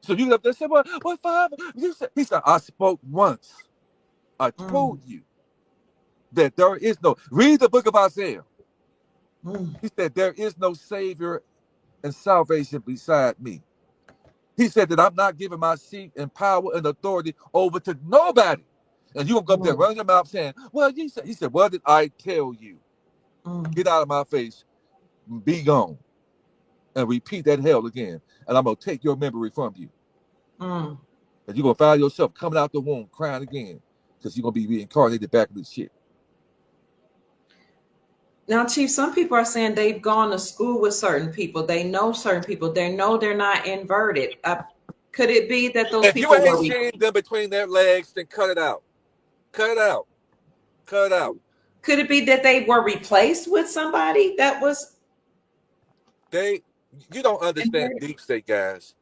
So you have to say, well, what Father? He said, I spoke once. I told you that there is no. Read the book of Isaiah. He said, there is no Savior and salvation beside me. He said that I'm not giving my seat and power and authority over to nobody. And you gonna go up there running your mouth saying, well, he said, what did I tell you? Get out of my face, be gone. And repeat that hell again. And I'm gonna take your memory from you. And you're gonna find yourself coming out the womb crying again. Because you're gonna be reincarnated back in this shit. Now, Chief, some people are saying they've gone to school with certain people. They know certain people. They know they're not inverted. Could it be that those If people you ain't were seeing them between their legs, then cut it out. Cut it out. Cut it out. Could it be that they were replaced with somebody that was? You don't understand deep state, guys.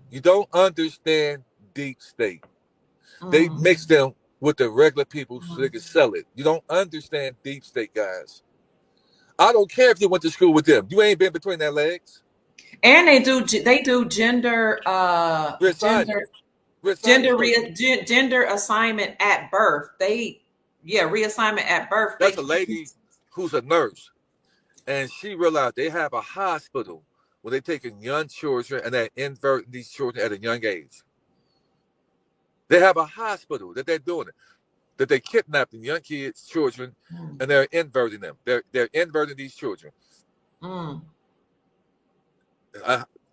You don't understand deep state. They mix them with the regular people so they can sell it. You don't understand deep state, guys. I don't care if you went to school with them. You ain't been between their legs. And they do gender gender assignment at birth. Reassignment at birth. That's a lady who's a nurse, and she realized they have a hospital where they're taking young children and they're inverting these children at a young age. They have a hospital that they're doing it. That they kidnapping young kids, children, and they're inverting them. They're inverting these children.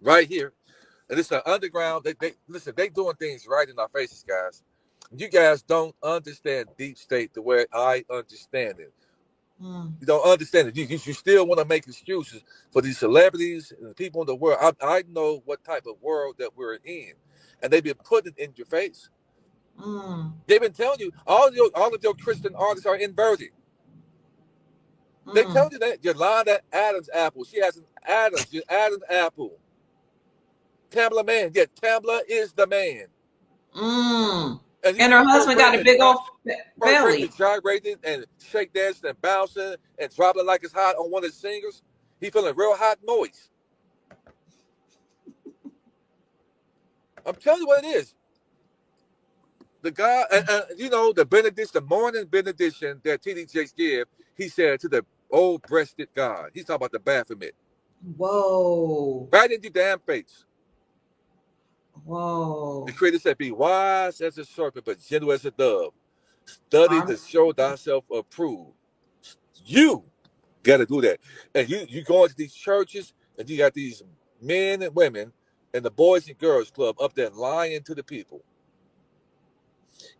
Right here. And it's an underground. They listen, they doing things right in our faces, guys. You guys don't understand deep state the way I understand it. You don't understand it. You still want to make excuses for these celebrities and the people in the world. I know what type of world that we're in. And they've been putting it in your face. They've been telling you all of your Christian artists are inverted. They tell you that Yolanda Adams apple. She has an Adams apple. Tamla man. Yeah, Tamla is the man. And her husband got a big old belly. Gyrating and shake dancing and bouncing and dropping like it's hot on one of the singers. He feeling real hot moist. I'm telling you what it is. The guy, the benediction, the morning benediction that T.D. Jakes give, he said to the old-breasted God. He's talking about the Baphomet. Whoa. Right in your damn face. Whoa. The Creator said, be wise as a serpent, but gentle as a dove. Study to show thyself approved. You got to do that. And you go into these churches, and you got these men and women and the Boys and Girls Club up there lying to the people.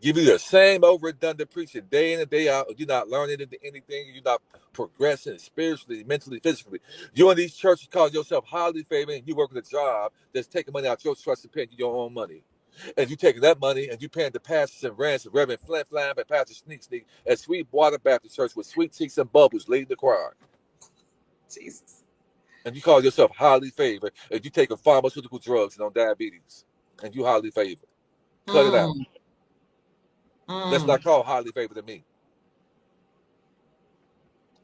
Give you the same overdone preaching day in and day out. You're not learning anything. You're not progressing spiritually, mentally, physically. You in these churches call yourself highly favored, and you work at a job that's taking money out your trust and paying you your own money. And you taking that money and you paying the pastors and rents and Reverend Flint Flam and Pastor Sneak at Sweetwater Baptist Church with sweet cheeks and bubbles leading the choir. Jesus. And you call yourself highly favored, and you taking pharmaceutical drugs and on diabetes, and you highly favored. Cut it out. That's not called highly favored to me.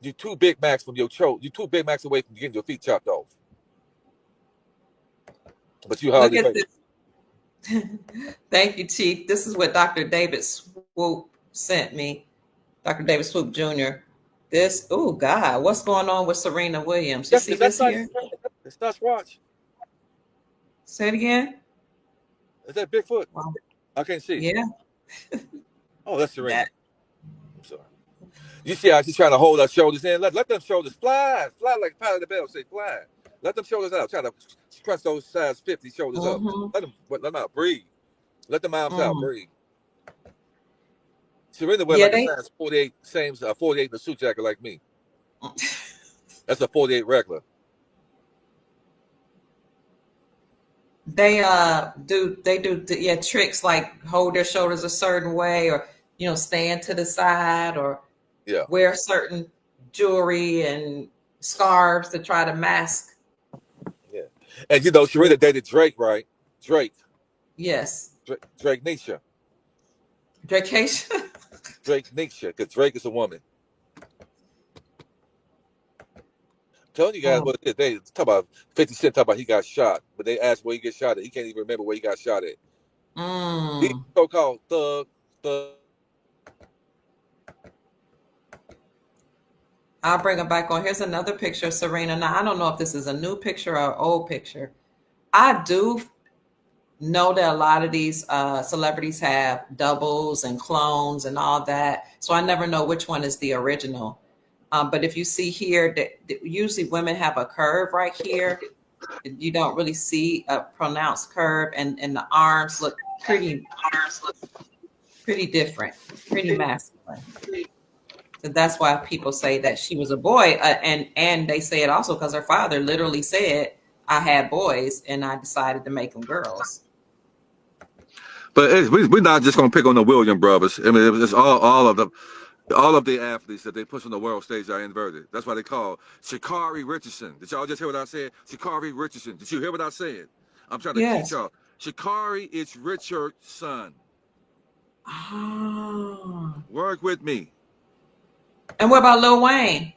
You're 2 Big Macs from your choke. You're 2 Big Macs away from getting your feet chopped off. But you highly favored. Thank you, Chief. This is what Dr. David Swoop sent me. Dr. David Swoop Jr. Oh God, what's going on with Serena Williams? You see this here? It's not Squatch. Say it again. Is that Bigfoot? Wow. I can't see. Yeah. Oh, that's Serena. I'm sorry. You see how she's trying to hold her shoulders in? Let them shoulders fly like Pat of the Bell say fly. Let them shoulders out. Try to crunch those size 50 shoulders up. Let them out. Breathe. Let them arms out. Breathe. Serena wear like a size 48, same 48 in the suit jacket like me. That's a 48 regular. They do tricks like hold their shoulders a certain way, or stand to the side, or wear certain jewelry and scarves to try to mask. Yeah. And you know, Sharita dated Drake, right? Drake. Yes. Drake Nisha. Dracation. Drake Nisha, because Drake is a woman. I'm telling you guys Mm. what it is. They talk about 50 Cent talk about he got shot, but they asked where he get shot at. He can't even remember where he got shot at. These Mm. so-called thug. I'll bring it back on. Here's another picture of Serena. Now, I don't know if this is a new picture or an old picture. I do know that a lot of these celebrities have doubles and clones and all that. So I never know which one is the original. But if you see here, that usually women have a curve right here. You don't really see a pronounced curve, and the arms look pretty different, pretty masculine. So that's why people say that she was a boy, and they say it also because her father literally said, "I had boys, and I decided to make them girls." But we're not just gonna pick on the Williams brothers. I mean, it's all of them. All of the athletes that they push on the world stage are inverted. That's why they call Sha'Carri Richardson. Did y'all just hear what I said? Sha'Carri Richardson. Did you hear what I said? I'm trying to teach Yes. y'all. Sha'Carri is Richard's son. Ah. Work with me. And what about Lil Wayne?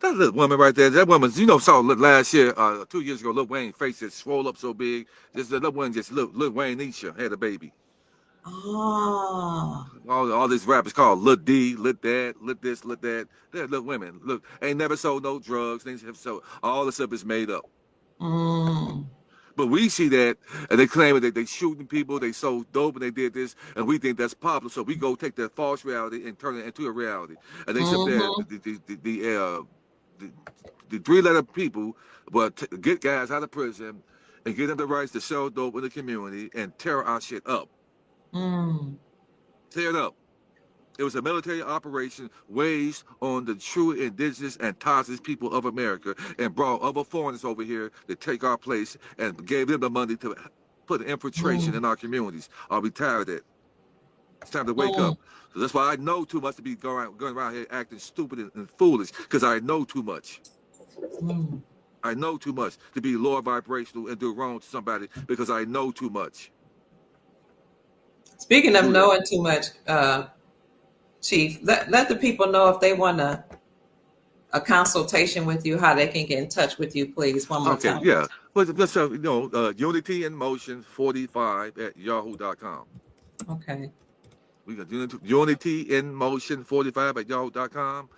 That little woman right there. That woman, you know, saw last year, 2 years ago, Lil Wayne's face just swole up so big. Just the little one, just Lil Wayne Nisha had a baby. Ah. All these rappers called Lil D, Lil That, Lil this, Lil that. They're little women. Look, ain't never sold no drugs. Things have sold. All the stuff is made up. Mm. But we see that, and they claim that they shooting people, they sold dope, and they did this, and we think that's popular. So we go take that false reality and turn it into a reality. And they sit there, Mm-hmm. the three-letter people, but get guys out of prison and get them the rights to sell dope in the community and tear our shit up. Mm. Tear it up. It was a military operation waged on the true indigenous and Tasis people of America and brought other foreigners over here to take our place and gave them the money to put infiltration Mm. in our communities. Are we tired of that? It's time to wake Mm. up. So that's why I know too much to be going around here acting stupid and foolish, because I know too much. Mm. I know too much to be lower vibrational and do wrong to somebody because I know too much. Speaking of Do that. knowing too much, Chief, let the people know if they want a consultation with you, how they can get in touch with you, please, one more Okay, time. yeah. Well, let's Unity in Motion 45 at yahoo.com. Okay. We got Unity in Motion 45 at yahoo.com.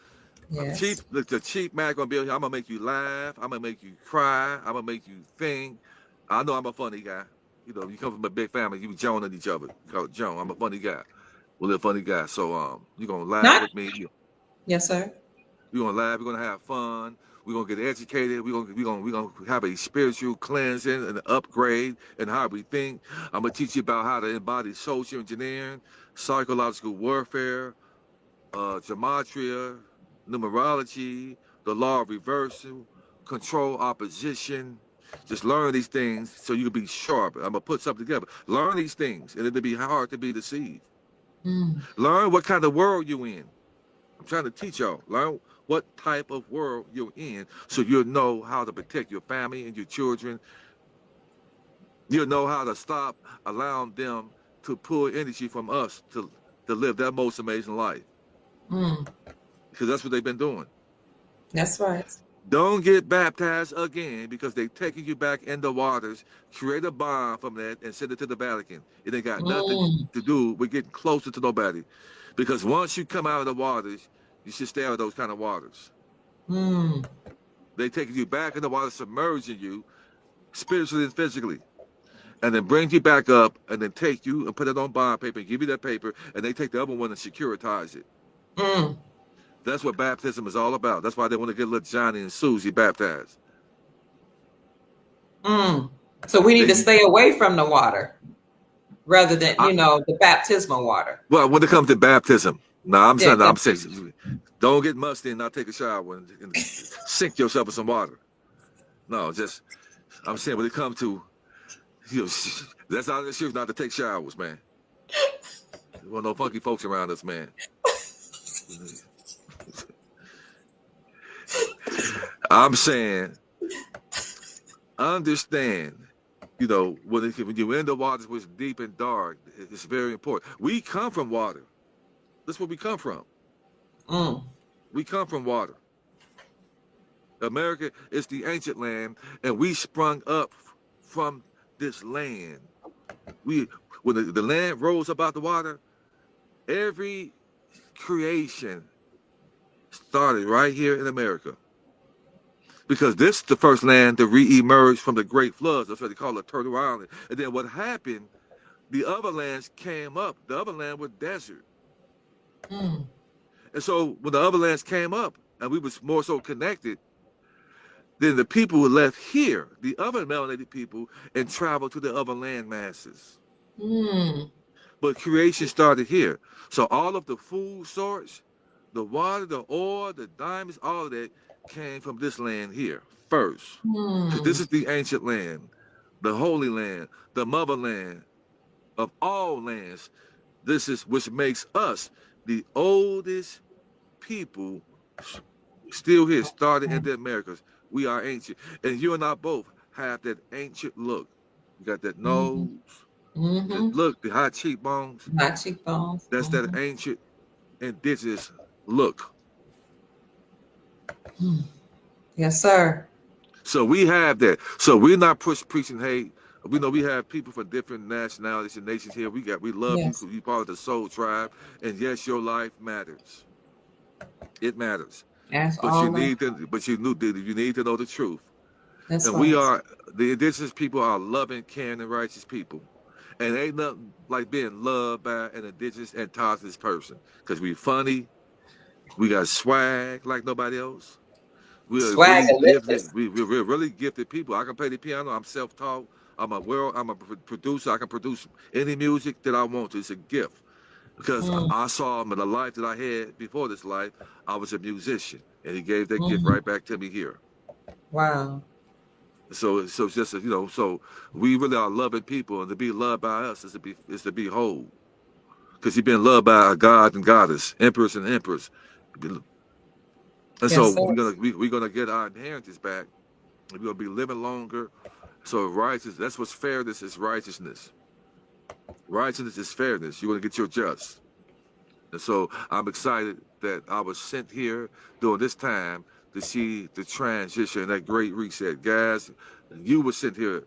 Yes. The cheap man gonna be here. I'm gonna make you laugh. I'm gonna make you cry. I'm gonna make you think. I know I'm a funny guy. You know, you come from a big family. You joning each other. Called Joan. I'm a funny guy. Well, a funny guy. So you're gonna laugh Not. with me. Yes, sir. We're gonna laugh. We're gonna have fun. We're gonna get educated. We're gonna have a spiritual cleansing and upgrade in how we think. I'm gonna teach you about how to embody social engineering, psychological warfare, gematria, numerology, the law of reversal, control opposition. Just learn these things so you can be sharp. I'm gonna put something together. Learn these things, and it'll be hard to be deceived. Mm. Learn what kind of world you're in. I'm trying to teach y'all. Learn what type of world you're in so you'll know how to protect your family and your children. You'll know how to stop allowing them to pull energy from us to live their most amazing life. Mm. Because that's what they've been doing. That's right. Don't get baptized again because they taking you back in the waters. Create a bond from that and send it to the Vatican. It ain't got nothing Mm. to do with getting closer to nobody. Because once you come out of the waters, you should stay out of those kind of waters. Mm. They taking you back in the water, submerging you spiritually and physically, and then bring you back up, and then take you and put it on bond paper and give you that paper, and they take the other one and securitize it. Mm. That's what baptism is all about. That's why they want to get little Johnny and Susie baptized. Mm. So we need to stay away from the water rather than, I, the baptismal water. well, when it comes to baptism, no, I'm Yeah. saying, don't get musty and not take a shower and sink yourself in some water. No, I'm saying when it comes to, that's not an excuse not to take showers, man. There want no funky folks around us, man. I'm saying, understand, when you're in the waters which deep and dark, it's very important. We come from water. That's where we come from. Mm. We come from water. America is the ancient land, and we sprung up from this land. When the land rose up out the water, every creation started right here in America. Because this is the first land to re-emerge from the great floods. That's what they call it, Turtle Island. And then what happened, the other lands came up. The other land was desert. Mm. And so when the other lands came up, and we was more so connected, then the people who left here, the other melanated people, and traveled to the other land masses. Mm. But creation started here. So all of the food source, the water, the oil, the diamonds, all of that came from this land here first. Because this Mm. is the ancient land, the holy land, the motherland of all lands. This is which makes us the oldest people still here, started in the Americas. We are ancient. And you and I both have that ancient look. You got that Mm-hmm. nose, Mm-hmm. that look, the high cheekbones. My cheekbones. That's that Mm-hmm. ancient indigenous look. Mm. Yes, sir. So we have that. So we're not preaching hate. We know we have people from different nationalities and nations here. We love you Yes. because you're part of the soul tribe. And yes, your life matters. It matters. That's But you all that. need you need to know the truth. That's And right. the indigenous people are loving, caring, and righteous people. And ain't nothing like being loved by an indigenous and Tarzan's person. Because we funny, we got swag like nobody else. We are really gifted. Swagalicious. We're really gifted people. I can play the piano. I'm self-taught. I'm a producer. I can produce any music that I want to. It's a gift because Mm. I saw him in the life that I had before this life. I was a musician, and he gave that gift Mm. right back to me here. Wow. So it's just so we really are loving people, and to be loved by us is to be whole. Because you've been loved by a god and goddess, empress and empress, and so Yes, sir. we're gonna get our inheritance back. We're gonna be living longer. So that's what's fairness is righteousness. Righteousness is fairness. You're gonna get your just. And so I'm excited that I was sent here during this time to see the transition, that great reset. Guys, you were sent here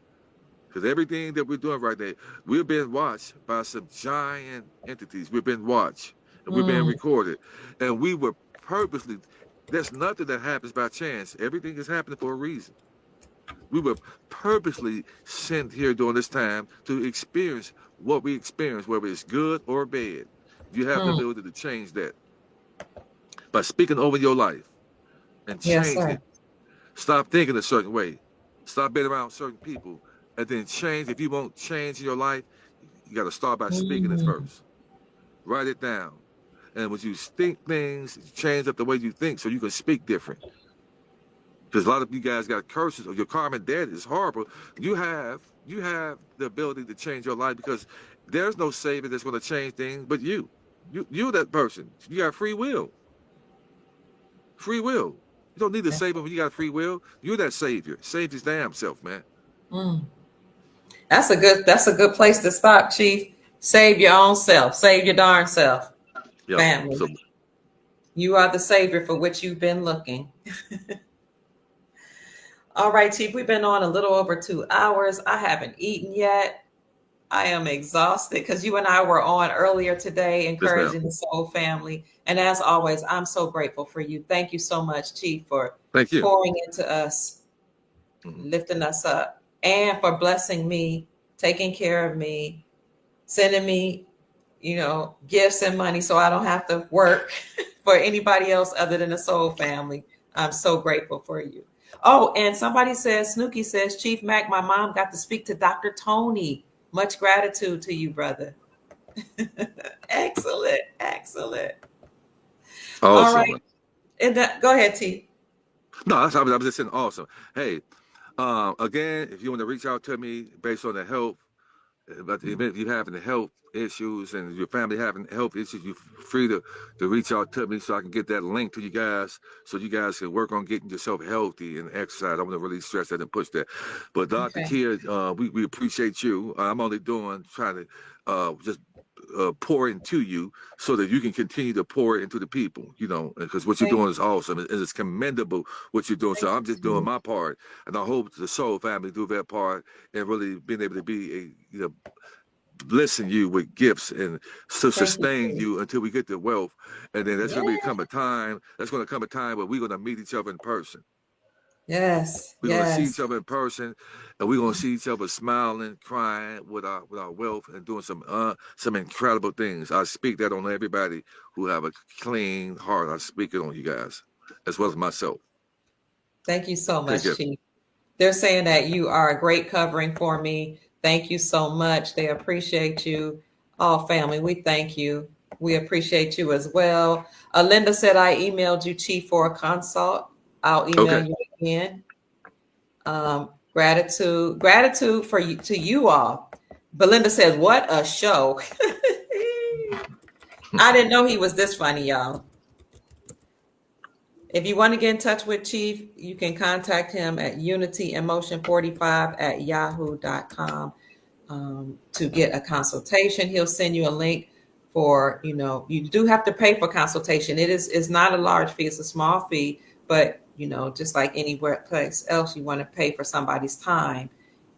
because everything that we're doing right now, we're being watched by some giant entities. We're being watched and we're being Mm. recorded. And we were purposely, there's nothing that happens by chance. Everything is happening for a reason. We were purposely sent here during this time to experience what we experience, whether it's good or bad. You have the Mm. ability to change that by speaking over your life and Yes, change sir. it. Stop thinking a certain way. Stop being around certain people, and then change. If you want change in your life, you got to start by speaking it Mm. first. Write it down, and when you think things, change up the way you think so you can speak different. Because a lot of you guys got curses or your karma debt is horrible. You have the ability to change your life because there's no savior that's going to change things but you. You're that person. You got free will. Free will. You don't need a savior when you got free will. You're that savior. Save his damn self, man. Mm. That's a good place to stop, Chief. Save your own self. Save your darn self. Yep. Family. So You are the savior for which you've been looking. All right, Chief, we've been on a little over 2 hours. I haven't eaten yet. I am exhausted because you and I were on earlier today, yes, ma'am. encouraging the soul family. And as always, I'm so grateful for you. Thank you so much, Chief, for Thank you. pouring into us, lifting us up, and for blessing me, taking care of me, sending me, gifts and money so I don't have to work for anybody else other than the soul family. I'm so grateful for you. Oh, and Snooky says, Chief Mac, my mom got to speak to Dr. Tony. Much gratitude to you, brother. Excellent. Excellent. All Awesome. right. And go ahead, T. No, I was just saying awesome. Hey, again, if you want to reach out to me based on the health But if you're having health issues and your family having health issues, you're free to reach out to me so I can get that link to you guys so you guys can work on getting yourself healthy and exercise. I want to really stress that and push that. But Dr. Okay. Kia, we appreciate you. I'm only trying to just pour into you so that you can continue to pour into the people, because what you're Thank doing is awesome. It's commendable what you're doing. So I'm just doing you. my part, and I hope the Soul family do their part and really being able to be blessing you with gifts and to Thank you. sustain Chief. you until we get the wealth. And then that's Yeah. going to come a time where we're going to meet each other in person. Yes. We're going to see each other in person, and we're going to see each other smiling, crying with our wealth, and doing some incredible things. I speak that on everybody who have a clean heart. I speak it on you guys, as well as myself. Thank you so Take much, care. Chief. They're saying that you are a great covering for me. Thank you so much. They appreciate you. All family, we thank you. We appreciate you as well. Linda said I emailed you, Chief, for a consult. I'll email you again. Gratitude for you, to you all. Belinda says, "What a show!" I didn't know he was this funny, y'all. If you want to get in touch with Chief, you can contact him at unityemotion45@yahoo.com to get a consultation. He'll send you a link for, you do have to pay for consultation. It's not a large fee, it's a small fee, but just like anywhere place else, you want to pay for somebody's time.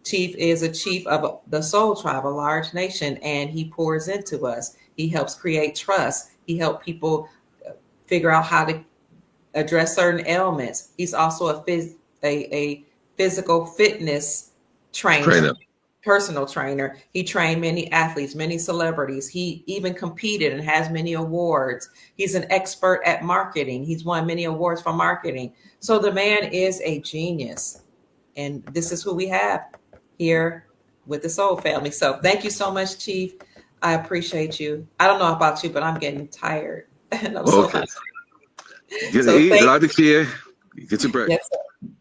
Chief is a chief of the Soul Tribe, a large nation, and he pours into us. He helps create trust. He helps people figure out how to address certain ailments. He's also a physical fitness trainer. Personal trainer. He trained many athletes, many celebrities. He even competed and has many awards. He's an expert at marketing. He's won many awards for marketing. So the man is a genius. And this is who we have here with the Soul family. So thank you so much, Chief. I appreciate you. I don't know about you, but I'm getting tired. And I'm so hungry. Get to eat, Dr. Kia. Get your breakfast. Yes, sir.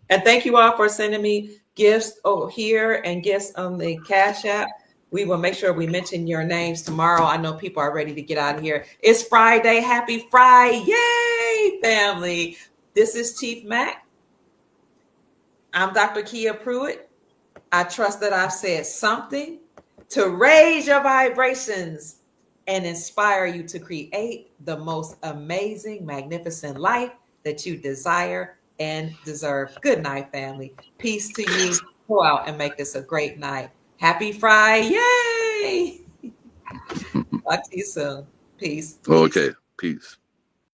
And thank you all for sending me gifts here and gifts on the Cash App. We will make sure we mention your names tomorrow. I know people are ready to get out of here. It's Friday. Happy Friday. Yay, family. This is Chief Mac. I'm Dr. Kia Pruitt. I trust that I've said something to raise your vibrations and inspire you to create the most amazing, magnificent life that you desire and deserve. Good night, family. Peace to you. Go out and make this a great night. Happy Friday. Yay! Talk to you soon. Peace. Okay. Peace.